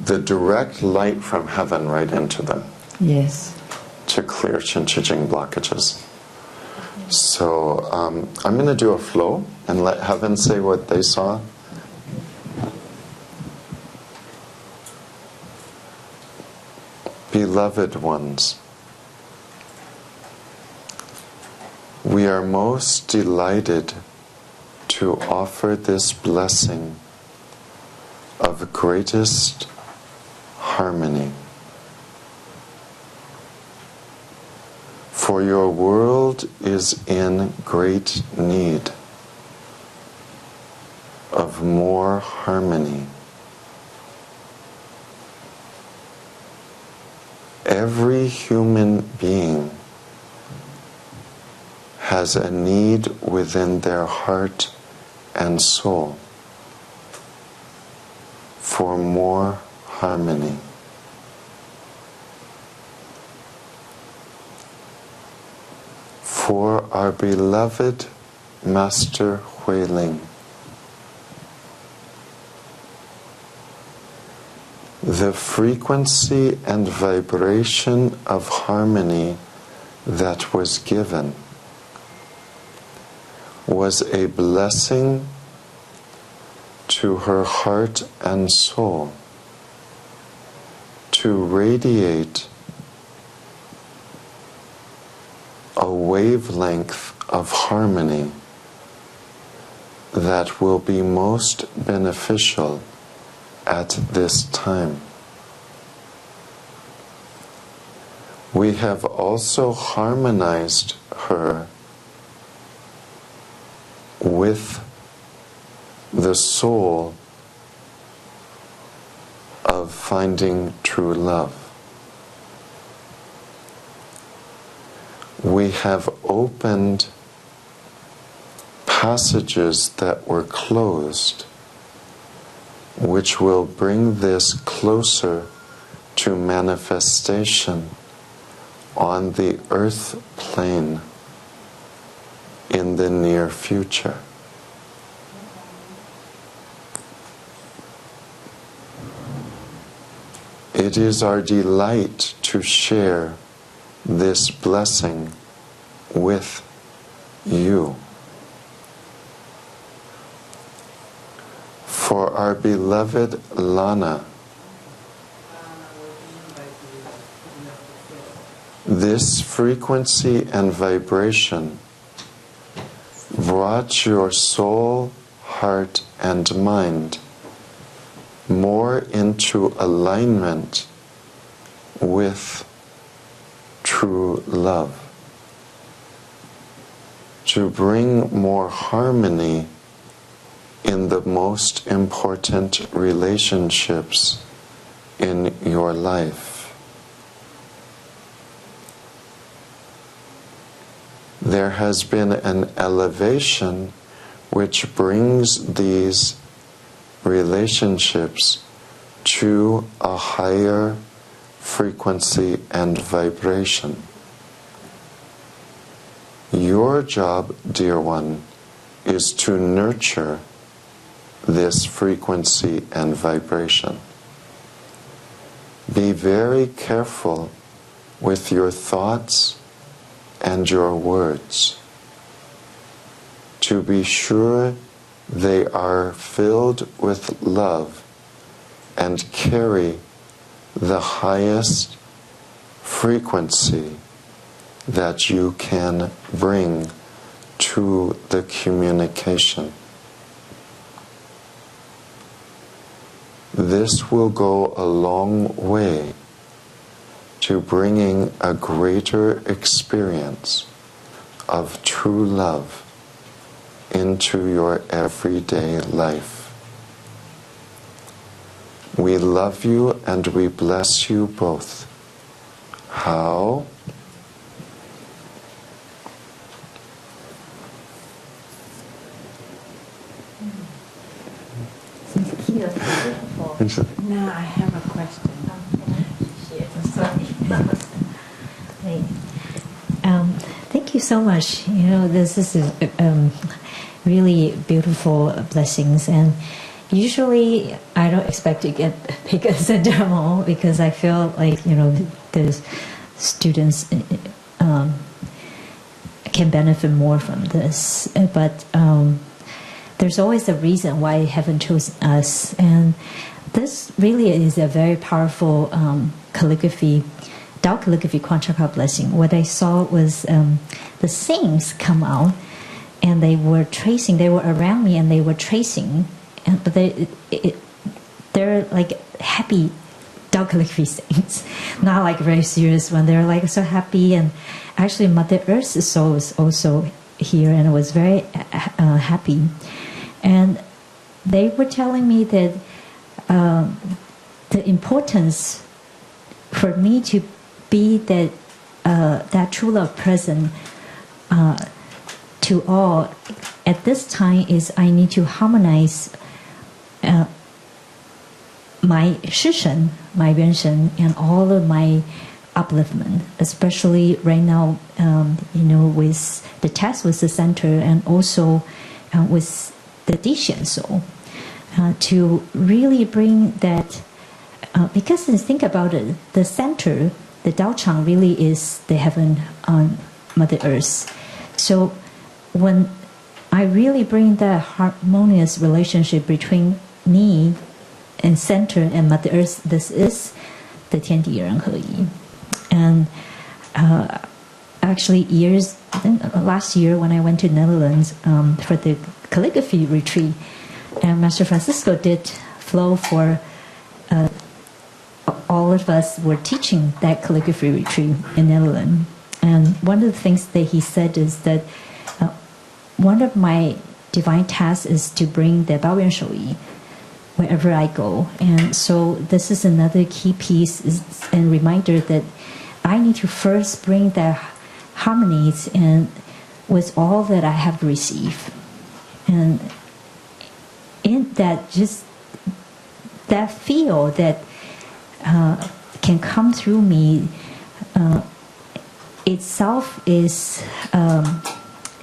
the direct light from heaven right into them. Yes. To clear Shin-Chi-Jing blockages. So I'm going to do a flow and let heaven say what they saw. Beloved ones, we are most delighted to offer this blessing of greatest harmony. For your world is in great need of more harmony. Every human being has a need within their heart and soul for more harmony. For our beloved Master Wei-Ling, the frequency and vibration of harmony that was given was a blessing to her heart and soul to radiate a wavelength of harmony that will be most beneficial at this time. We have also harmonized her with the soul of finding true love. We have opened passages that were closed, which will bring this closer to manifestation on the earth plane in the near future. It is our delight to share this blessing with you. For our beloved Lana, this frequency and vibration brought your soul, heart, and mind more into alignment with true love, to bring more harmony in the most important relationships in your life. There has been an elevation which brings these relationships to a higher frequency and vibration. Your job, dear one, is to nurture this frequency and vibration. Be very careful with your thoughts and your words, to be sure they are filled with love and carry the highest frequency that you can bring to the communication. This will go a long way to bringing a greater experience of true love into your everyday life. We love you and we bless you both. How? Now I have a question. Thank you so much. You know, this is really beautiful blessings, and usually I don't expect to get big as a demo because I feel like, you know, the students can benefit more from this. But there's always a reason why heaven chose us, and this really is a very powerful calligraphy, Tao calligraphy Chakra blessing. What I saw was the saints come out, and they were tracing. They were around me, and they were tracing, but they're like happy Tao calligraphy saints, not like very serious one. They're like so happy, and actually Mother Earth's soul was also here, and was very happy. And they were telling me that the importance for me to be that true love present to all at this time is I need to harmonize my Shishen, my Yuanshen, and all of my upliftment, especially right now, you know, with the test with the center, and also with the Dishan soul, to really bring that, because think about it, the center, the Tao Chang really is the heaven on Mother Earth. So when I really bring that harmonious relationship between me and center and Mother Earth, this is the 天地人合一. And actually I think last year when I went to Netherlands for the calligraphy retreat, and Master Francisco did flow for all of us were teaching that calligraphy retreat in Netherlands. And one of the things that he said is that one of my divine tasks is to bring the 道元手艺 wherever I go. And so this is another key piece and reminder that I need to first bring that harmonies and with all that I have received. And in that, just that feel that can come through me itself is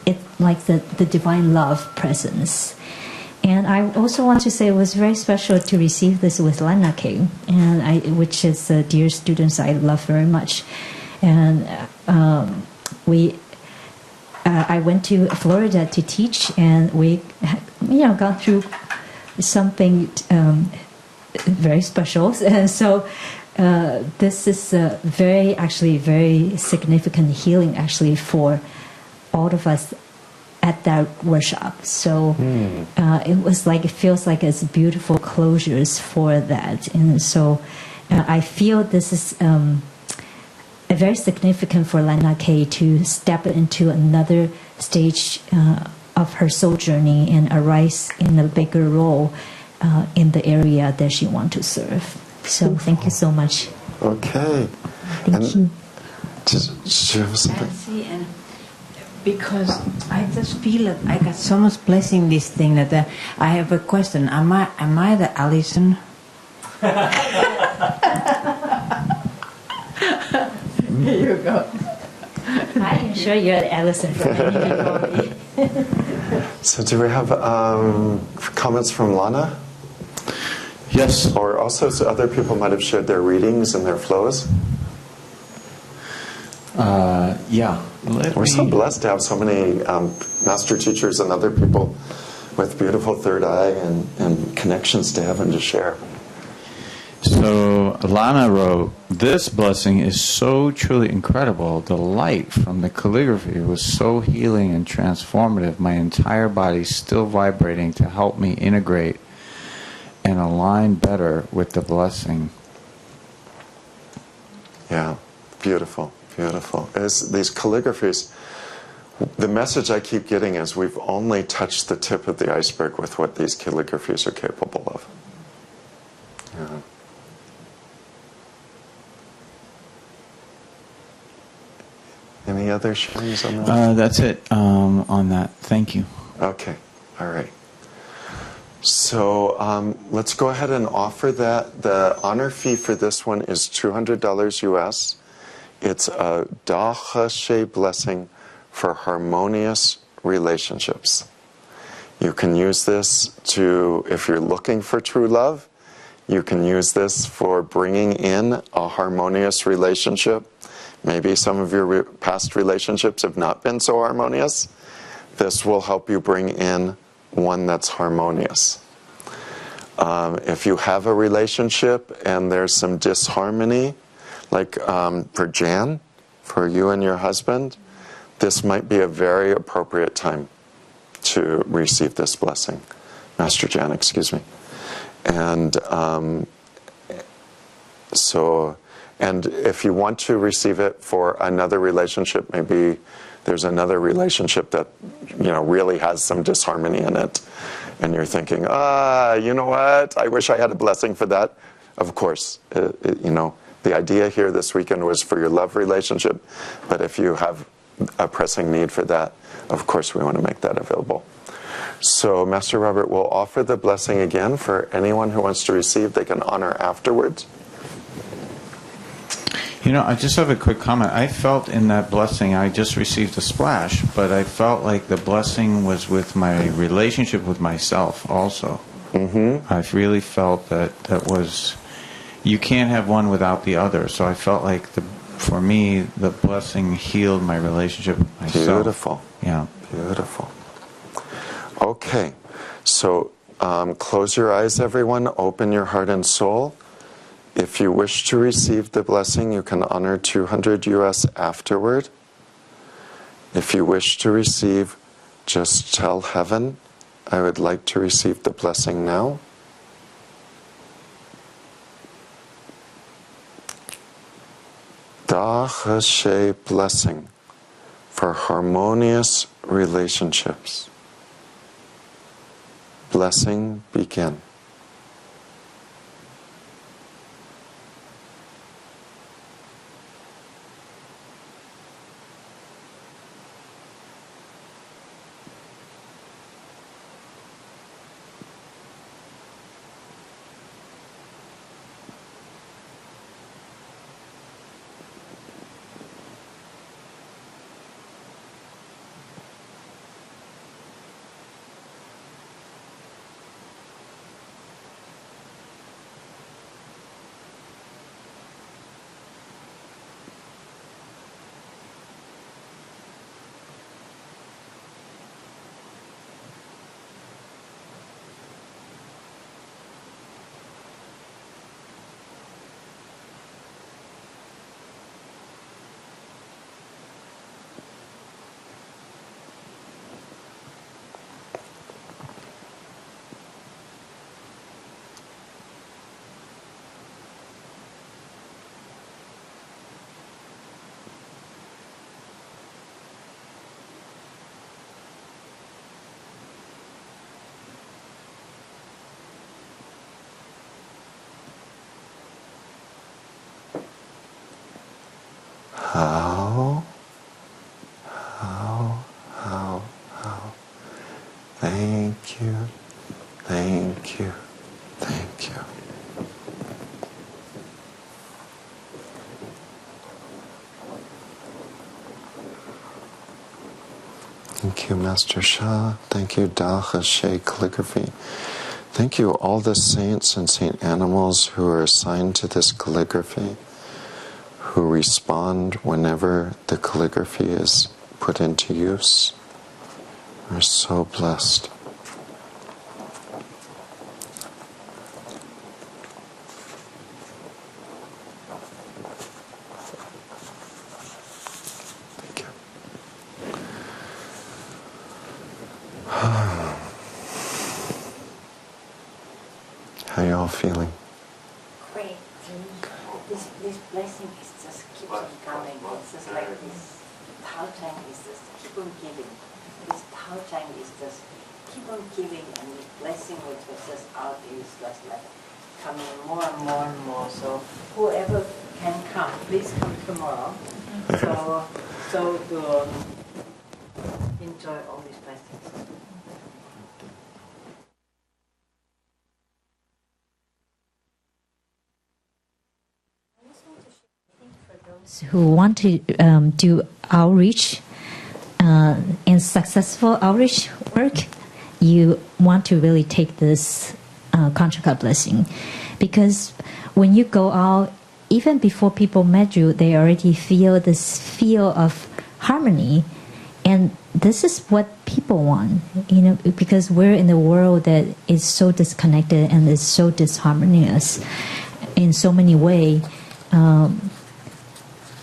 it like the divine love presence. And I also want to say it was very special to receive this with Lighten Up, and which is dear students I love very much. And I went to Florida to teach, and we, gone through something very special. And so this is very significant healing actually for all of us at that workshop. So it feels like it's beautiful closures for that. And so I feel this is very significant for Lena K to step into another stage of her soul journey and arise in a bigger role in the area that she wants to serve. So thank you so much. Okay. Thank you. Did you have something? Nancy, and because I just feel that I got so much blessing this thing that I have a question. Am I the Allison? Here you go. I am sure you're the Allison from many people. So do we have comments from Lana? Yes. Or also so other people might have shared their readings and their flows? Yeah. We're so blessed to have so many master teachers and other people with beautiful third eye and connections to heaven to share. So Lana wrote, "This blessing is so truly incredible. The light from the calligraphy was so healing and transformative. My entire body still vibrating to help me integrate and align better with the blessing." Yeah, beautiful, beautiful. These calligraphies, the message I keep getting is we've only touched the tip of the iceberg with what these calligraphies are capable of. Yeah. Any other sharings on that? That's it on that. Thank you. Okay, all right. So let's go ahead and offer that. The honor fee for this one is $200 US. It's a Da He She blessing for harmonious relationships. You can use this to, if you're looking for true love, you can use this for bringing in a harmonious relationship. Maybe some of your past relationships have not been so harmonious. This will help you bring in one that's harmonious. If you have a relationship and there's some disharmony, like for Jan, for you and your husband, this might be a very appropriate time to receive this blessing. Master Jan, excuse me. And and if you want to receive it for another relationship, maybe there's another relationship that really has some disharmony in it, and you're thinking, you know what? I wish I had a blessing for that. Of course, the idea here this weekend was for your love relationship, but if you have a pressing need for that, of course, we want to make that available. So Master Robert will offer the blessing again for anyone who wants to receive. They can honor afterwards. I just have a quick comment. I felt in that blessing, I just received a splash, but I felt like the blessing was with my relationship with myself also. Mm-hmm. I really felt that was, you can't have one without the other. So I felt like, for me, the blessing healed my relationship with myself. Beautiful. Yeah. Beautiful. Okay. So close your eyes, everyone. Open your heart and soul. If you wish to receive the blessing, you can honor 200 US afterward. If you wish to receive, just tell heaven, I would like to receive the blessing now. Da He She blessing for harmonious relationships. Blessing begin. How. Thank you. Thank you. Thank you. Thank you, Master Sha. Thank you, Da She Calligraphy. Thank you, all the saints and saint animals who are assigned to this calligraphy, who respond whenever the calligraphy is put into use. We're so blessed. Thank you. How are you all feeling? Great. This blessing is just keep on coming. It's just like this Tao Chang is just keep on giving. This Tao Chang is just keep on giving, and the blessing which was just out is just like coming more and more and more. So whoever can come, please come tomorrow. So to enjoy all these blessings. Who want to do outreach and successful outreach work, you want to really take this Chakra blessing, because when you go out, even before people met you, they already feel this feel of harmony, and this is what people want, because we're in a world that is so disconnected and is so disharmonious in so many ways.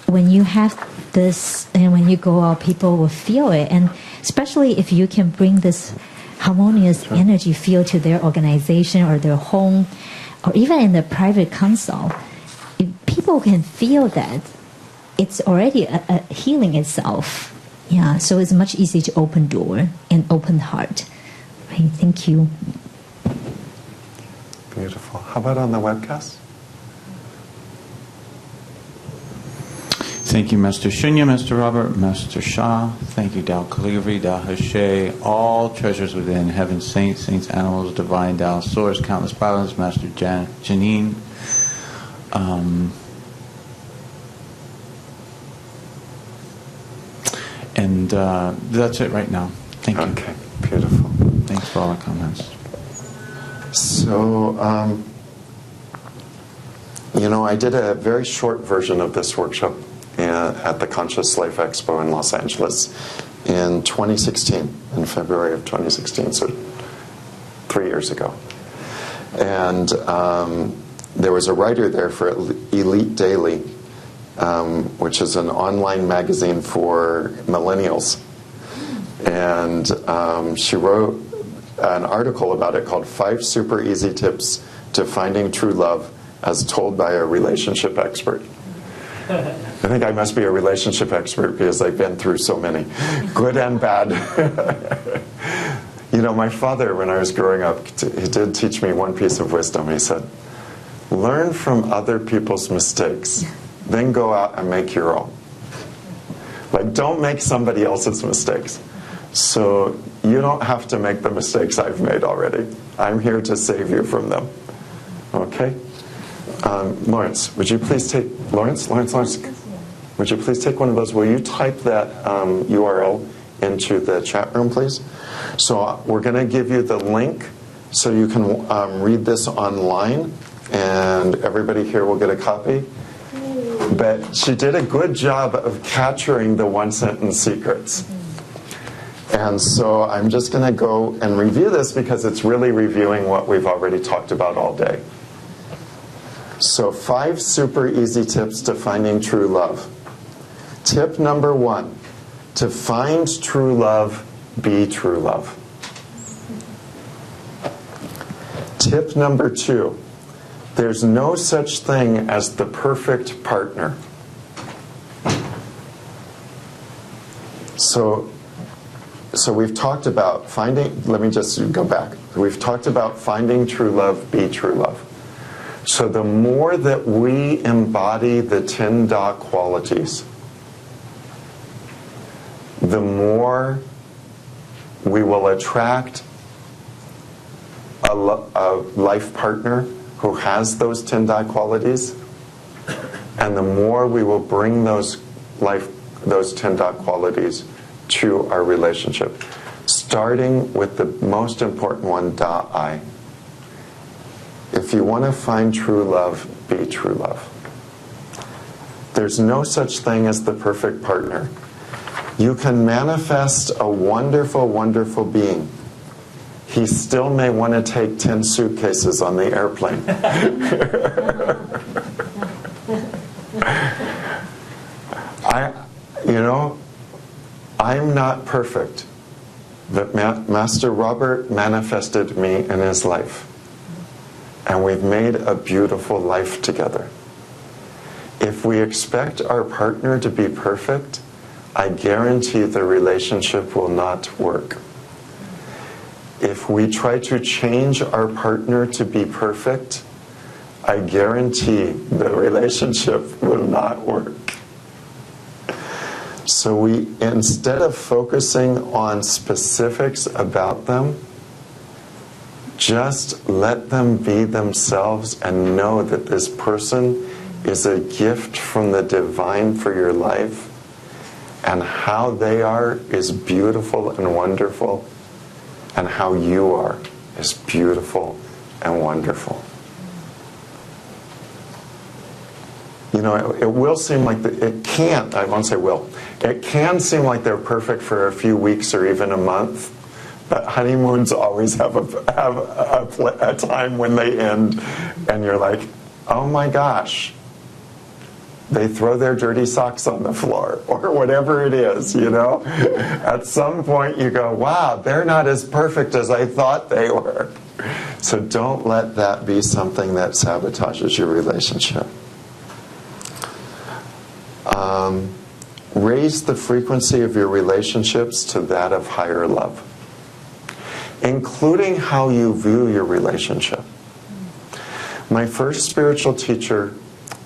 When you have this, and when you go out, people will feel it, and especially if you can bring this harmonious energy feel to their organization or their home, or even in the private consult, if people can feel that, it's already a healing itself. Yeah, so it's much easier to open door and open heart. Right, thank you. Beautiful. How about on the webcast? Thank you, Master Shunya, Master Robert, Master Shah. Thank you, Tao Calligraphy, Tao Hashay, all treasures within, heaven, saints, animals, divine Tao, source, countless problems, Master Janine. And that's it right now. Thank you. Okay, beautiful. Thanks for all the comments. So, I did a very short version of this workshop at the Conscious Life Expo in Los Angeles in 2016, in February of 2016, so 3 years ago. And there was a writer there for Elite Daily, which is an online magazine for millennials. And she wrote an article about it called 5 Super Easy Tips to Finding True Love as Told by a Relationship Expert. I think I must be a relationship expert because I've been through so many, good and bad. My father, when I was growing up, he did teach me one piece of wisdom. He said, learn from other people's mistakes, then go out and make your own. Like, don't make somebody else's mistakes. So you don't have to make the mistakes I've made already. I'm here to save you from them. Okay? Lawrence, would you please take Lawrence? Would you please take one of those? Will you type that URL into the chat room, please? So we're going to give you the link so you can read this online, and everybody here will get a copy. But she did a good job of capturing the one-sentence secrets. And so I'm just going to go and review this because it's really reviewing what we've already talked about all day. So 5 super easy tips to finding true love. Tip number 1, to find true love, be true love. Tip number 2, there's no such thing as the perfect partner. So we've talked about finding, let me just go back. We've talked about finding true love, be true love. So the more that we embody the 10 Da qualities, the more we will attract a life partner who has those Tendai qualities, and the more we will bring those Tendai qualities to our relationship. Starting with the most important one, Da'ai. If you want to find true love, be true love. There's no such thing as the perfect partner. You can manifest a wonderful, wonderful being. He still may want to take 10 suitcases on the airplane. I'm not perfect, but Master Robert manifested me in his life. And we've made a beautiful life together. If we expect our partner to be perfect, I guarantee the relationship will not work. If we try to change our partner to be perfect, I guarantee the relationship will not work. So instead of focusing on specifics about them, just let them be themselves and know that this person is a gift from the divine for your life, and how they are is beautiful and wonderful, and how you are is beautiful and wonderful. It will seem like it can't, I won't say will, it can seem like they're perfect for a few weeks or even a month, but honeymoons always have a time when they end, and you're like, oh my gosh, they throw their dirty socks on the floor, or whatever it is, At some point you go, wow, they're not as perfect as I thought they were. So don't let that be something that sabotages your relationship. Raise the frequency of your relationships to that of higher love, including how you view your relationship. My first spiritual teacher,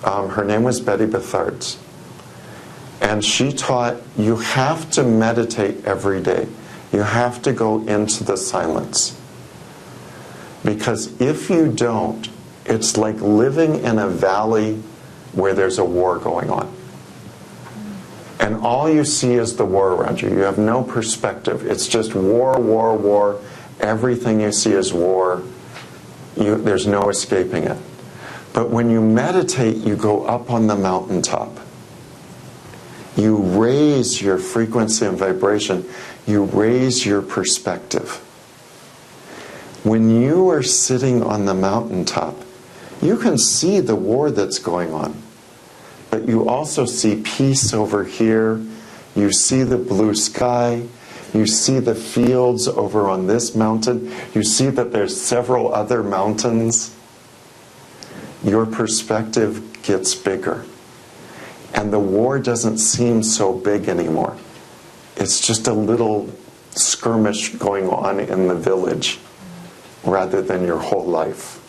her name was Betty Bethards, and she taught you have to meditate every day. You have to go into the silence. Because if you don't, it's like living in a valley where there's a war going on. And all you see is the war around you. You have no perspective. It's just war, war, war. Everything you see is war. There's no escaping it. But when you meditate, you go up on the mountaintop. You raise your frequency and vibration. You raise your perspective. When you are sitting on the mountaintop, you can see the war that's going on. But you also see peace over here. You see the blue sky. You see the fields over on this mountain. You see that there's several other mountains. Your perspective gets bigger. And the war doesn't seem so big anymore. It's just a little skirmish going on in the village rather than your whole life.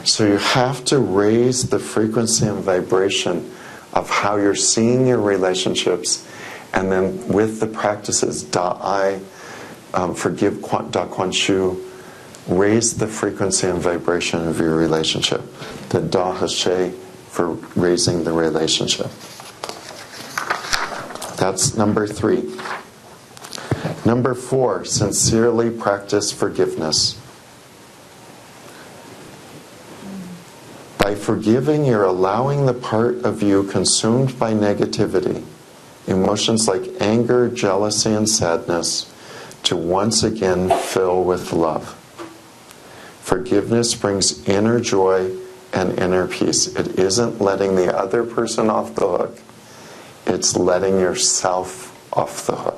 So you have to raise the frequency and vibration of how you're seeing your relationships, and then with the practices Da'ai, forgive Da Quan Shu, raise the frequency and vibration of your relationship. The Da Hashe for raising the relationship. That's number 3. Number 4, sincerely practice forgiveness. By forgiving, you're allowing the part of you consumed by negativity, emotions like anger, jealousy, and sadness, to once again fill with love. Forgiveness brings inner joy and inner peace. It isn't letting the other person off the hook. It's letting yourself off the hook.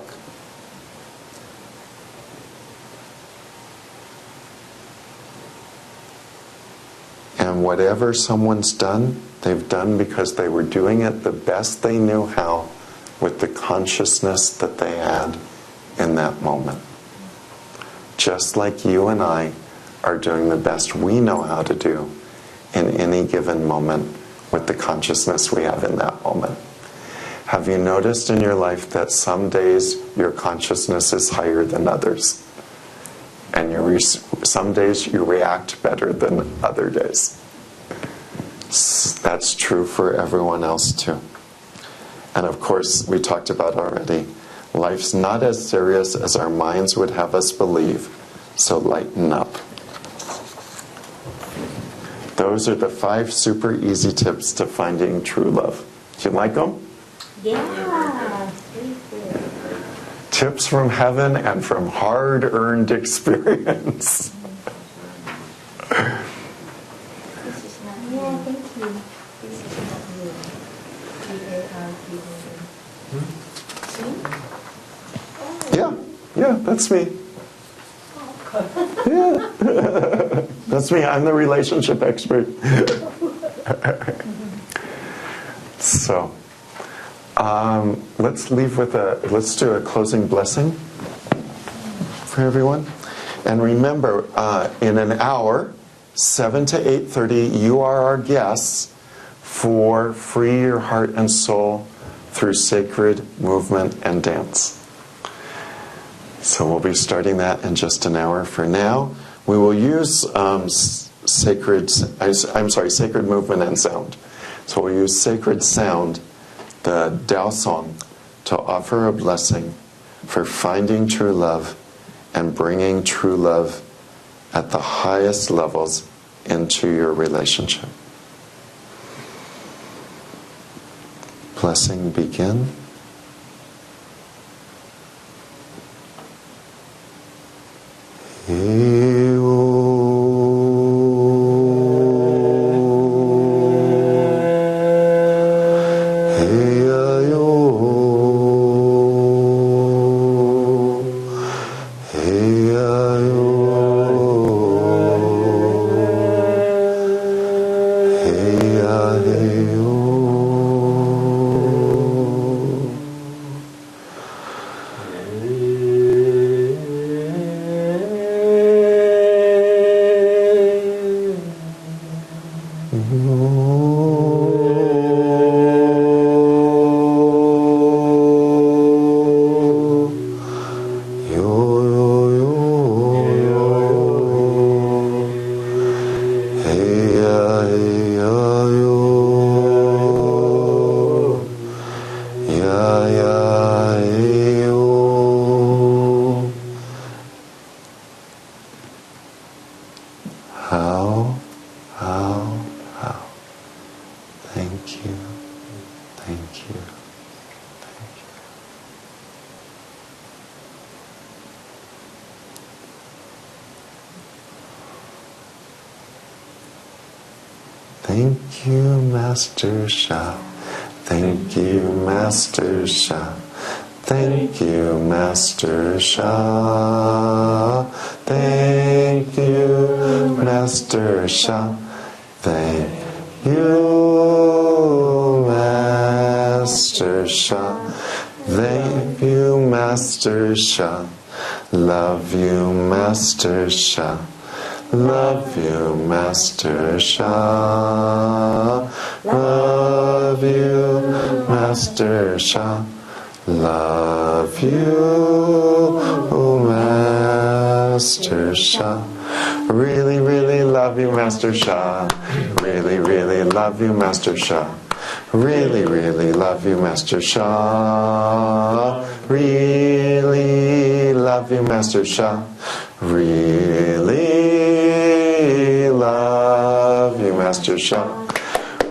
And whatever someone's done, they've done because they were doing it the best they knew how, with the consciousness that they had in that moment. Just like you and I are doing the best we know how to do in any given moment with the consciousness we have in that moment. Have you noticed in your life that some days your consciousness is higher than others? And some days you react better than other days. That's true for everyone else too. And of course, we talked about already, life's not as serious as our minds would have us believe, so lighten up. Those are the 5 super easy tips to finding true love. Do you like them? Yeah. Tips from heaven and from hard-earned experience. Yeah, thank you. This is not you. Yeah, that's me. Yeah. That's me. I'm the relationship expert. So, let's do a closing blessing for everyone. And remember, in an hour, 7 to 8:30, you are our guests for Free Your Heart and Soul through Sacred Movement and Dance. So we'll be starting that in just an hour. For now, we will use sacred movement and sound. So we'll use sacred sound, the Tao song, to offer a blessing for finding true love and bringing true love at the highest levels into your relationship. Blessing begin. Thank you, Master Sha. Thank you, Master Sha. Thank you, Master Sha. Thank you, Master Sha. Thank you, Master Sha. Thank you, Master Sha. Love you, Master Sha. Love you, Master Sha. Love you, Master Sha. Love you, Master Sha. Really, really love you, Master Sha. Really, really love you, Master Sha. Really, really love you, Master Sha. Really love you, Master Sha. Really love you, Master Sha.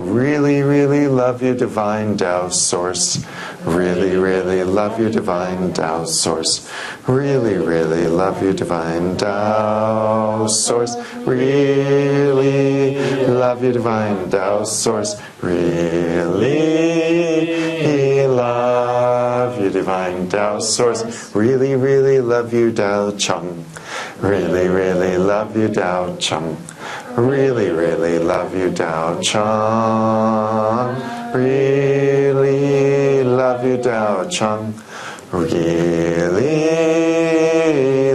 Really, really love you, Divine Tao Source. Really, really love you, Divine Tao Source. Really, really love you, Divine Tao Source. Really love you, Divine Tao Source. Really love you, Divine Tao Source. Really, really love you, Tao Chang. Really, really love you, Tao Chang. Really, really love you, Tao Chang. Really love you, Tao Chang. Really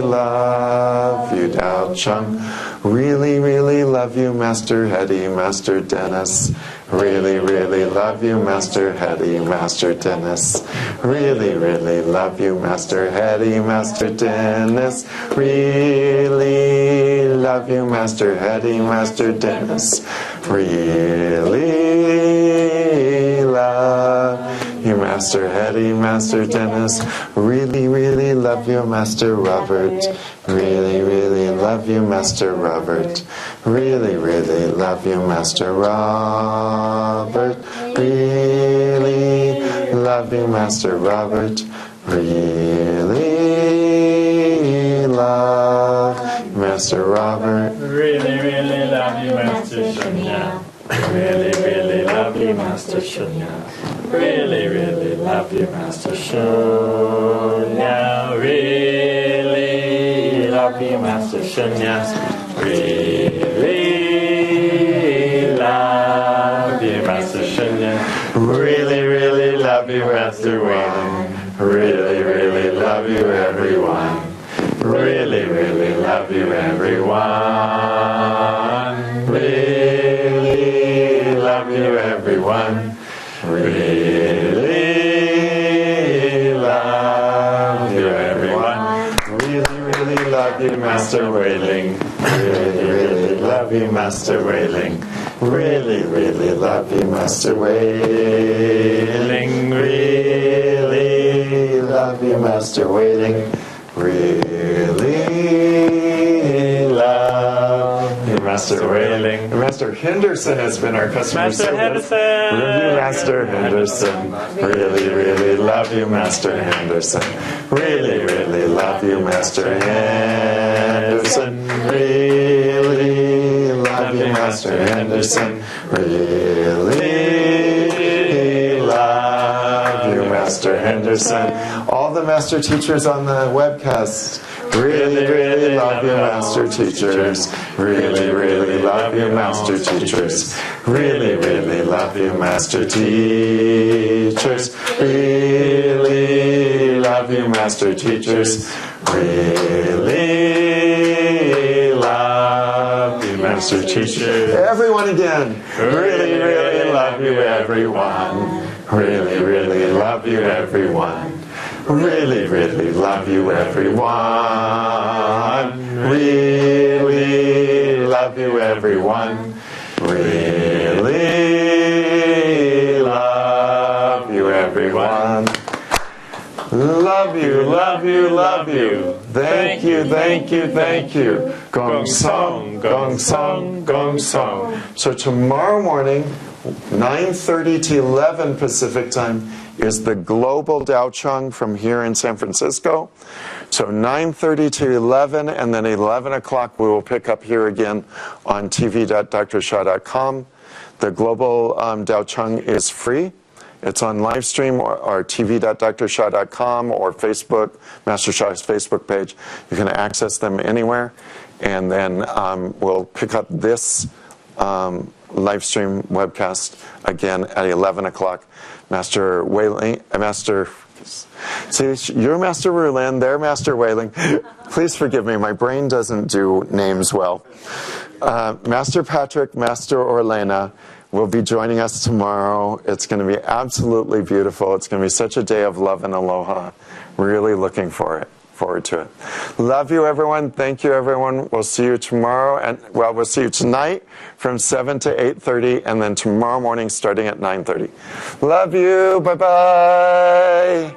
love you, Tao Chang. Really, really love love you, Master Hetty, Master Dennis. Really, really love you, Master Hetty, Master Dennis. Really, really love you, Master Hetty, Master Dennis. Really love you, Master Hetty, Master Dennis. Really love you, Master Hetty, Master Dennis. Really, really love you, Master Robert. Really, really love you, Master Robert. Really, really love you, Master Robert. Really love you, Master Robert. Really love you, Master Robert. Really, really love you, Master Shunya. Really, really love you, Master Shunya. Really, really love you, Master Shunya. Really love you, Master Shunya. Really love you, Master Shunya. Really, really love you, Master Wayne. Really, really love you, everyone. Really, really love you, everyone. Really love you, everyone. Really love you, everyone. Really, really love you, Master Wailing. Really, really love you, Master Wailing. Really, really love you, Master Wailing. Really love you, Master Wailing. Really love you, Master Wailing. Master Henderson has been our customer Master service. Henderson! Really, Master Henderson. Really, really love you, Master Henderson. Really, really love you, Master Henderson. Really love you, Master Henderson. Really love you, Master Henderson. All the Master teachers on the webcast. Really, really love you, Master teachers. Really, really love you, Master teachers. Really, really love you, Master teachers. Really love you, Master teachers. Really love you, Master teachers. Everyone again. Really, really love you, everyone. Really, really love you, everyone. Really, really love you, everyone. Really love you, everyone. Really love you, everyone. Love you, love you, love you. Thank you, thank you, thank you. Gong song, gong song, gong song. So tomorrow morning, 9:30 to 11 Pacific time, is the global Tao Chung from here in San Francisco. So 9:30 to 11, and then 11 o'clock we will pick up here again on tv.drsha.com. The global Tao Chung is free. It's on live stream or tv.drsha.com or Facebook, Master Sha's Facebook page. You can access them anywhere. And then we'll pick up this live stream webcast again at 11 o'clock. Master Wailing, see, you're Master Rulin, they're Master Wailing. Please forgive me, my brain doesn't do names well. Master Patrick, Master Orlena will be joining us tomorrow. It's going to be absolutely beautiful. It's going to be such a day of love and aloha. Really looking forward to it. Love you, everyone. Thank you, everyone. We'll see you tomorrow, and well, we'll see you tonight from 7 to 8:30, and then tomorrow morning starting at 9:30. Love you. Bye-bye.